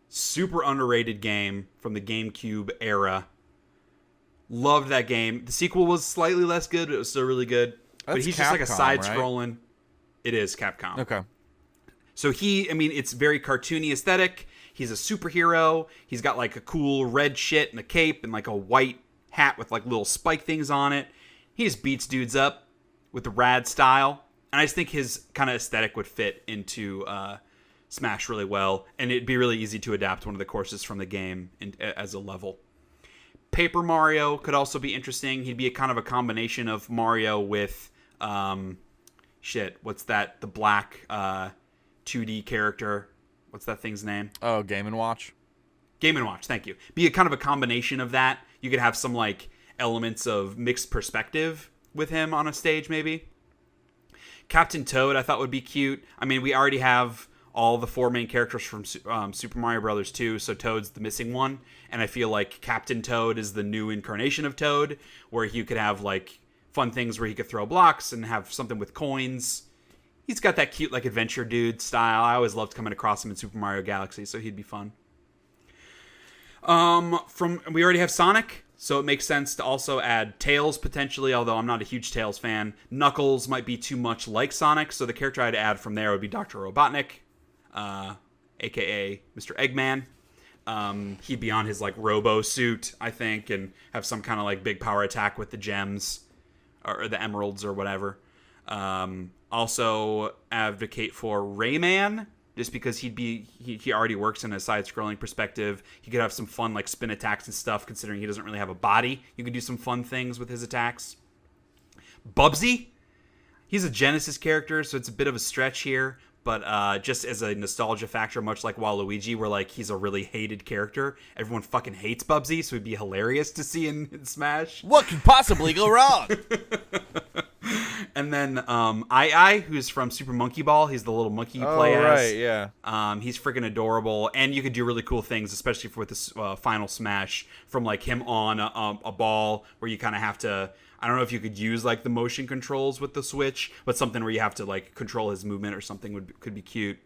A: Super underrated game from the GameCube era. Loved that game. The sequel was slightly less good, but it was still really good. But he's just like a side-scrolling. Right? It is Capcom.
B: Okay.
A: So it's very cartoony aesthetic. He's a superhero. He's got like a cool red shit and a cape and like a white hat with like little spike things on it. He just beats dudes up with the rad style. And I just think his kind of aesthetic would fit into Smash really well. And it'd be really easy to adapt one of the courses from the game as a level. Paper Mario could also be interesting. He'd be a kind of a combination of Mario with, what's that? The black 2D character. What's that thing's name?
B: Oh, Game & Watch.
A: Game & Watch, thank you. Be a kind of a combination of that. You could have some like elements of mixed perspective with him on a stage, maybe. Captain Toad, I thought would be cute. I mean, we already have all the four main characters from Super Mario Brothers 2, so Toad's the missing one. And I feel like Captain Toad is the new incarnation of Toad, where you could have like fun things where he could throw blocks and have something with coins. He's got that cute, like, adventure dude style. I always loved coming across him in Super Mario Galaxy, so he'd be fun. We already have Sonic, so it makes sense to also add Tails, potentially, although I'm not a huge Tails fan. Knuckles might be too much like Sonic, so the character I'd add from there would be Dr. Robotnik, a.k.a. Mr. Eggman. He'd be on his, like, robo suit, I think, and have some kind of, like, big power attack with the gems, or the emeralds, or whatever. Also advocate for Rayman, just because he already works in a side-scrolling perspective. He could have some fun, like, spin attacks and stuff, considering he doesn't really have a body. You could do some fun things with his attacks. Bubsy, he's a Genesis character, so it's a bit of a stretch here, but just as a nostalgia factor, much like Waluigi, where, like, he's a really hated character. Everyone fucking hates Bubsy, so it'd be hilarious to see in Smash.
B: What could possibly go wrong?
A: And then I, who's from Super Monkey Ball. He's the little monkey you play as.
B: Right, yeah.
A: He's freaking adorable, and you could do really cool things, especially with this final Smash, from like him on a ball where you kind of have to. I don't know if you could use like the motion controls with the Switch, but something where you have to like control his movement or something could be cute.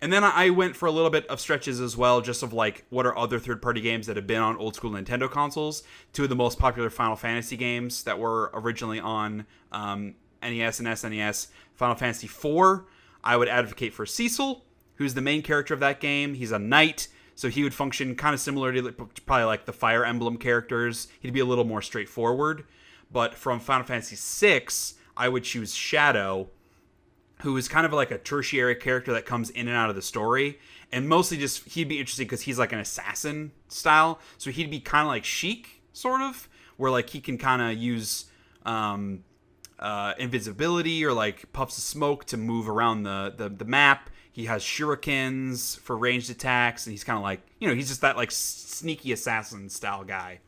A: And then I went for a little bit of stretches as well, just of like, what are other third-party games that have been on old-school Nintendo consoles? Two of the most popular Final Fantasy games that were originally on NES and SNES. Final Fantasy IV, I would advocate for Cecil, who's the main character of that game. He's a knight, so he would function kind of similar to probably like the Fire Emblem characters. He'd be a little more straightforward. But from Final Fantasy VI, I would choose Shadow, who is kind of like a tertiary character that comes in and out of the story. And mostly just, he'd be interesting because he's like an assassin style. So he'd be kind of like Sheik, sort of, where like he can kind of use invisibility or like puffs of smoke to move around the map. He has shurikens for ranged attacks. And he's kind of like, he's just that like sneaky assassin style guy.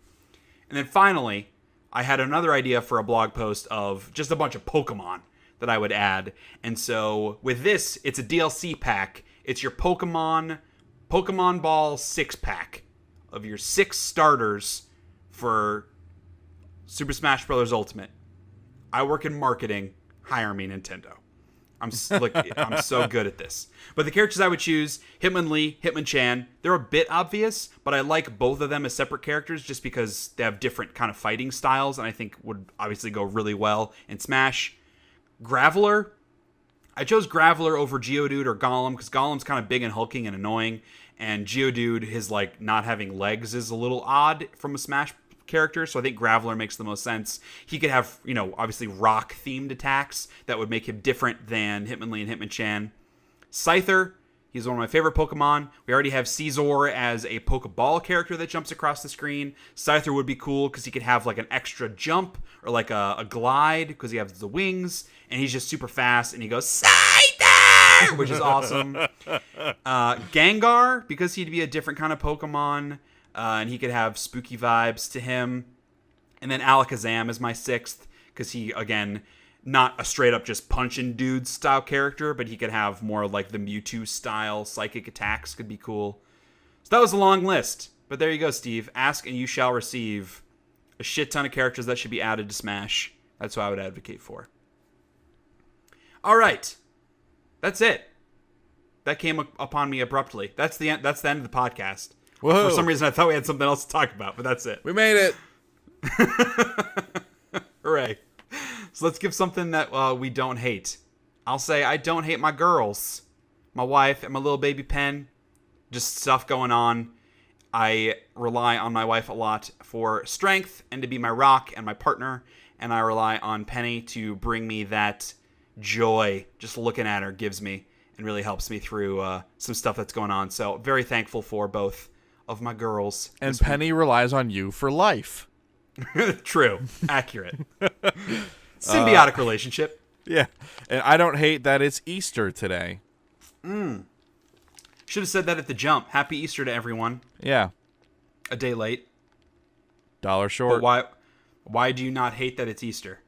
A: And then finally, I had another idea for a blog post of just a bunch of Pokemon that I would add. And so with this, it's a DLC pack. It's your Pokemon Ball 6-pack of your 6 starters for Super Smash Bros. Ultimate. I work in marketing. Hire me, Nintendo. I'm so good at this. But the characters I would choose, Hitmonlee, Hitmonchan, they're a bit obvious, but I like both of them as separate characters just because they have different kind of fighting styles, and I think would obviously go really well in Smash. Graveler, I chose Graveler over Geodude or Golem because Golem's kind of big and hulking and annoying, and Geodude, his like not having legs is a little odd from a Smash character, so I think Graveler makes the most sense. He could have, obviously rock themed attacks that would make him different than Hitmonlee and Hitmonchan. Scyther, he's one of my favorite Pokemon. We already have Caesar as a Pokeball character that jumps across the screen. Scyther would be cool because he could have like an extra jump or like a glide because he has the wings, and he's just super fast, and he goes Scyther, which is awesome. Gengar, because he'd be a different kind of Pokemon, and he could have spooky vibes to him. And then Alakazam is my 6th because he, again, not a straight up just punching dude style character, but he could have more like the Mewtwo style psychic attacks. Could be cool. So that was a long list, but there you go, Steve. Ask and you shall receive. A shit ton of characters that should be added to Smash. That's what I would advocate for. All right, that's it. That came upon me abruptly. That's the end. That's the end of the podcast.
B: Whoa.
A: For some reason, I thought we had something else to talk about, but that's it.
B: We made it.
A: Hooray. So let's give something that we don't hate. I'll say I don't hate my girls. My wife and my little baby Pen. Just stuff going on. I rely on my wife a lot for strength and to be my rock and my partner. And I rely on Penny to bring me that joy. Just looking at her gives me and really helps me through some stuff that's going on. So very thankful for both of my girls.
B: And Penny relies on you for life.
A: True. Accurate. Symbiotic relationship.
B: Yeah. And I don't hate that it's Easter today.
A: Should have said that at the jump. Happy Easter to everyone.
B: Yeah.
A: A day late.
B: $1 short.
A: But why do you not hate that it's Easter?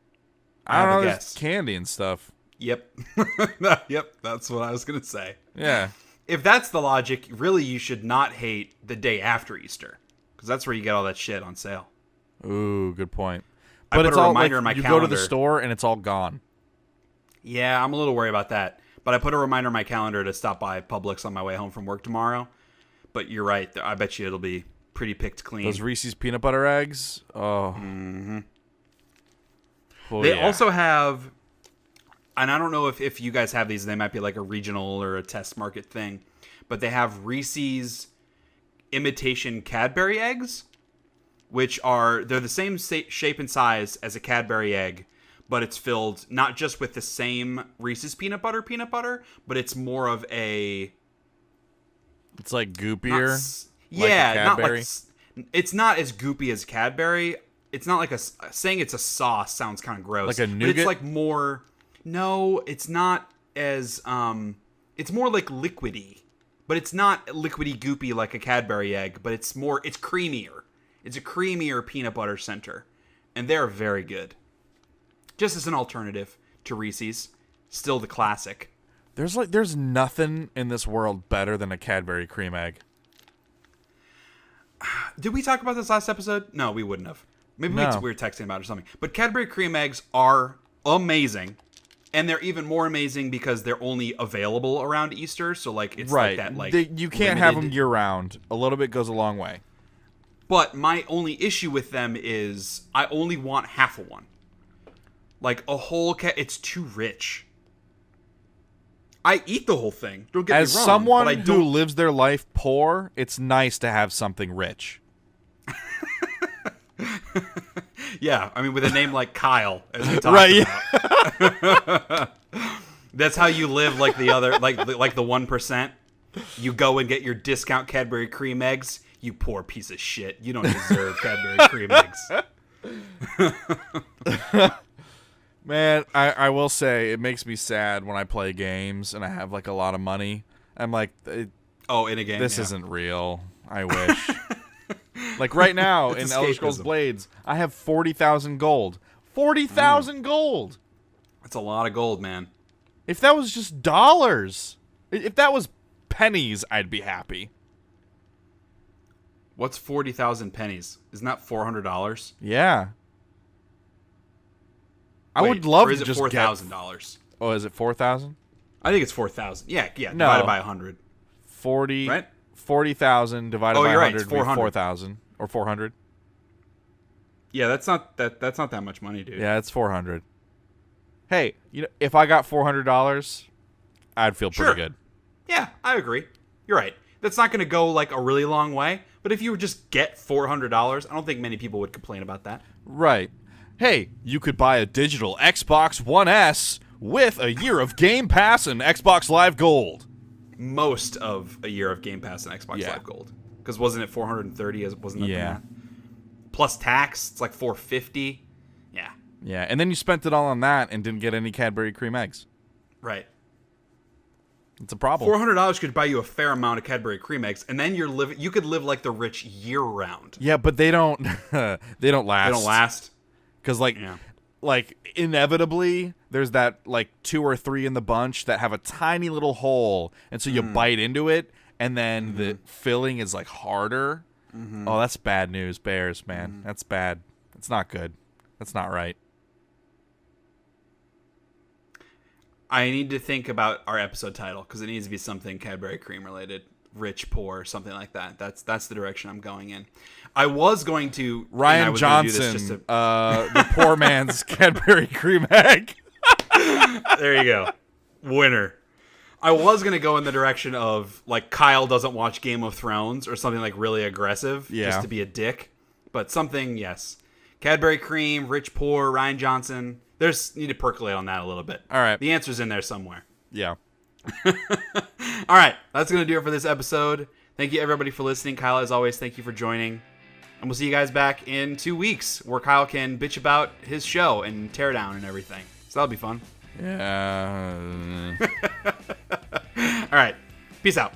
B: I don't know, there's candy and stuff.
A: Yep. Yep, that's what I was going to say.
B: Yeah.
A: If that's the logic, really you should not hate the day after Easter. Because that's where you get all that shit on sale.
B: Ooh, good point.
A: But it's
B: all
A: reminder
B: like,
A: in my
B: you
A: calendar.
B: go to the store and it's all gone.
A: Yeah, I'm a little worried about that. But I put a reminder in my calendar to stop by Publix on my way home from work tomorrow. But you're right. I bet you it'll be pretty picked clean.
B: Those Reese's peanut butter eggs. Oh.
A: Mm-hmm.
B: Oh,
A: they also have, and I don't know if you guys have these. They might be like a regional or a test market thing. But they have Reese's imitation Cadbury eggs, which they're the same shape and size as a Cadbury egg, but it's filled not just with the same Reese's peanut butter, but it's more of a...
B: It's like goopier?
A: Not like... It's not as goopy as Cadbury. It's not like saying it's a sauce sounds kind of gross.
B: Like a nougat?
A: But it's like more... No, it's not as... It's more like liquidy. But it's not liquidy goopy like a Cadbury egg, but it's creamier. It's a creamier peanut butter center. And they're very good. Just as an alternative to Reese's. Still the classic.
B: There's nothing in this world better than a Cadbury cream egg.
A: Did we talk about this last episode? No, we wouldn't have. Maybe we were texting about it or something. But Cadbury cream eggs are amazing. And they're even more amazing because they're only available around Easter. So, like, it's like that, like...
B: you can't have them year-round. A little bit goes a long way.
A: But my only issue with them is I only want half of one. Like, a whole... it's too rich. I eat the whole thing. Don't get me wrong.
B: As someone who lives their life poor, it's nice to have something rich.
A: Yeah, I mean, with a name like Kyle, as we talked about. That's how you live like the other, like the 1%. You go and get your discount Cadbury cream eggs. You poor piece of shit. You don't deserve Cadbury cream eggs.
B: Man, I will say, it makes me sad when I play games and I have, like, a lot of money. I'm like... in a game, this isn't real. I wish. Like, right now, in Elder Scrolls Blades, I have 40,000 gold. 40,000 gold!
A: That's a lot of gold, man.
B: If that was just dollars, if that was pennies, I'd be happy.
A: What's 40,000 pennies? Isn't that $400?
B: Yeah. I would love to just
A: get... Or is it $4,000?
B: Oh, is it 4,000?
A: I think it's 4,000. Yeah,
B: no.
A: Divided by 100.
B: 40...
A: Right?
B: 40,000 divided by 100 would be 4,000 or 400.
A: Yeah, that's not that much money, dude.
B: Yeah, it's 400. Hey, if I got $400, I'd feel pretty good.
A: Yeah, I agree. You're right. That's not going to go like a really long way, but if you would just get $400, I don't think many people would complain about that.
B: Right. Hey, you could buy a digital Xbox One S with a year of Game Pass and Xbox Live Gold.
A: Most of a year of Game Pass and Xbox Live Gold, because wasn't it 430? Wasn't that the math? Plus tax, it's like 450.
B: Yeah, and then you spent it all on that and didn't get any Cadbury cream eggs.
A: Right.
B: It's a problem.
A: $400 could buy you a fair amount of Cadbury cream eggs, and then you could live like the rich year round.
B: Yeah, but they don't. They don't last.
A: They don't last.
B: Because like inevitably there's that like 2 or 3 in the bunch that have a tiny little hole, and so you bite into it, and then the filling is like harder. Oh, that's bad news, Bears, man. That's bad. It's not good. That's not right.
A: I need to think about our episode title because it needs to be something Cadbury cream related. Rich, poor, something like that. That's the direction I'm going in. I was going to
B: Rian Johnson, the poor man's Cadbury cream egg.
A: There you go, winner. I was gonna go in the direction of like Kyle doesn't watch Game of Thrones or something like really aggressive, just to be a dick. But something, Cadbury cream, rich, poor, Rian Johnson. Need to percolate on that a little bit.
B: All right,
A: the answer's in there somewhere.
B: Yeah.
A: All right, that's going to do it for this episode. Thank you, everybody, for listening. Kyle, as always, thank you for joining. And we'll see you guys back in 2 weeks where Kyle can bitch about his show and tear down and everything. So that'll be fun.
B: Yeah.
A: All right, peace out.